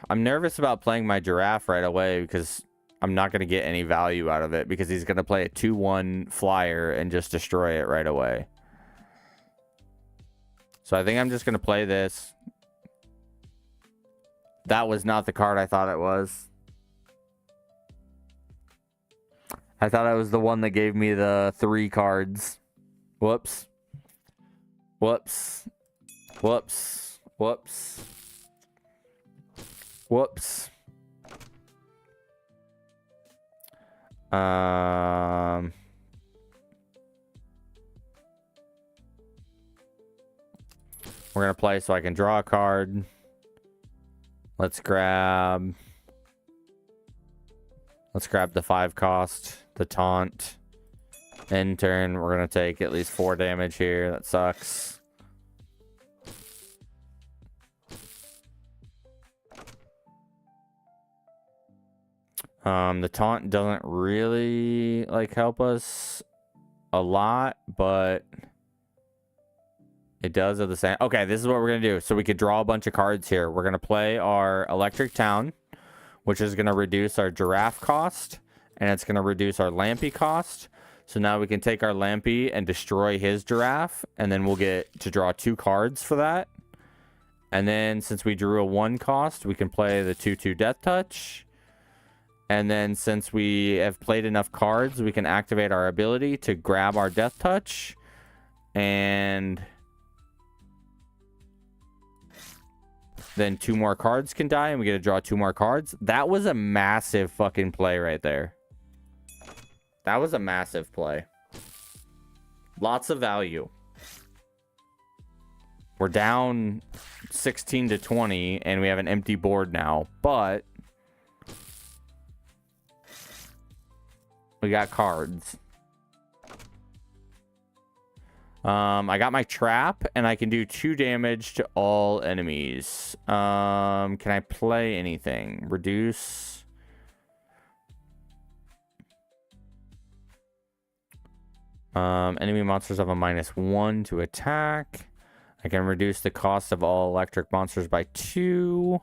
I'm nervous about playing my giraffe right away because I'm not going to get any value out of it because he's going to play a 2-1 flyer and just destroy it right away. So I think I'm just going to play this. That was not the card I thought it was. I thought it was the one that gave me the 3 cards. Whoops. Whoops. Whoops. Whoops. Whoops. We're going to play so I can draw a card. Let's grab the 5 cost, the taunt. End turn, we're going to take at least 4 damage here. That sucks. The taunt doesn't really like help us a lot, but it does at the same. Okay, this is what we're gonna do. So we could draw a bunch of cards here. We're gonna play our electric town, which is gonna reduce our giraffe cost, and it's gonna reduce our lampy cost. So now we can take our lampy and destroy his giraffe, and then we'll get to draw 2 cards for that. And then since we drew a 1 cost, we can play the 2/2 Death Touch. And then since we have played enough cards, we can activate our ability to grab our Death Touch. And then 2 more cards can die, and we get to draw 2 more cards. That was a massive fucking play right there. That was a massive play. Lots of value. We're down 16-20, and we have an empty board now. But we got cards. I got my trap, and I can do 2 damage to all enemies. Can I play anything? Reduce. Enemy monsters have a -1 to attack. I can reduce the cost of all electric monsters by 2.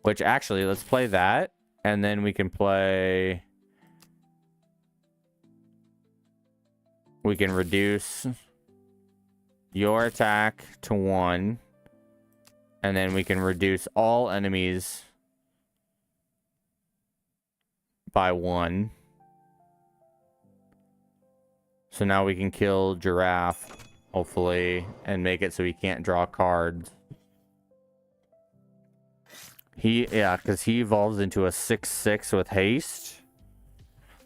Which, actually, let's play that. And then we can play... We can reduce your attack to 1. And then we can reduce all enemies by 1. So now we can kill Giraffe, hopefully, and make it so he can't draw cards. Yeah, because he evolves into a 6/6 with haste.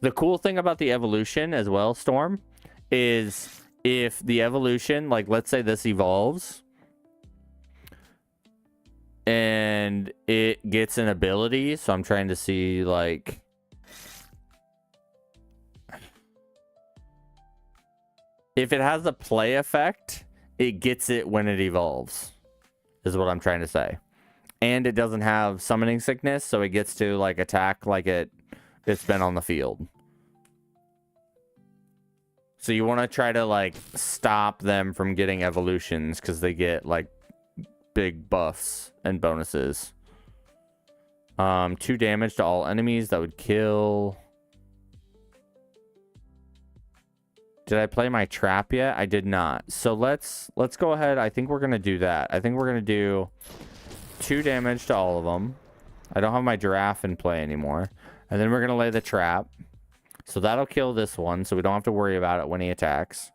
The cool thing about the evolution as well, Storm, is if the evolution, like let's say this evolves and it gets an ability, so I'm trying to see like if it has a play effect, it gets it when it evolves, is what I'm trying to say. And it doesn't have summoning sickness, so it gets to like attack like it's been on the field. So you want to try to, like, stop them from getting evolutions because they get, like, big buffs and bonuses. 2 damage to all enemies. That would kill. Did I play my trap yet? I did not. So let's go ahead. I think we're going to do that. I think we're going to do 2 damage to all of them. I don't have my giraffe in play anymore. And then we're going to lay the trap. So that'll kill this one, so we don't have to worry about it when he attacks.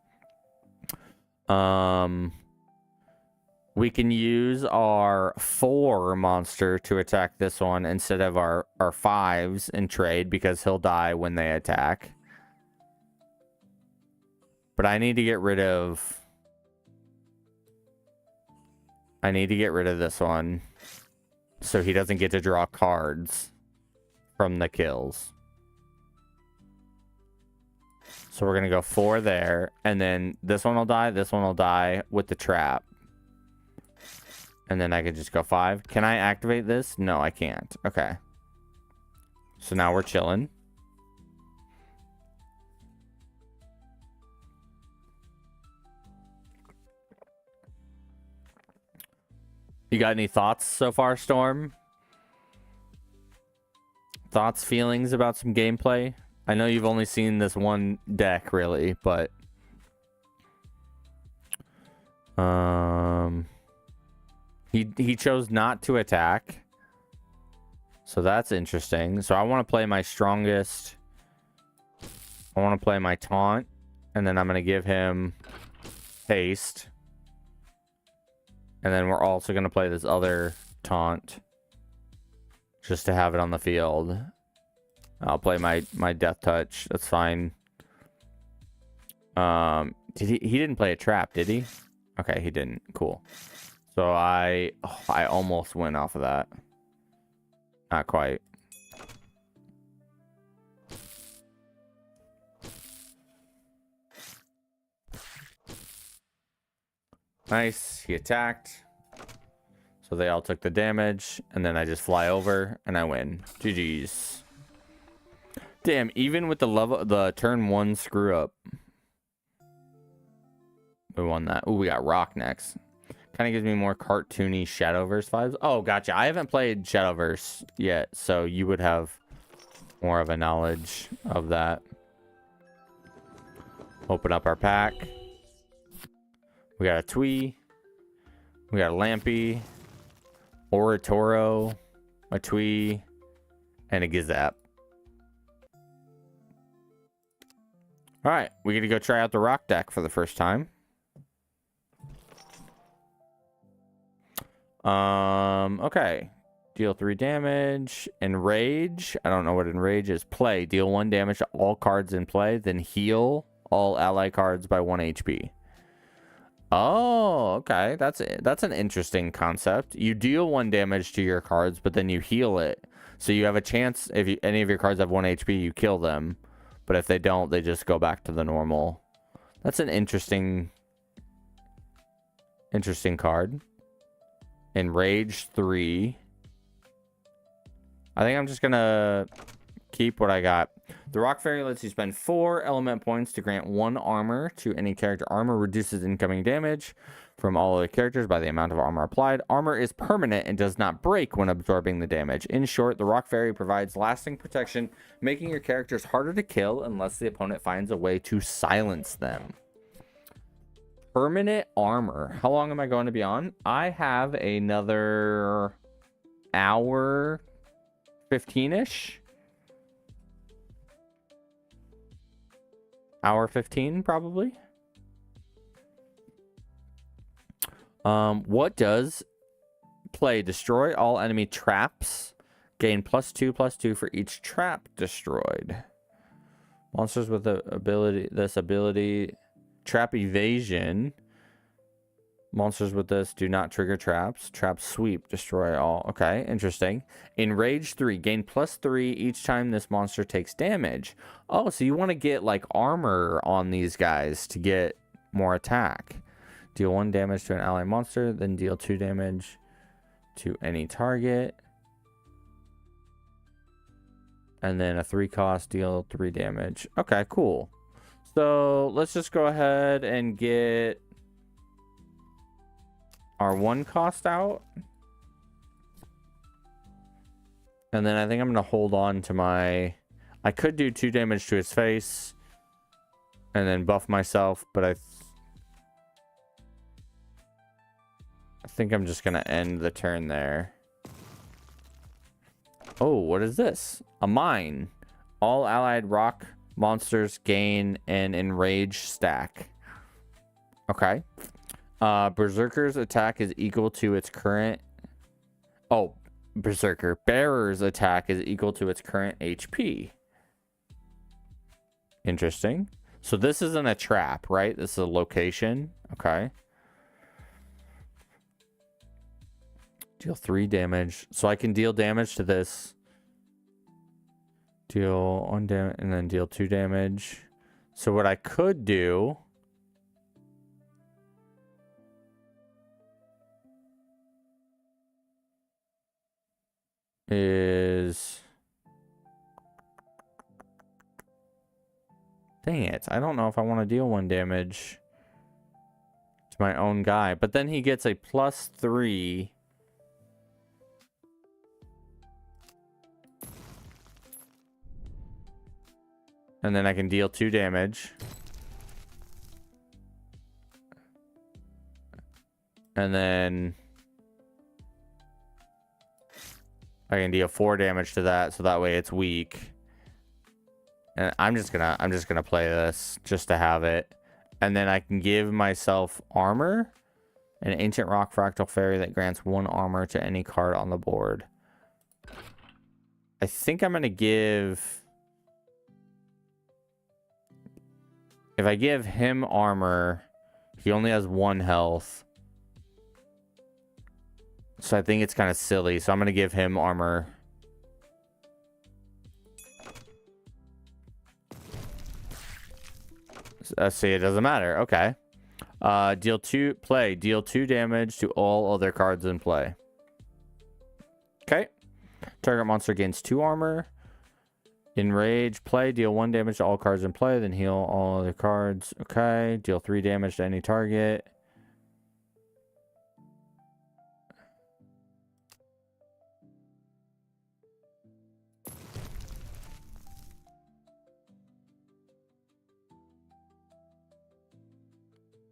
We can use our 4 monster to attack this one instead of our 5s in trade, because he'll die when they attack. But I need to get rid of... this one, so he doesn't get to draw cards from the kills. So we're going to go 4 there, and then this one will die with the trap. And then I could just go 5. Can I activate this? No, I can't. Okay. So now we're chilling. You got any thoughts so far, Storm? Thoughts, feelings about some gameplay? I know you've only seen this one deck, really, but... He chose not to attack. So that's interesting. So I want to play my strongest... I want to play my taunt. And then I'm going to give him haste. And then we're also going to play this other taunt. Just to have it on the field. I'll play my death touch. That's fine. He didn't play a trap, did he? Okay, he didn't. Cool. So I almost went off of that. Not quite. Nice. He attacked. So they all took the damage. And then I just fly over and I win. GG's. Damn, even with the turn 1 screw up. We won that. Ooh, we got rock next. Kind of gives me more cartoony Shadowverse vibes. Oh, gotcha. I haven't played Shadowverse yet, so you would have more of a knowledge of that. Open up our pack. We got a Twee. We got a Lampy. Oratoro. A Twee. And a Gazap. Alright, we get to go try out the rock deck for the first time. Okay. Deal 3 damage. Enrage. I don't know what Enrage is. Play. Deal 1 damage to all cards in play. Then heal all ally cards by 1 HP. Oh, okay. That's an interesting concept. You deal 1 damage to your cards, but then you heal it. So you have a chance, if any of your cards have 1 HP, you kill them. But if they don't, they just go back to the normal. That's an interesting card. Enrage 3. I think I'm just gonna keep what I got. The Rock Fairy lets you spend 4 element points to grant 1 armor to any character. Armor reduces incoming damage from all other characters by the amount of armor applied. Armor is permanent and does not break when absorbing the damage. In short, the Rock Fairy provides lasting protection, making your characters harder to kill unless the opponent finds a way to silence them. Permanent armor. How long am I going to be on? I have another hour 15-ish. Hour 15, probably. What does play? Destroy all enemy traps. Gain +2/+2 for each trap destroyed. Monsters with this ability. Trap evasion. Monsters with this do not trigger traps. Trap sweep. Destroy all. Okay, interesting. Enrage 3. Gain +3 each time this monster takes damage. Oh, so you want to get like armor on these guys to get more attack. Deal 1 damage to an ally monster, then deal 2 damage to any target. And then a 3 cost, deal 3 damage. Okay, cool. So let's just go ahead and get our 1 cost out. And then I think I'm going to hold on to my... I could do 2 damage to his face and then buff myself, but I think I'm just going to end the turn there. Oh, what is this? A mine. All allied rock monsters gain an enrage stack. Okay. Berserker's attack is equal to its current... Oh, Berserker. Bearer's attack is equal to its current HP. Interesting. So this isn't a trap, right? This is a location. Okay. Deal 3 damage. So I can deal damage to this. Deal 1 damage and then deal 2 damage. So what I could do is... Dang it. I don't know if I want to deal 1 damage to my own guy. But then he gets a +3. And then I can deal 2 damage. And then I can deal 4 damage to that, so that way it's weak. And I'm just gonna play this just to have it. And then I can give myself armor. An ancient rock fractal fairy that grants 1 armor to any card on the board. I think I'm gonna give... If I give him armor, he only has 1 health. So I think it's kind of silly. So I'm going to give him armor. See, it doesn't matter. Okay. Deal 2 damage to all other cards in play. Okay. Target monster gains 2 armor. Enrage, play, deal 1 damage to all cards in play, then heal all other cards. Okay, deal 3 damage to any target.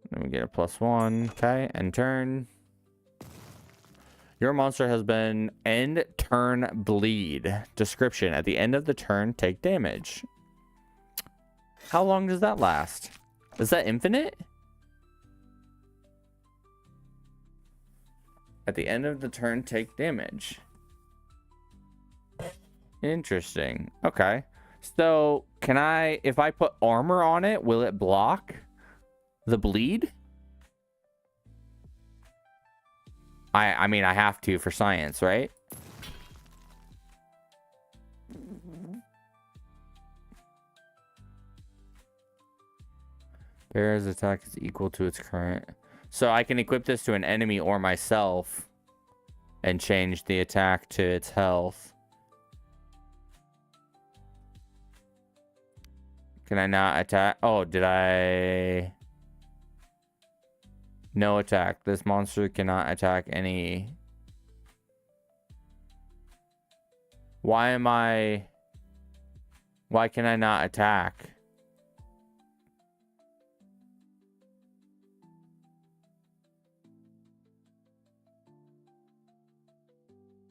Then we get a +1. Okay, end turn. Your monster has been end turn bleed. Description: at the end of the turn, take damage. How long does that last? Is that infinite? At the end of the turn, take damage. Interesting. Okay. So, can I, if I put armor on it, will it block the bleed? I mean, I have to for science, right? Bear's attack is equal to its current. So I can equip this to an enemy or myself and change the attack to its health. Can I not attack? Oh, did I... No attack. This monster cannot attack any... Why am I... Why can I not attack?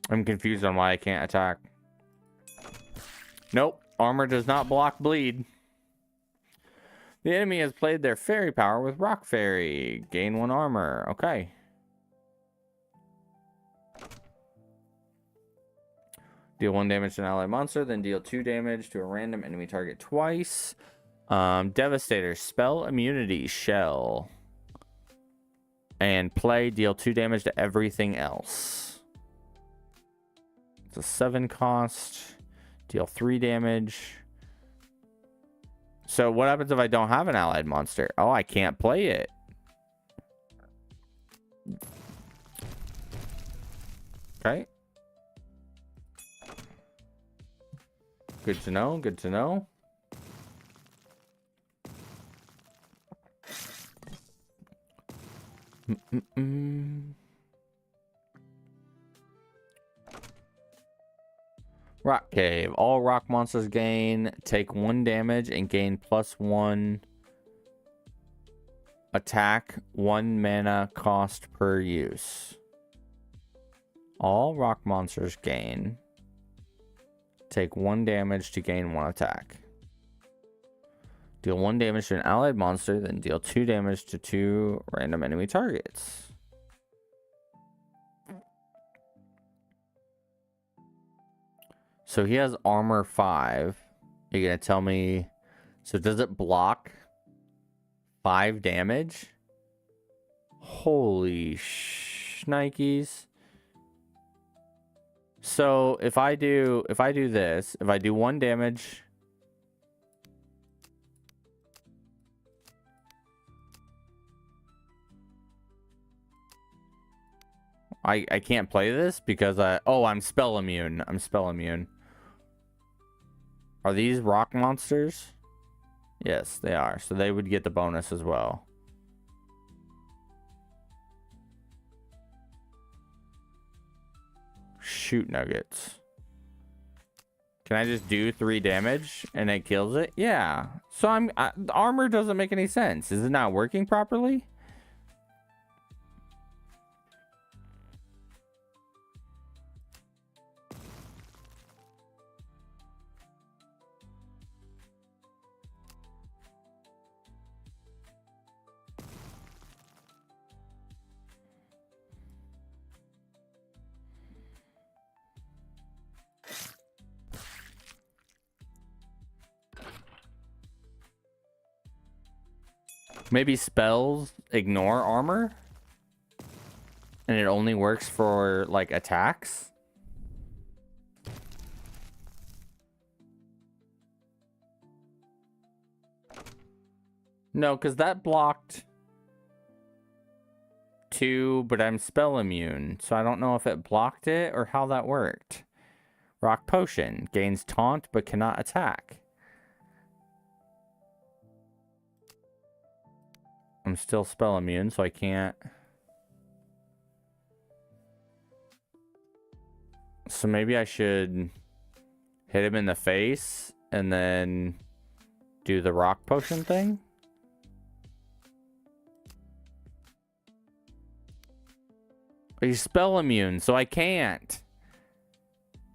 I'm confused on why I can't attack. Nope. Armor does not block bleed. The enemy has played their fairy power with Rock Fairy. Gain 1 armor. Okay. Deal 1 damage to an allied monster, then deal 2 damage to a random enemy target twice. Devastator. Spell immunity. Shell. And play. Deal 2 damage to everything else. It's a 7 cost. Deal 3 damage. So what happens if I don't have an allied monster? Oh, I can't play it. Okay. Good to know. Good to know. Rock Cave. All rock monsters take 1 damage and gain +1 attack, 1 mana cost per use. All rock monsters gain Take 1 damage to gain 1 attack. Deal 1 damage to an allied monster, then deal 2 damage to 2 random enemy targets. So he has armor 5. You're going to tell me... So does it block 5 damage? Holy shnikes. So if I do this, if I do 1 damage... I can't play this because I'm spell immune. I'm spell immune. Are these rock monsters? Yes, they are. So they would get the bonus as well. Shoot nuggets. Can I just do 3 damage and it kills it? Yeah. So the armor doesn't make any sense. Is it not working properly? Maybe spells ignore armor? And it only works for, like, attacks? No, because that blocked 2, but I'm spell immune. So I don't know if it blocked it or how that worked. Rock Potion. Gains taunt, but cannot attack. I'm still spell immune, so I can't. So maybe I should hit him in the face and then do the rock potion thing. He's spell immune, so I can't.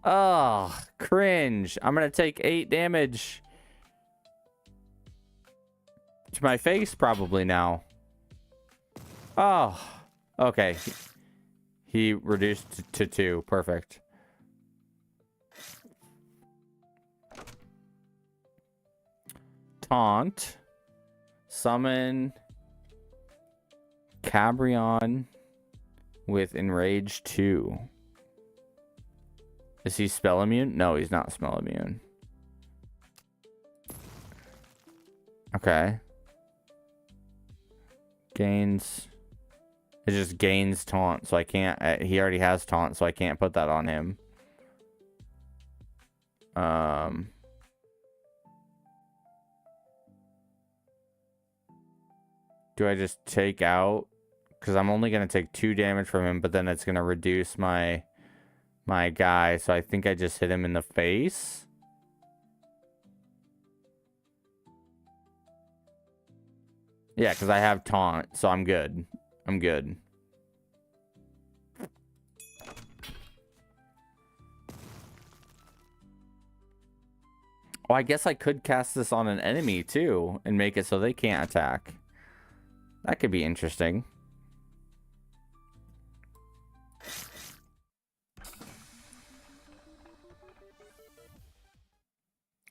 Oh, cringe. I'm going to take 8 damage. To my face probably now. Oh, okay. He reduced to 2. Perfect. Taunt. Summon Cabrion with Enrage 2. Is he spell immune? No, he's not spell immune. Okay. Gains. It just gains taunt, so I can't. He already has taunt, so I can't put that on him. Do I just take out? Because I'm only going to take 2 damage from him, but then it's going to reduce my guy. So I think I just hit him in the face. Yeah, because I have taunt, so I'm good. I'm good. Oh, I guess I could cast this on an enemy, too, and make it so they can't attack. That could be interesting.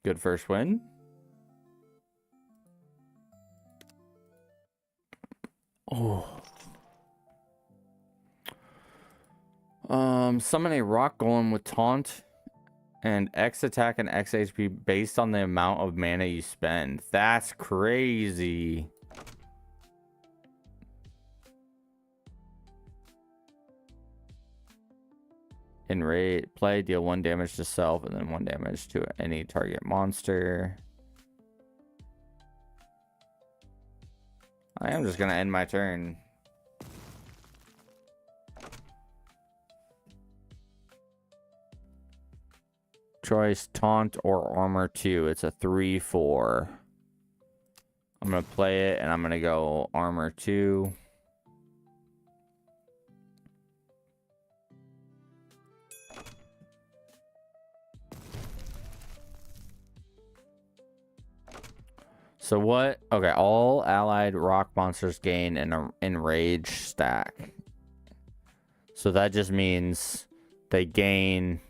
Good first win. Oh. Summon a rock golem with taunt and X attack and X HP based on the amount of mana you spend. That's crazy. In raid, play, deal 1 damage to self and then 1 damage to any target monster. I am just going to end my turn. Choice, taunt or armor 2. It's a 3/4. I'm going to play it and I'm going to go armor 2. So what? Okay, all allied rock monsters gain an enrage stack. So that just means they gain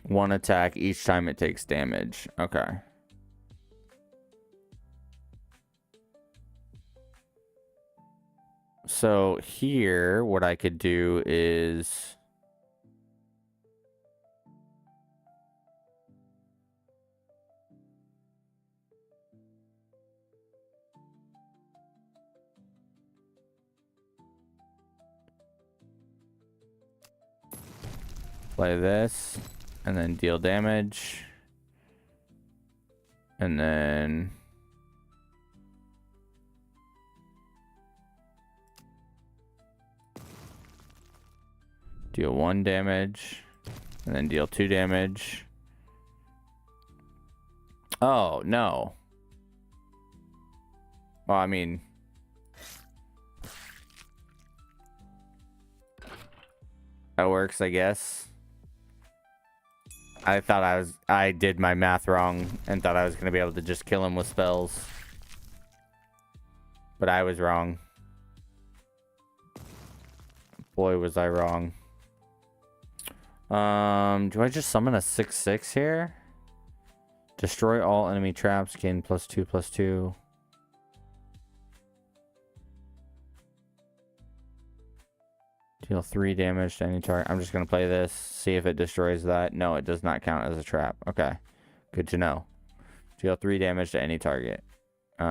1 attack each time it takes damage. Okay. So here, what I could do is... play this, and then deal damage. And then... deal 1 damage, and then deal 2 damage. Oh, no. Well, I mean... that works, I guess. I did my math wrong and thought I was going to be able to just kill him with spells. But I was wrong. Boy, was I wrong. Do I just summon a 6/6 here? Destroy all enemy traps, gain +2/+2. Deal 3 damage to any target. I'm just going to play this, see if it destroys that. No, it does not count as a trap. Okay, good to know. Deal 3 damage to any target. Do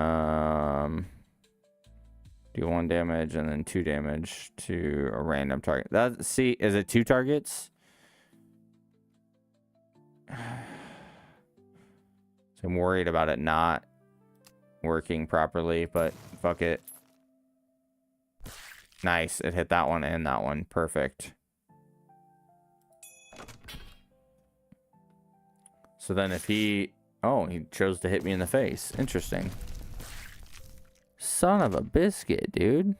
1 damage and then 2 damage to a random target. That, see, is it 2 targets? So I'm worried about it not working properly, but fuck it. Nice, it hit that one and that one. Perfect. So then if he... oh, he chose to hit me in the face. Interesting. Son of a biscuit, dude.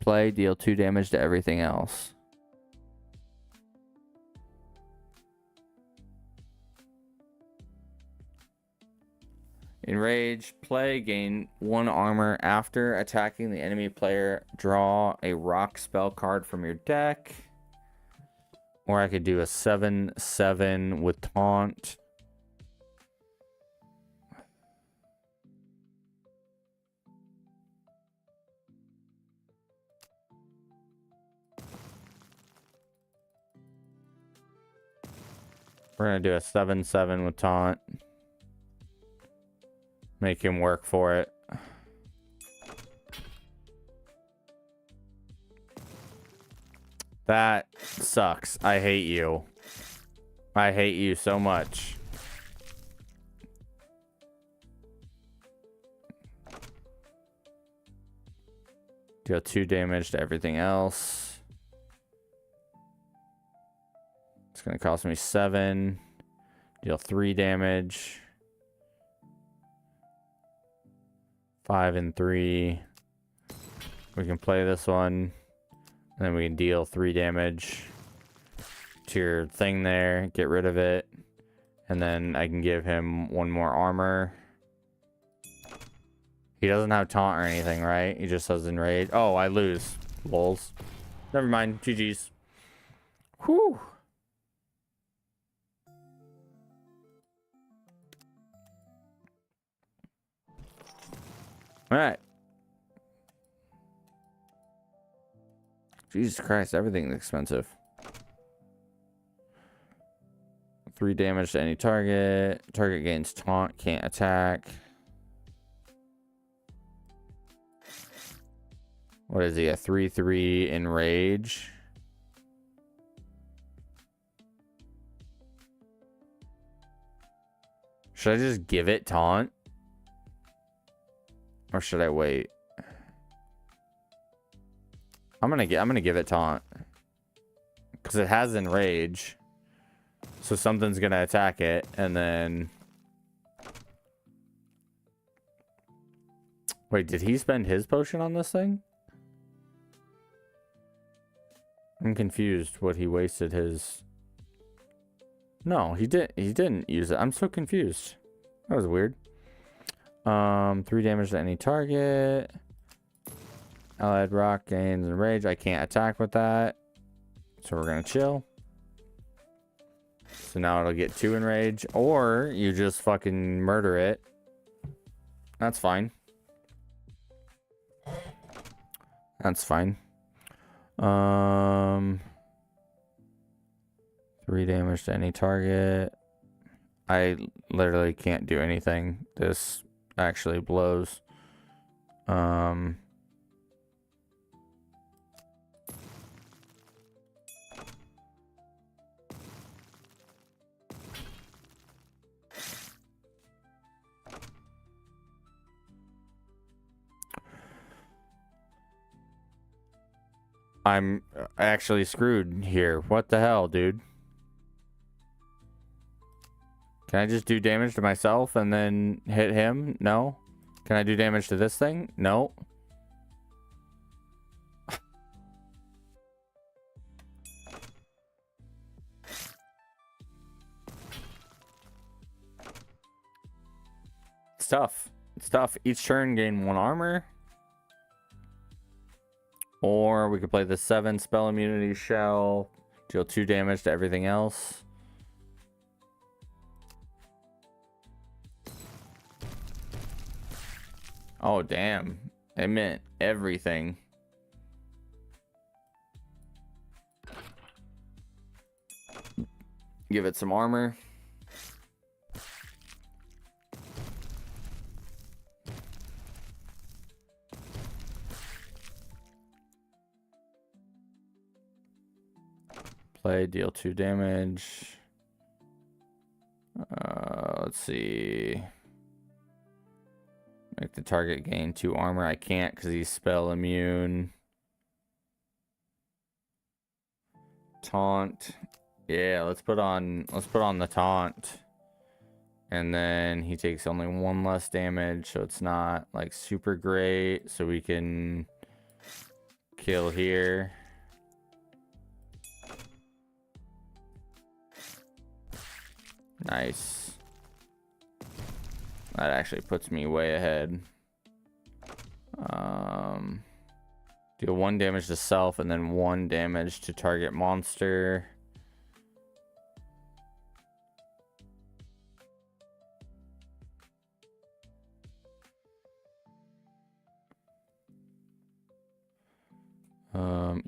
Play, deal 2 damage to everything else. Enrage, play, gain 1 armor after attacking the enemy player. Draw a rock spell card from your deck. Or I could do a 7/7 with taunt. We're going to do a 7/7 with taunt. Make him work for it. That sucks. I hate you. I hate you so much. Deal 2 damage to everything else. It's going to cost me 7. Deal 3 damage. 5 and 3. We can play this one. And then we can deal 3 damage to your thing there. Get rid of it. And then I can give him 1 more armor. He doesn't have taunt or anything, right? He just has enrage. Oh, I lose. Lols. Never mind. GG's. Whew. Alright. Jesus Christ, everything's expensive. 3 damage to any target. Target gains taunt, can't attack. What is he? A 3/3 enrage. Should I just give it taunt? Or should I wait? I'm gonna give it taunt. Because it has enrage. So something's gonna attack it, and then... wait, did he spend his potion on this thing? I'm confused what he wasted his No, he didn't use it. I'm so confused. That was weird. 3 damage to any target. Allied rock gains enrage. I can't attack with that. So we're gonna chill. So now it'll get 2 enrage. Or you just fucking murder it. That's fine. That's fine. 3 damage to any target. I literally can't do anything. This actually blows. I'm actually screwed here. What the hell, dude? Can I just do damage to myself and then hit him? No. Can I do damage to this thing? No. It's tough. It's tough. Each turn gain 1 armor. Or we could play the 7 spell immunity shell. Deal 2 damage to everything else. Oh, damn. It meant everything. Give it some armor. Play, deal 2 damage. Let's see. Make the target gain 2 armor. I can't because he's spell immune. Taunt. Yeah, let's put on the taunt. And then he takes only 1 less damage, so it's not like super great. So we can kill here. Nice. That actually puts me way ahead. Deal 1 damage to self and then 1 damage to target monster.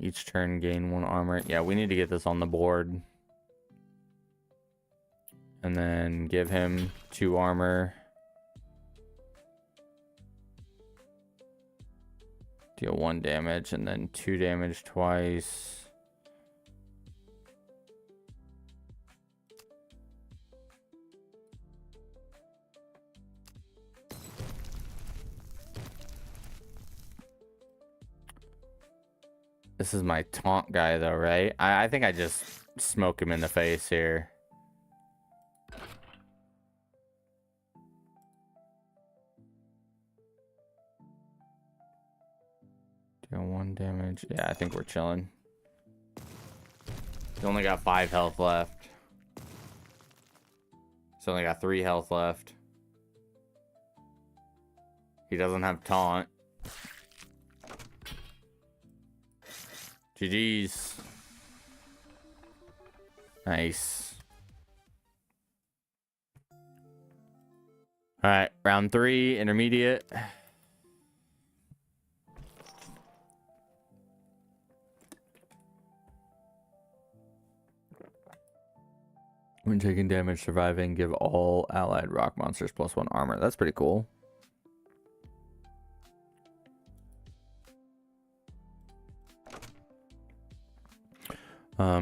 Each turn gain 1 armor. Yeah, we need to get this on the board. And then give him 2 armor. Deal 1 damage and then 2 damage twice. This is my taunt guy though, right? I think I just smoke him in the face here. Deal 1 damage. Yeah, I think we're chilling. He's only got 5 health left. He's only got 3 health left. He doesn't have taunt. GG's. Nice. All right, round 3, intermediate. When taking damage, surviving, give all allied rock monsters +1 armor. That's pretty cool.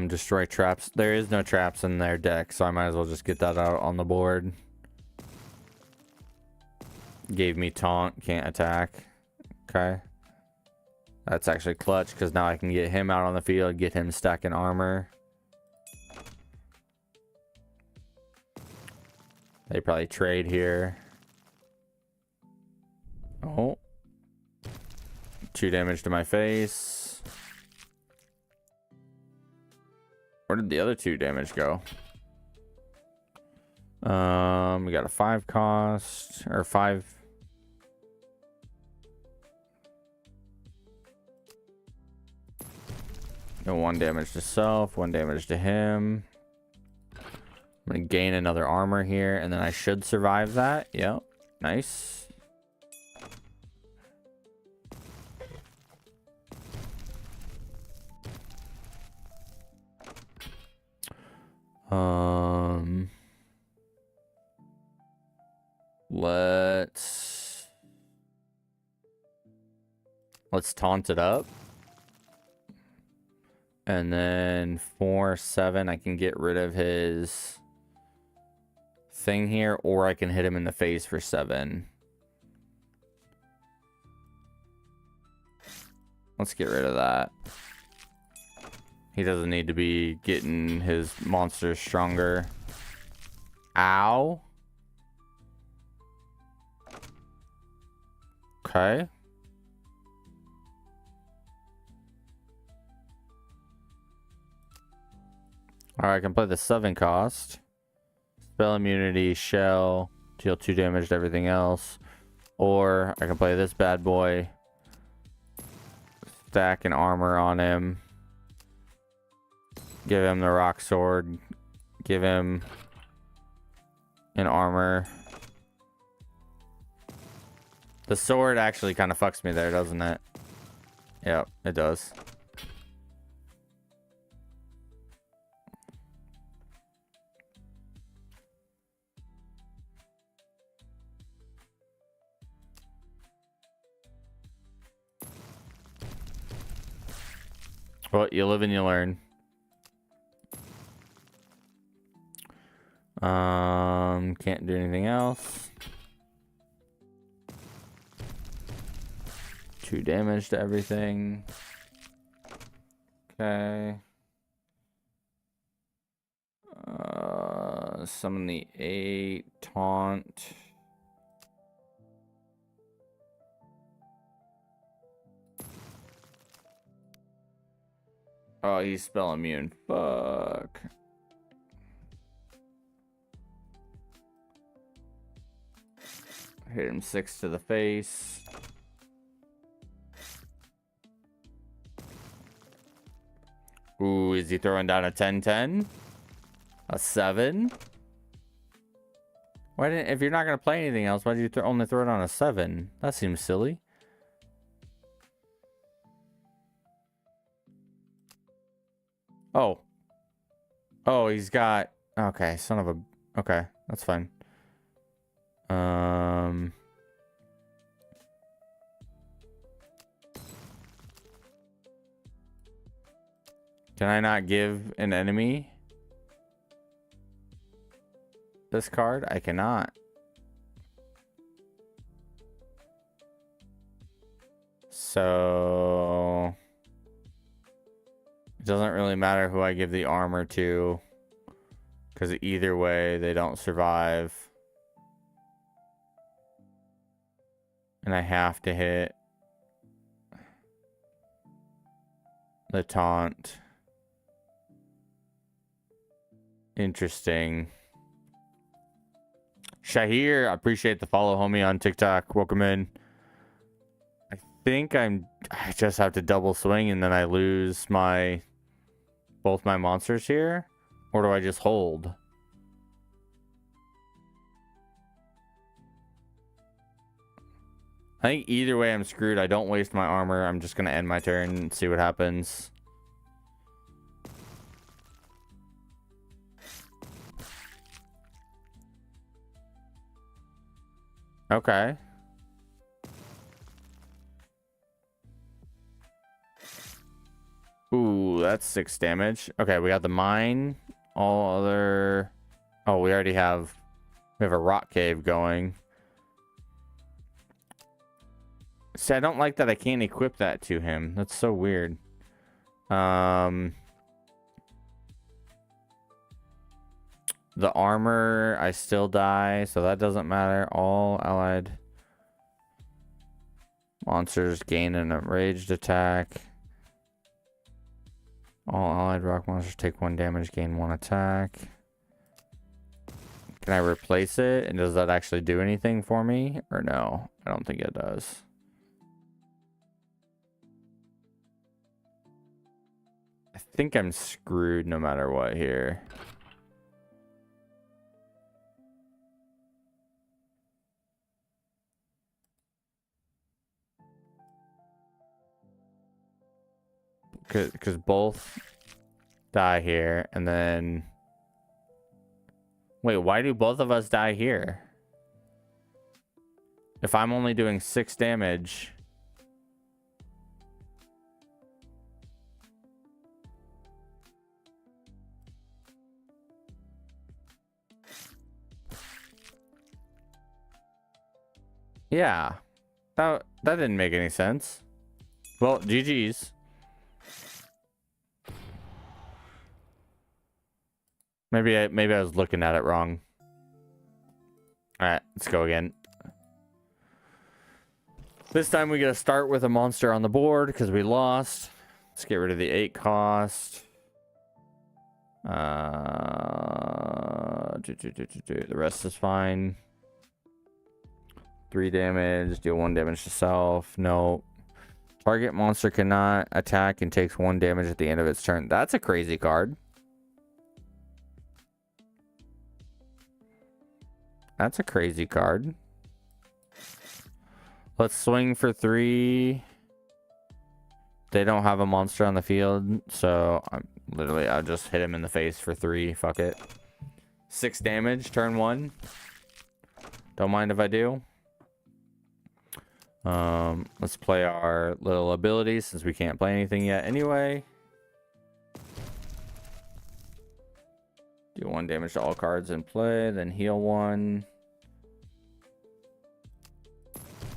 Destroy traps. There is no traps in their deck, so I might as well just get that out on the board. Gave me taunt, can't attack. Okay. That's actually clutch, because now I can get him out on the field, get him stacking armor. They probably trade here. Oh. 2 damage to my face. Where did the other 2 damage go? We got a 5 cost or 5. No, 1 damage to self, 1 damage to him. I'm gonna gain another armor here, and then I should survive that. Yep, nice. Let's taunt it up. And then 4/7, I can get rid of his thing here, or I can hit him in the face for 7. Let's get rid of that. He doesn't need to be getting his monsters stronger. Ow. Okay. Alright, I can play the 7 cost. Spell immunity, shell, deal 2 damage to everything else. Or I can play this bad boy. Stack an armor on him. Give him the rock sword. Give him an armor. The sword actually kind of fucks me there, doesn't it? Yep, it does. Well, you live and you learn. Can't do anything else. 2 damage to everything. Okay. Summon the 8, taunt. Oh, he's spell immune. Fuck. Hit him 6 to the face. Ooh, is he throwing down a 10-10? A 7? Why didn't, if you're not gonna play anything else, why did you only throw it on a 7? That seems silly. Oh. Oh, he's got... Okay, son of a... Okay, that's fine. Can I not give an enemy this card? I cannot. So... It doesn't really matter who I give the armor to, because either way, they don't survive. And I have to hit the taunt. Interesting. Shahir, I appreciate the follow, homie, on TikTok. Welcome in. I think I just have to double swing and then I lose both my monsters here. Or do I just hold? I think either way I'm screwed. I don't waste my armor. I'm just going to end my turn and see what happens. Okay. Ooh, that's 6 damage. Okay, we got the mine. All other... Oh, we already have... We have a rock cave going. See, I don't like that I can't equip that to him. That's so weird. The armor, I still die, so that doesn't matter. All allied monsters gain an enraged attack. All allied rock monsters take 1 damage, gain 1 attack. Can I replace it? And does that actually do anything for me? Or no? I don't think it does. I think I'm screwed no matter what here. Because both die here, and then... Wait, why do both of us die here? If I'm only doing 6 damage... Yeah. That didn't make any sense. Well, GG's. Maybe I was looking at it wrong. Alright, let's go again. This time we gotta start with a monster on the board because we lost. Let's get rid of the 8 cost. The rest is fine. 3 damage, deal 1 damage to self. No. Target monster cannot attack and takes 1 damage at the end of its turn. That's a crazy card. That's a crazy card. Let's swing for 3. They don't have a monster on the field, so I'll just hit him in the face for 3. Fuck it. 6 damage, turn 1. Don't mind if I do. Let's play our little abilities since we can't play anything yet anyway. Do 1 damage to all cards in play, then heal 1.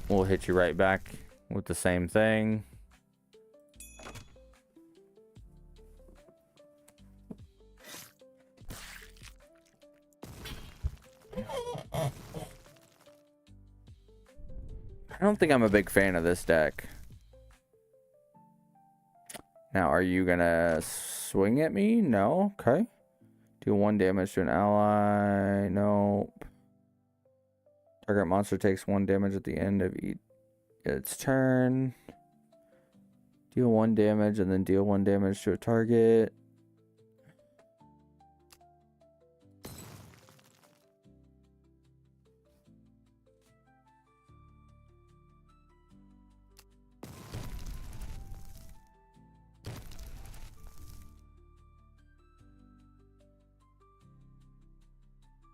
We'll hit you right back with the same thing. I don't think I'm a big fan of this deck. Now, are you gonna swing at me? No? Okay. Do 1 damage to an ally. Nope. Target monster takes 1 damage at the end of its turn. Deal 1 damage and then deal 1 damage to a target.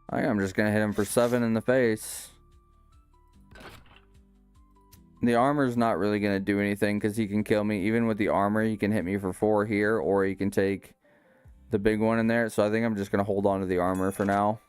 I think I'm just gonna hit him for 7 in the face. The armor's not really gonna do anything because he can kill me. Even with the armor, he can hit me for 4 here, or he can take the big one in there. So I think I'm just gonna hold on to the armor for now.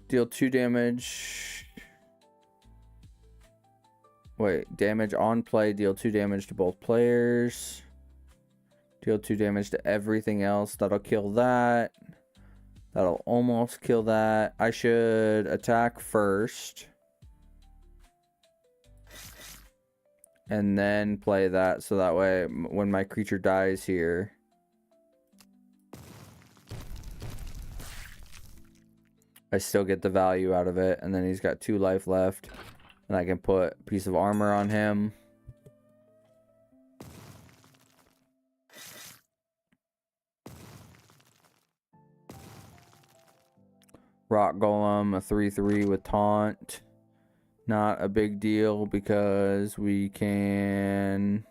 Deal 2 damage. Wait, damage on play. Deal 2 damage to both players. Deal 2 damage to everything else. That'll kill that. That'll almost kill that. I should attack first. And then play that. So that way, when my creature dies here... I still get the value out of it. And then he's got 2 life left. And I can put a piece of armor on him. Rock Golem, a 3/3 with taunt. Not a big deal because we can...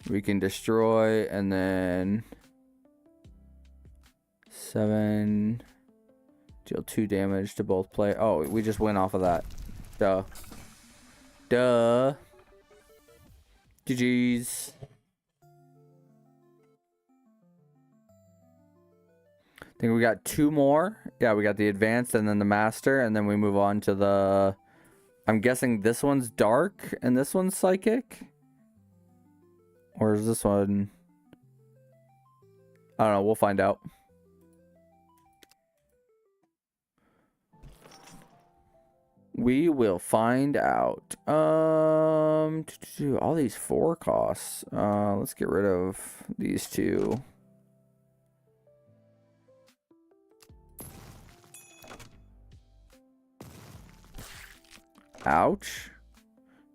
We can destroy and then 7. Deal 2 damage to both players. Oh, we just went off of that. Duh. Duh. GG's. I think we got 2 more. Yeah, we got the advanced and then the master. And then we move on to the... I'm guessing this one's dark and this one's psychic. Or is this one? I don't know. We'll find out. We will find out. All these 4 costs. Let's get rid of these 2. Ouch.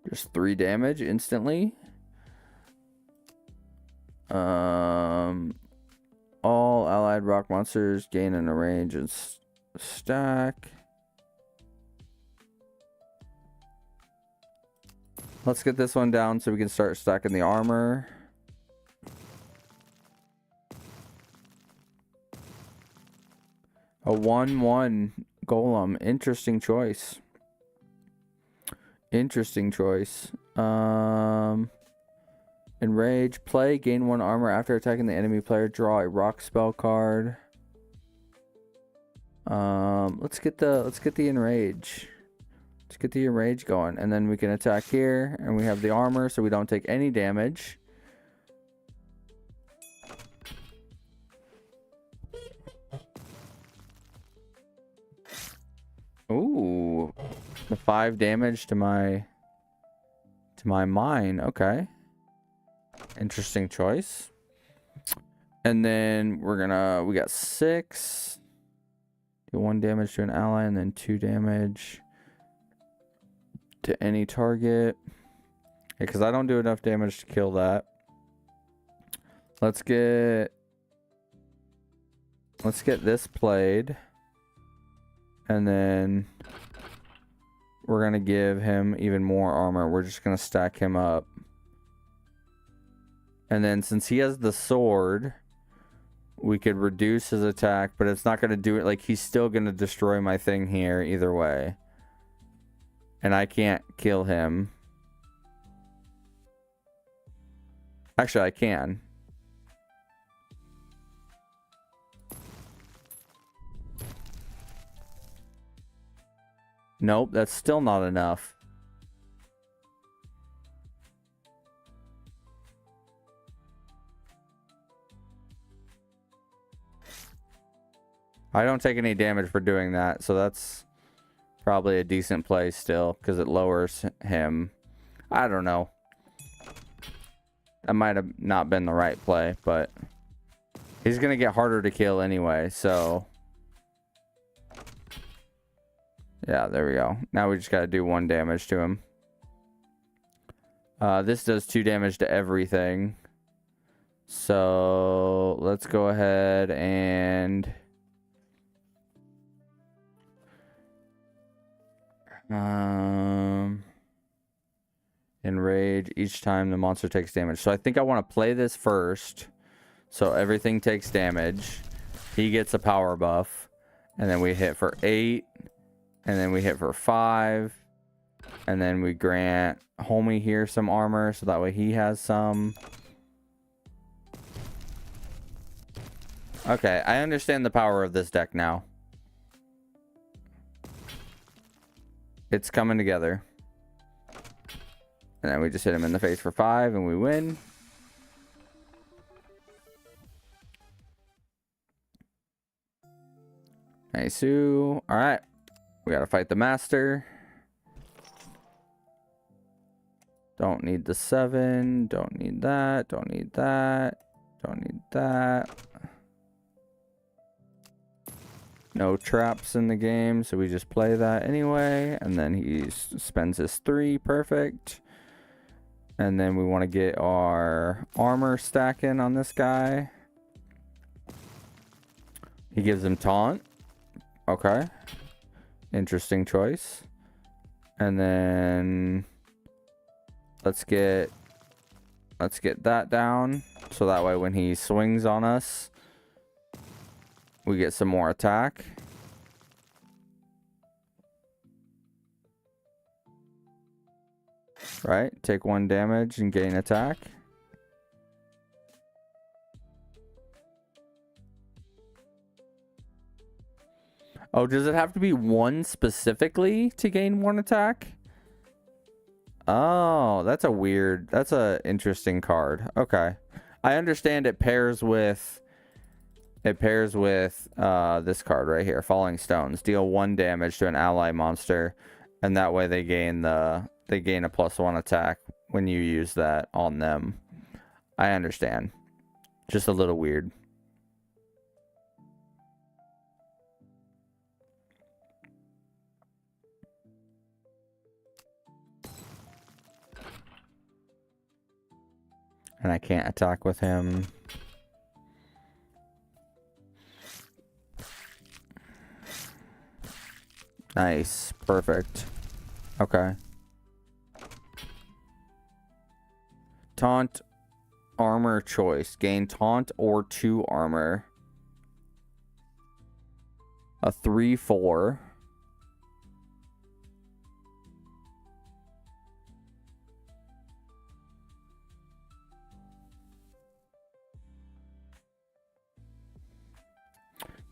Just 3 damage instantly. All allied rock monsters gain in a range and stack. Let's get this one down so we can start stacking the armor. A 1/1 golem. Interesting choice. Interesting choice. Enrage. Play. Gain 1 armor after attacking the enemy player. Draw a rock spell card. Let's get the enrage. Let's get the enrage going, and then we can attack here, and we have the armor, so we don't take any damage. Ooh, the 5 damage to my mine. Okay, interesting choice. And then we got 6. Do 1 damage to an ally, and then 2 damage to any target. Because I don't do enough damage to kill that. Let's get this played. And then we're going to give him even more armor. We're just going to stack him up. And then since he has the sword, we could reduce his attack, but it's not going to do it. Like, he's still going to destroy my thing here either way. And I can't kill him. Actually, I can. Nope, that's still not enough. I don't take any damage for doing that, so that's probably a decent play still, because it lowers him. I don't know. That might have not been the right play, but he's going to get harder to kill anyway, so... Yeah, there we go. Now we just got to do 1 damage to him. This does 2 damage to everything. So let's go ahead and... enrage each time the monster takes damage. So I think I want to play this first. So everything takes damage. He gets a power buff. And then we hit for 8. And then we hit for 5. And then we grant homie here some armor, so that way he has some. Okay, I understand the power of this deck now. It's coming together. And then we just hit him in the face for 5 and we win. Nice. Alright. We gotta fight the master. Don't need the 7. Don't need that. Don't need that. Don't need that. No traps in the game, so we just play that anyway. And then he spends his 3. Perfect. And then we want to get our armor stacking on this guy. He gives him taunt. Okay. Interesting choice. And then let's get that down, so that way when he swings on us, we get some more attack. Right? Take 1 damage and gain attack. Oh, does it have to be 1 specifically to gain 1 attack? Oh, that's a weird, that's a interesting card. Okay. I understand it pairs with this card right here, Falling Stones. Deal 1 damage to an ally monster, and that way they gain a +1 attack when you use that on them. I understand. Just a little weird. And I can't attack with him. Nice. Perfect. Okay. Taunt armor choice. Gain taunt or 2 armor. A 3/4.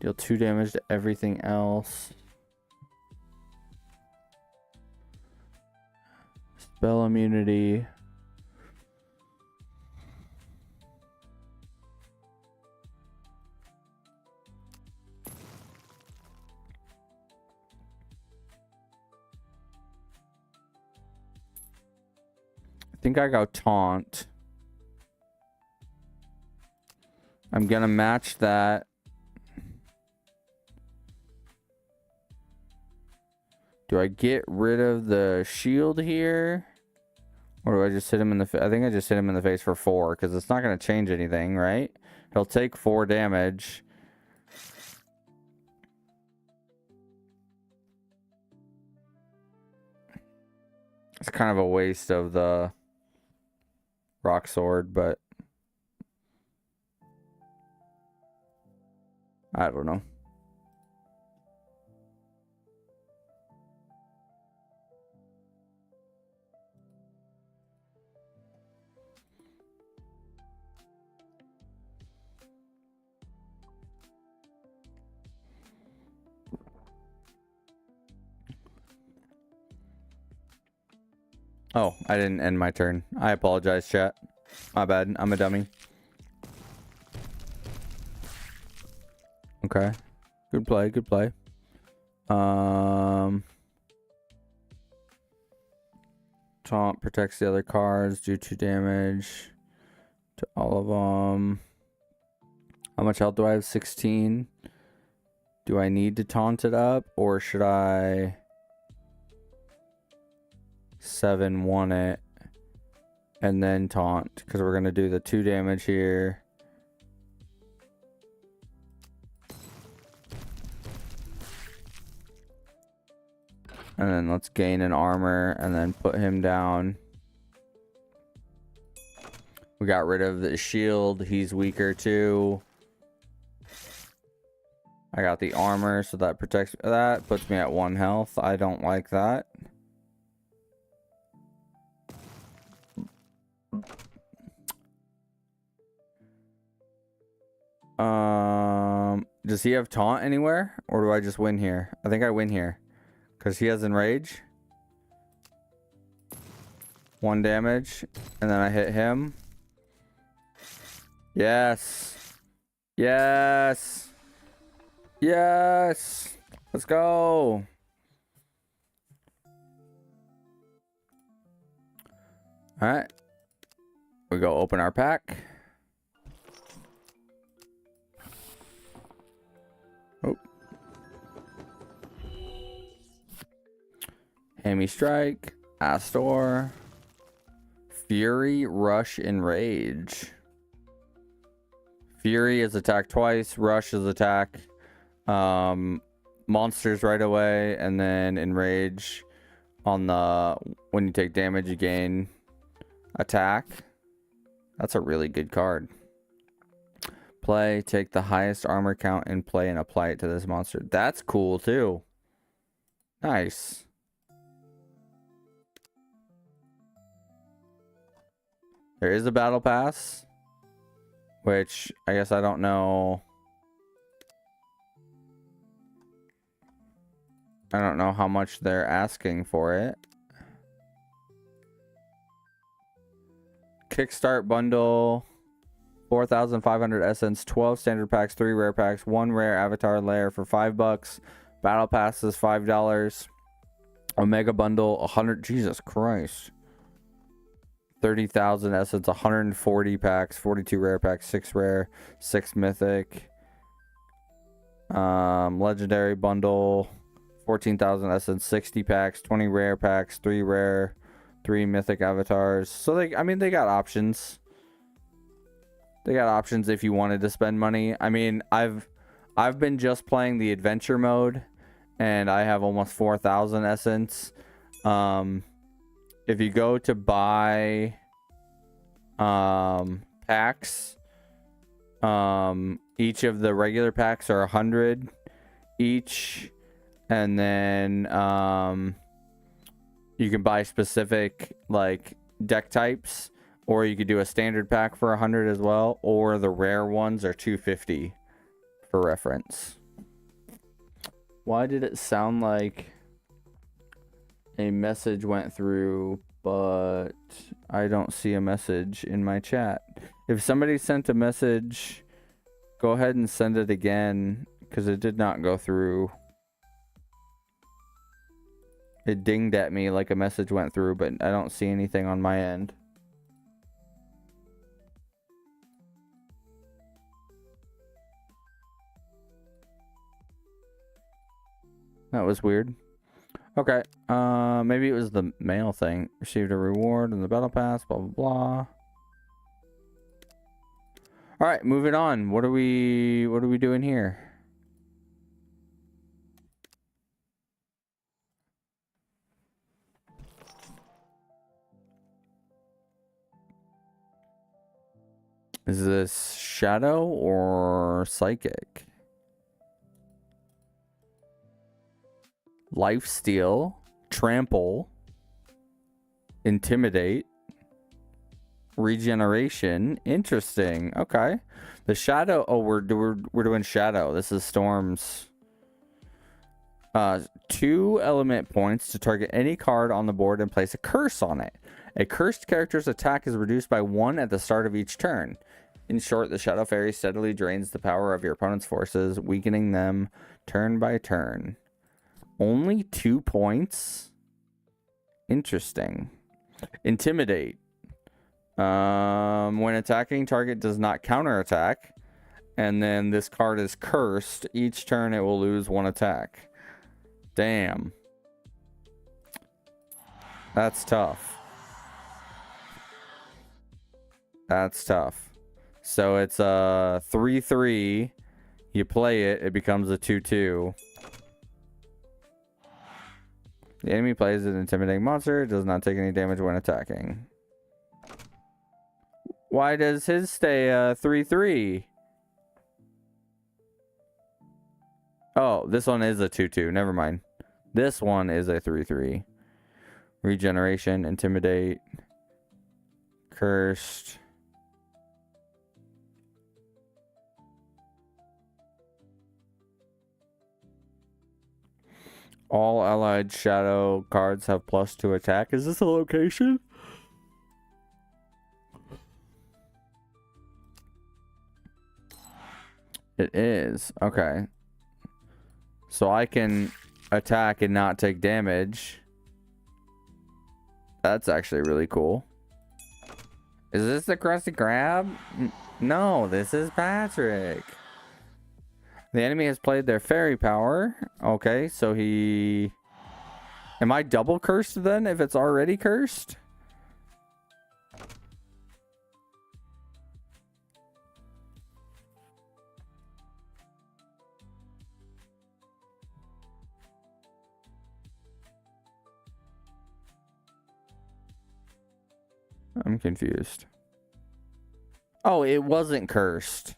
Deal 2 damage to everything else. Spell immunity. I think I got taunt. I'm gonna match that. Do I get rid of the shield here? Or do I just hit him in the face? I think I just hit him in the face for 4, because it's not going to change anything, right? He'll take 4 damage. It's kind of a waste of the rock sword, but I don't know. Oh, I didn't end my turn. I apologize, chat. My bad. I'm a dummy. Okay. Good play. Good play. Taunt protects the other cards. Do 2 damage to all of them. How much health do I have? 16. Do I need to taunt it up, or should I 7-1 it and then taunt? Because we're going to do the 2 damage here. And then let's gain an armor and then put him down. We got rid of the shield. He's weaker too. I got the armor, so that protects. That puts me at 1 health. I don't like that. Does he have taunt anywhere? Or do I just win here? I think I win here. Because he has enrage. 1 damage. And then I hit him. Yes. Yes. Yes. Let's go. Alright. We go open our pack. Oh. Hammy Strike. Astor. Fury, Rush, Enrage. Fury is attack twice. Rush is attack monsters right away. And then Enrage on the... When you take damage, you gain attack. That's a really good card. Play, take the highest armor count in play and apply it to this monster. That's cool too. Nice. There is a battle pass, which I guess I don't know. I don't know how much they're asking for it. Kickstart bundle, 4,500 essence, 12 standard packs, 3 rare packs, 1 rare avatar layer for $5. Battle pass is $5. Omega bundle, 100. Jesus Christ. 30,000 essence, 140 packs, 42 rare packs, 6 rare, 6 mythic. Legendary bundle, 14,000 essence, 60 packs, 20 rare packs, 3 rare, 3 mythic avatars. So they got options. They got options if you wanted to spend money. I mean, I've been just playing the adventure mode and I have almost 4,000 essence. If you go to buy packs, each of the regular packs are 100 each, and then you can buy specific like deck types, or you could do a standard pack for 100 as well, or the rare ones are 250 for reference. Why did it sound like a message went through, but I don't see a message in my chat? If somebody sent a message, go ahead and send it again, because it did not go through. It dinged at me like a message went through, but I don't see anything on my end. That was weird. Okay, maybe it was the mail thing. Received a reward in the battle pass, blah, blah, blah. All right, moving on. What are we doing here? Is this shadow or psychic? Lifesteal, trample, intimidate, regeneration. Interesting. Okay. The shadow. Oh, we're doing shadow. This is storms. 2 element points to target any card on the board and place a curse on it. A cursed character's attack is reduced by 1 at the start of each turn. In short, the Shadow Fairy steadily drains the power of your opponent's forces, weakening them turn by turn. Only 2 points? Interesting. Intimidate. When attacking, target does not counterattack. And then this card is cursed. Each turn it will lose 1 attack. Damn. That's tough. That's tough. So it's a 3/3. You play it, it becomes a 2/2. The enemy plays an intimidating monster. It does not take any damage when attacking. Why does his stay 3/3? Oh, this one is a 2/2. Never mind. This one is a 3/3. Regeneration, intimidate, cursed. All allied shadow cards have +2 attack. Is this a location? It is. Okay. So I can attack and not take damage. That's actually really cool. Is this the Krusty Krab? No, this is Patrick. The enemy has played their fairy power. Okay, so he... Am I double cursed then if it's already cursed? I'm confused. Oh, it wasn't cursed.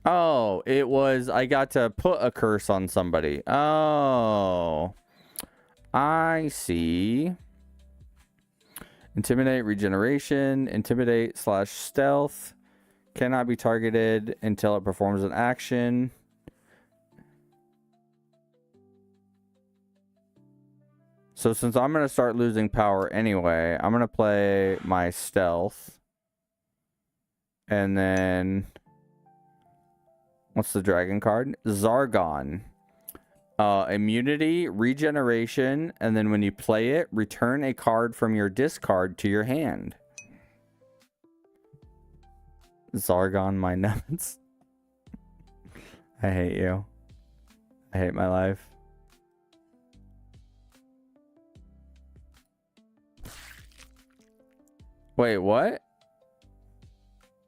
Oh, it was, I got to put a curse on somebody. Oh, I see. Intimidate, regeneration, intimidate / stealth. Cannot be targeted until it performs an action. So since I'm going to start losing power anyway, I'm going to play my stealth. And then... what's the dragon card? Zargon. Immunity, regeneration, and then when you play it, return a card from your discard to your hand. Zargon, my nuts. I hate you. I hate my life. Wait, what?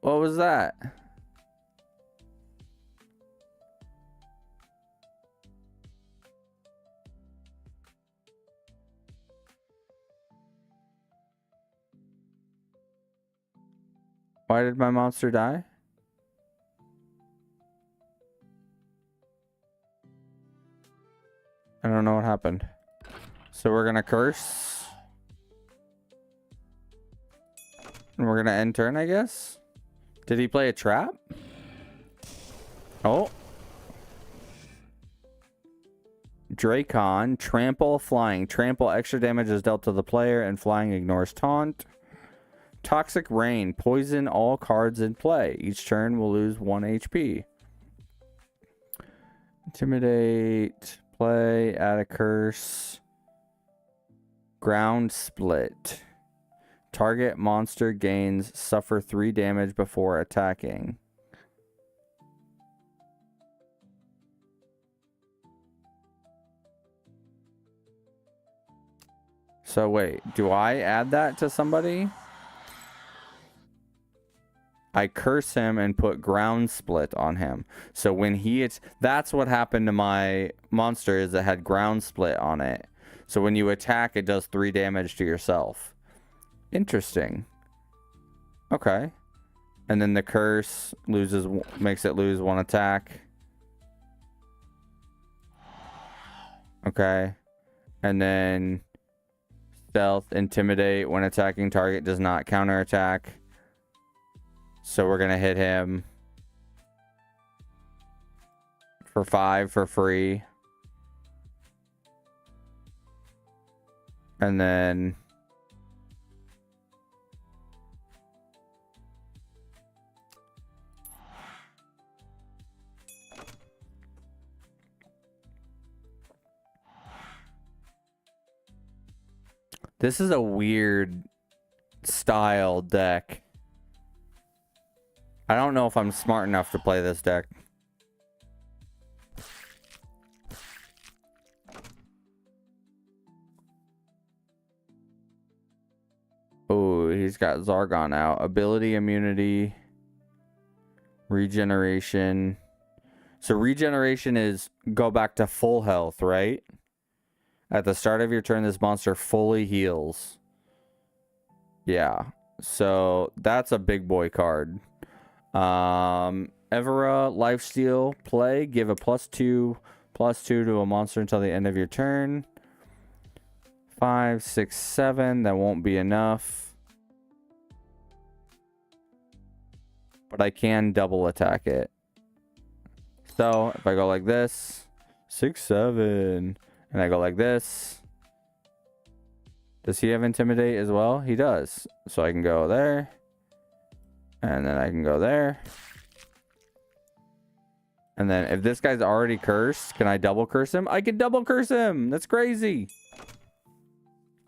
What was that? Why did my monster die? I don't know what happened. So we're gonna curse. And we're gonna end turn, I guess? Did he play a trap? Oh. Dracon, trample, flying. Trample, extra damage is dealt to the player, and flying ignores taunt. Toxic Rain, poison all cards in play. Each turn will lose 1 HP. Intimidate, play, add a curse. Ground Split. Target monster gains suffer 3 damage before attacking. So wait, do I add that to somebody? I curse him and put Ground Split on him. So when that's what happened to my monster, is it had Ground Split on it. So when you attack, it does 3 damage to yourself. Interesting. Okay. And then the curse makes it lose 1 attack. Okay. And then stealth, intimidate, when attacking target does not counterattack. So we're going to hit him for 5 for free. And then this is a weird style deck. I don't know if I'm smart enough to play this deck. Oh, he's got Zargon out. Ability, immunity, regeneration. So regeneration is go back to full health, right? At the start of your turn, this monster fully heals. Yeah. So that's a big boy card. Evera, Lifesteal, play. Give a +2/+2 to a monster until the end of your turn. 5, 6, 7. That won't be enough. But I can double attack it. So if I go like this, 6, 7, and I go like this. Does he have Intimidate as well? He does. So I can go there. And then I can go there. And then if this guy's already cursed, can I double curse him? I can double curse him. That's crazy.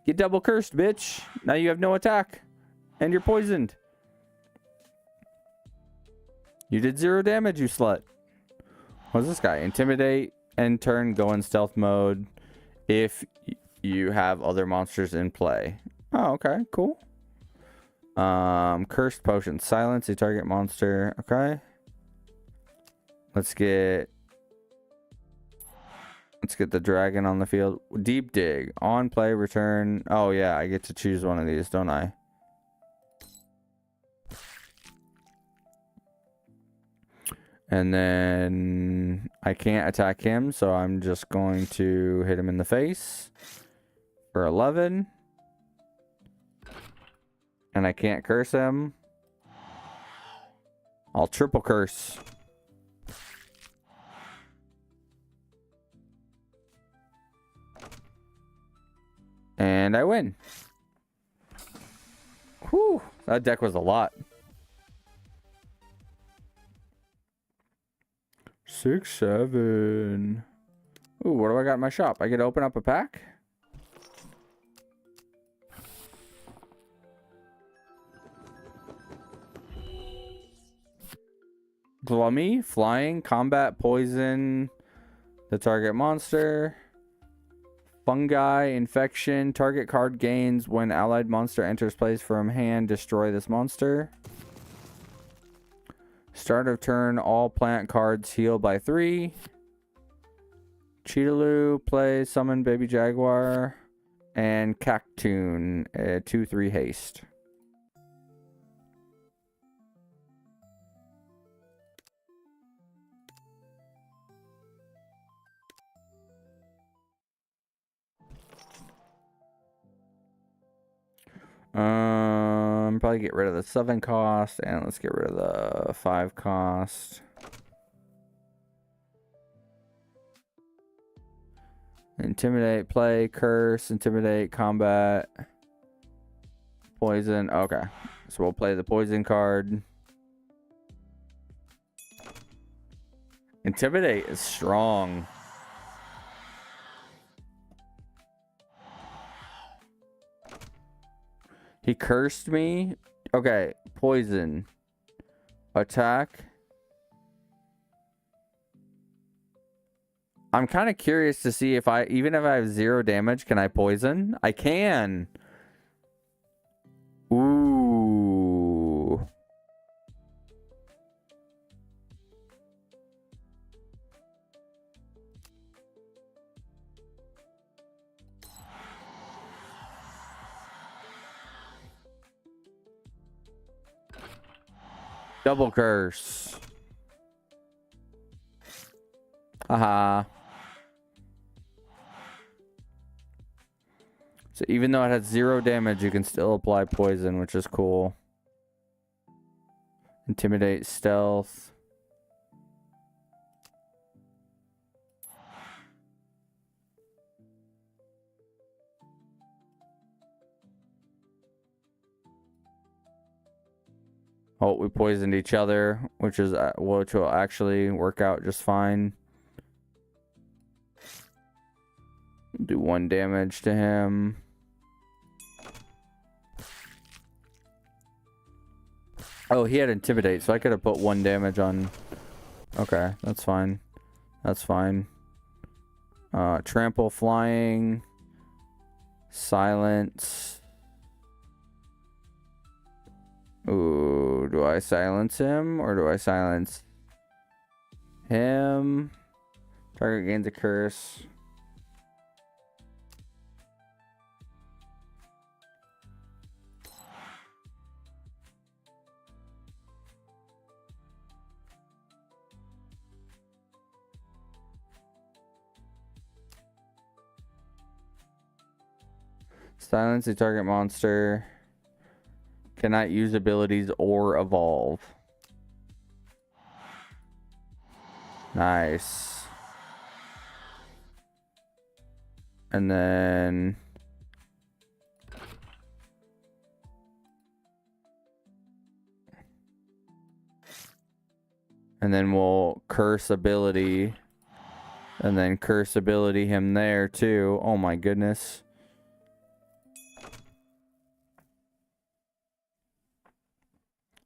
Get double cursed, bitch. Now you have no attack. And you're poisoned. You did 0 damage, you slut. What's this guy? Intimidate. End turn, go in stealth mode. If you have other monsters in play. Oh, okay. Cool. Cursed Potion. Silence a target monster. Okay. Let's get the dragon on the field. Deep Dig. On play, return. Oh, yeah. I get to choose one of these, don't I? And then I can't attack him, so I'm just going to hit him in the face for 11. And I can't curse him. I'll triple curse. And I win. Whew, that deck was a lot. 6, 7. Ooh, what do I got in my shop? I get to open up a pack? Glummy, flying, combat, poison, the target monster. Fungi, infection, target card gains when allied monster enters place from hand, destroy this monster. Start of turn, all plant cards heal by 3. Cheetaloo, play, summon Baby Jaguar, and Cactoon, 2/3 haste. Probably get rid of the 7 cost, and let's get rid of the 5 cost. Intimidate, play, curse, intimidate, combat, poison. Okay, so we'll play the poison card. Intimidate is strong. He cursed me. Okay, poison. Attack. I'm kind of curious to see if even if I have 0 damage, can I poison? I can. Ooh. Double curse. Haha. So even though it has 0 damage, you can still apply poison, which is cool. Intimidate, stealth. Oh, we poisoned each other, which will actually work out just fine. Do 1 damage to him. Oh, he had intimidate, so I could have put 1 damage on. Okay, that's fine. That's fine. Trample, flying, silence. Ooh, do I silence him or do I silence him? Target gains a curse. Silence a target monster. Cannot use abilities or evolve. Nice. And then... and then we'll curse ability. And then curse ability him there too. Oh my goodness.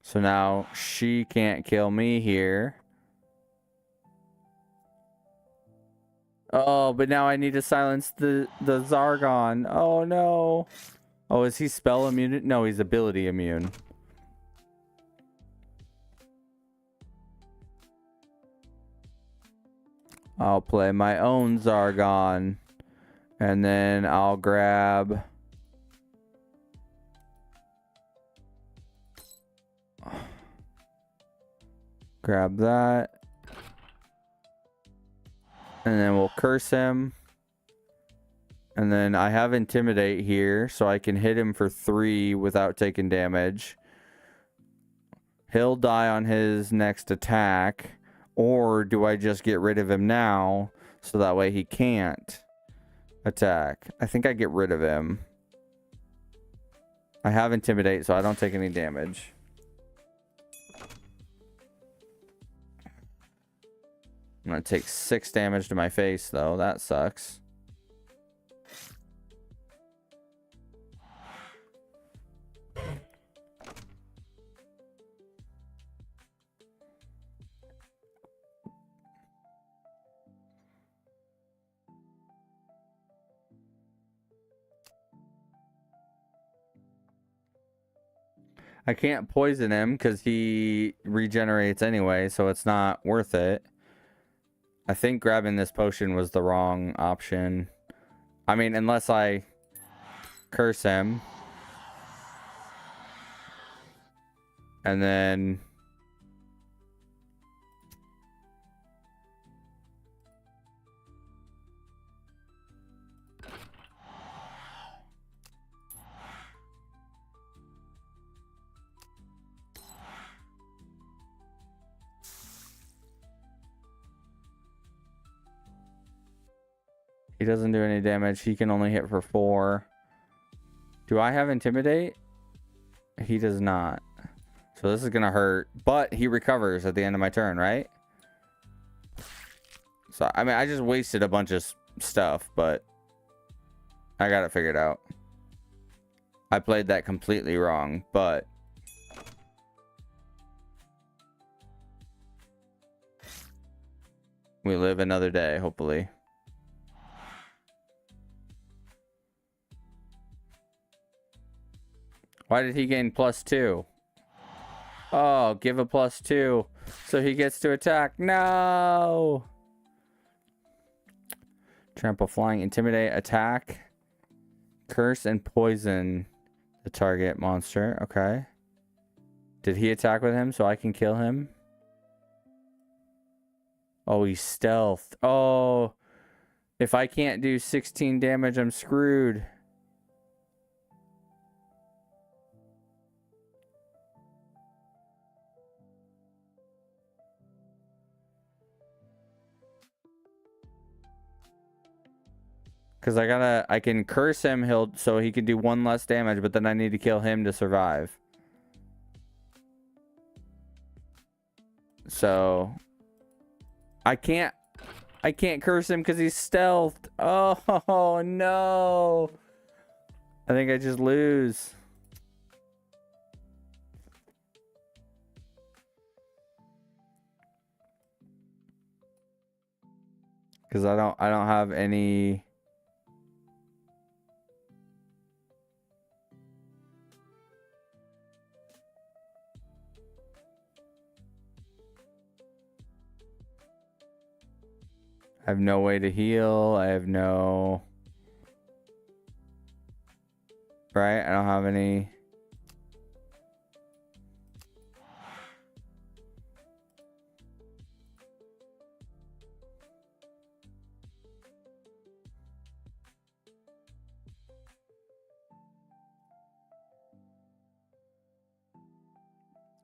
So now she can't kill me here. Oh, but now I need to silence the Zargon. Oh no. Oh, is he spell immune? No, he's ability immune. I'll play my own Zargon. And then I'll grab... grab that. And then we'll curse him. And then I have intimidate here, so I can hit him for 3 without taking damage. He'll die on his next attack. Or do I just get rid of him now, so that way he can't? Attack. I think I get rid of him. I have Intimidate, so I don't take any damage. I'm going to take 6 damage to my face, though. That sucks. I can't poison him because he regenerates anyway, so it's not worth it. I think grabbing this potion was the wrong option. I mean, unless I curse him. And then... he doesn't do any damage. He can only hit for 4. Do I have Intimidate? He does not. So this is going to hurt. But he recovers at the end of my turn, right? So, I mean, I just wasted a bunch of stuff, but I got it figured out. I played that completely wrong, but... we live another day, hopefully. Why did he gain +2? Oh, give a +2. So he gets to attack. No! Trample, flying, intimidate, attack, curse, and poison the target monster. Okay. Did he attack with him so I can kill him? Oh, he's stealthed. Oh, if I can't do 16 damage, I'm screwed. Because I can curse him, so he can do 1 less damage, but then I need to kill him to survive. So I can't curse him because he's stealthed. Oh no. I think I just lose. Because I don't have any. I have no way to heal. I have no... right? I don't have any...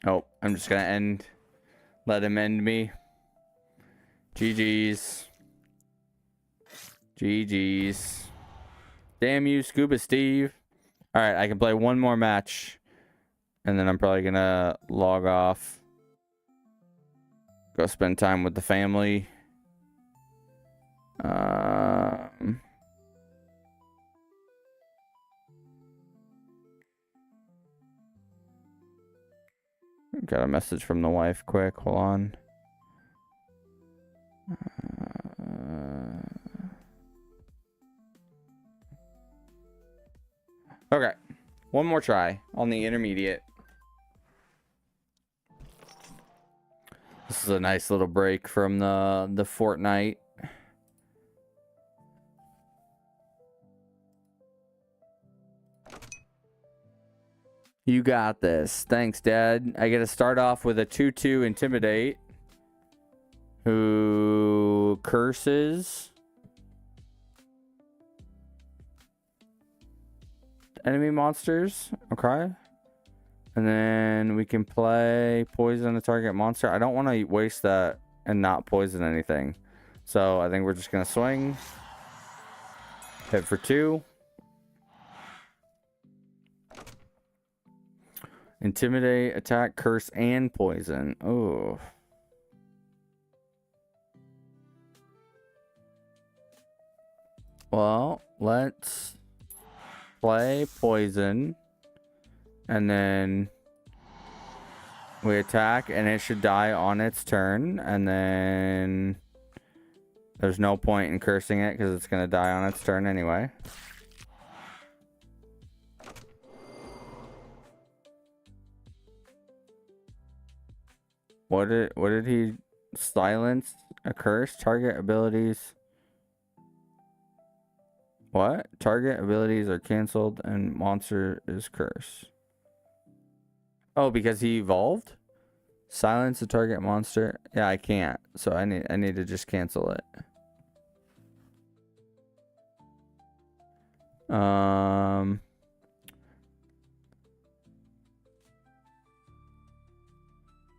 oh, I'm just gonna end. Let him end me. GG's. GG's. Damn you, Scuba Steve. Alright, I can play one more match. And then I'm probably gonna log off. Go spend time with the family. Got a message from the wife quick. Hold on. Okay, one more try on the intermediate. This is a nice little break from the Fortnite. You got this. Thanks, Dad. I get to start off with a 2/2 Intimidate. Who curses enemy monsters. Okay. And then we can play poison the target monster. I don't want to waste that and not poison anything. So I think we're just going to swing. Hit for 2. Intimidate, attack, curse, and poison. Oh. Well, let's play poison. And then we attack, and it should die on its turn. And then there's no point in cursing it because it's going to die on its turn anyway. What did he silence? A curse? Target abilities. What? Target abilities are canceled and monster is cursed. Oh, because he evolved? Silence the target monster. Yeah, I can't. So I need to just cancel it.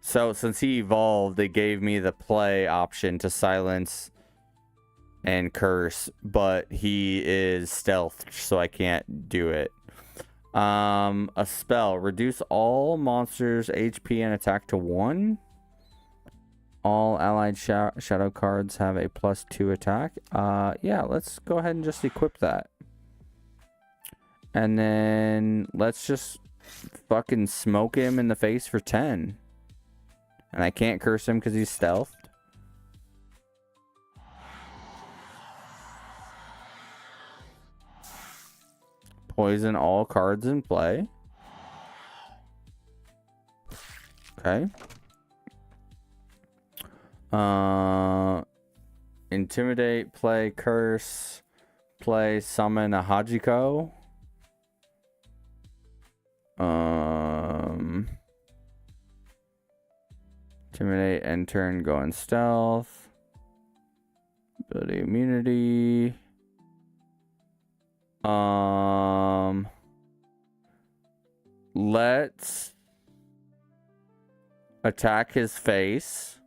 So since he evolved, they gave me the play option to silence and curse, but he is stealthed, so I can't do it. A spell. Reduce all monsters' HP and attack to 1. All allied shadow cards have a +2 attack. Yeah, let's go ahead and just equip that. And then let's just fucking smoke him in the face for 10. And I can't curse him because he's stealthed. Poison all cards in play. Okay. Intimidate, play, curse, play, summon a Hajiko. Intimidate, end turn, go in stealth. Ability immunity. Let's attack his face.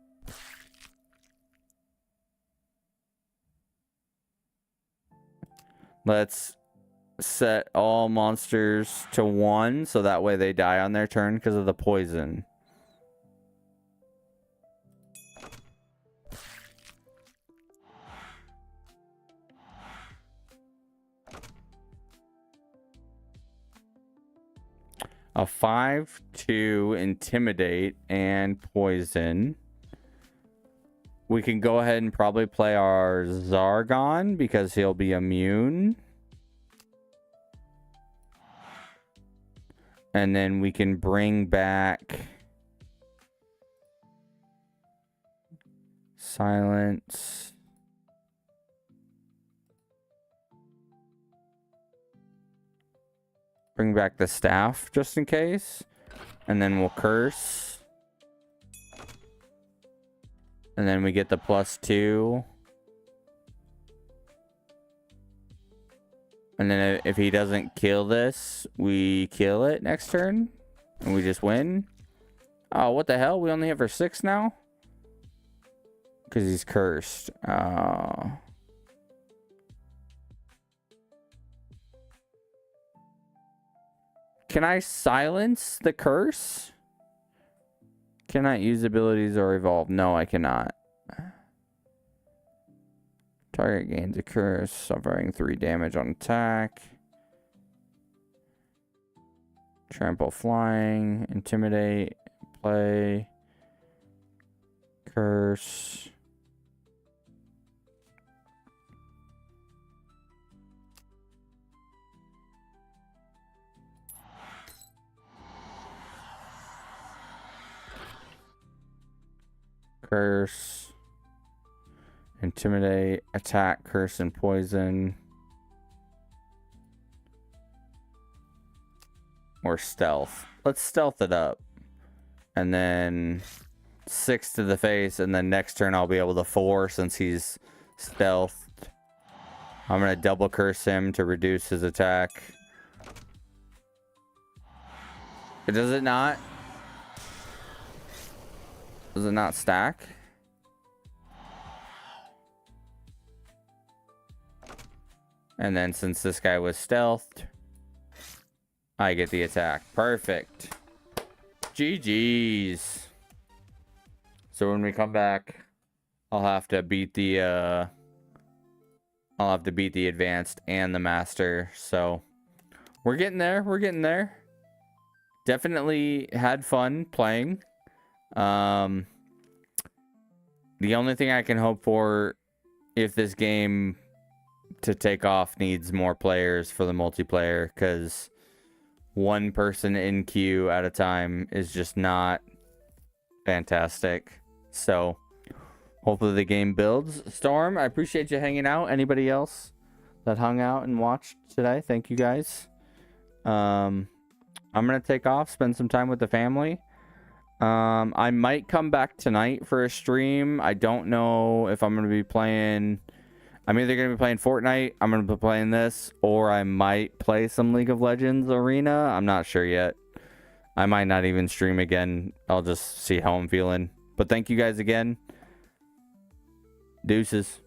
Let's set all monsters to 1 so that way they die on their turn because of the poison. A 5/2 intimidate and poison. We can go ahead and probably play our Zargon because he'll be immune. And then we can bring back silence. Bring back the staff just in case. And then we'll curse. And then we get the +2. And then if he doesn't kill this, we kill it next turn. And we just win. Oh, what the hell? We only have for 6 now? Because he's cursed. Oh. Can I silence the curse? Cannot use abilities or evolve. No, I cannot. Target gains a curse, suffering 3 damage on attack. Trample flying, intimidate, play, curse. Curse, intimidate, attack, curse, and poison. Or stealth. Let's stealth it up. And then 6 to the face, and then next turn I'll be able to 4 since he's stealthed. I'm going to double curse him to reduce his attack. Does it not? Does it not stack? And then since this guy was stealthed, I get the attack. Perfect. GG's. So when we come back, I'll have to beat the advanced and the master. So we're getting there. We're getting there. Definitely had fun playing. The only thing I can hope for, if this game to take off, needs more players for the multiplayer, because one person in queue at a time is just not fantastic. So hopefully the game builds. Storm, I appreciate you hanging out. Anybody else that hung out and watched today, thank you guys. I'm gonna take off, spend some time with the family. I might come back tonight for a stream. I don't know if I'm gonna be playing. I'm either gonna be playing Fortnite, I'm gonna be playing this, or I might play some League of Legends Arena. I'm not sure yet. I might not even stream again. I'll just see how I'm feeling. But thank you guys again. Deuces.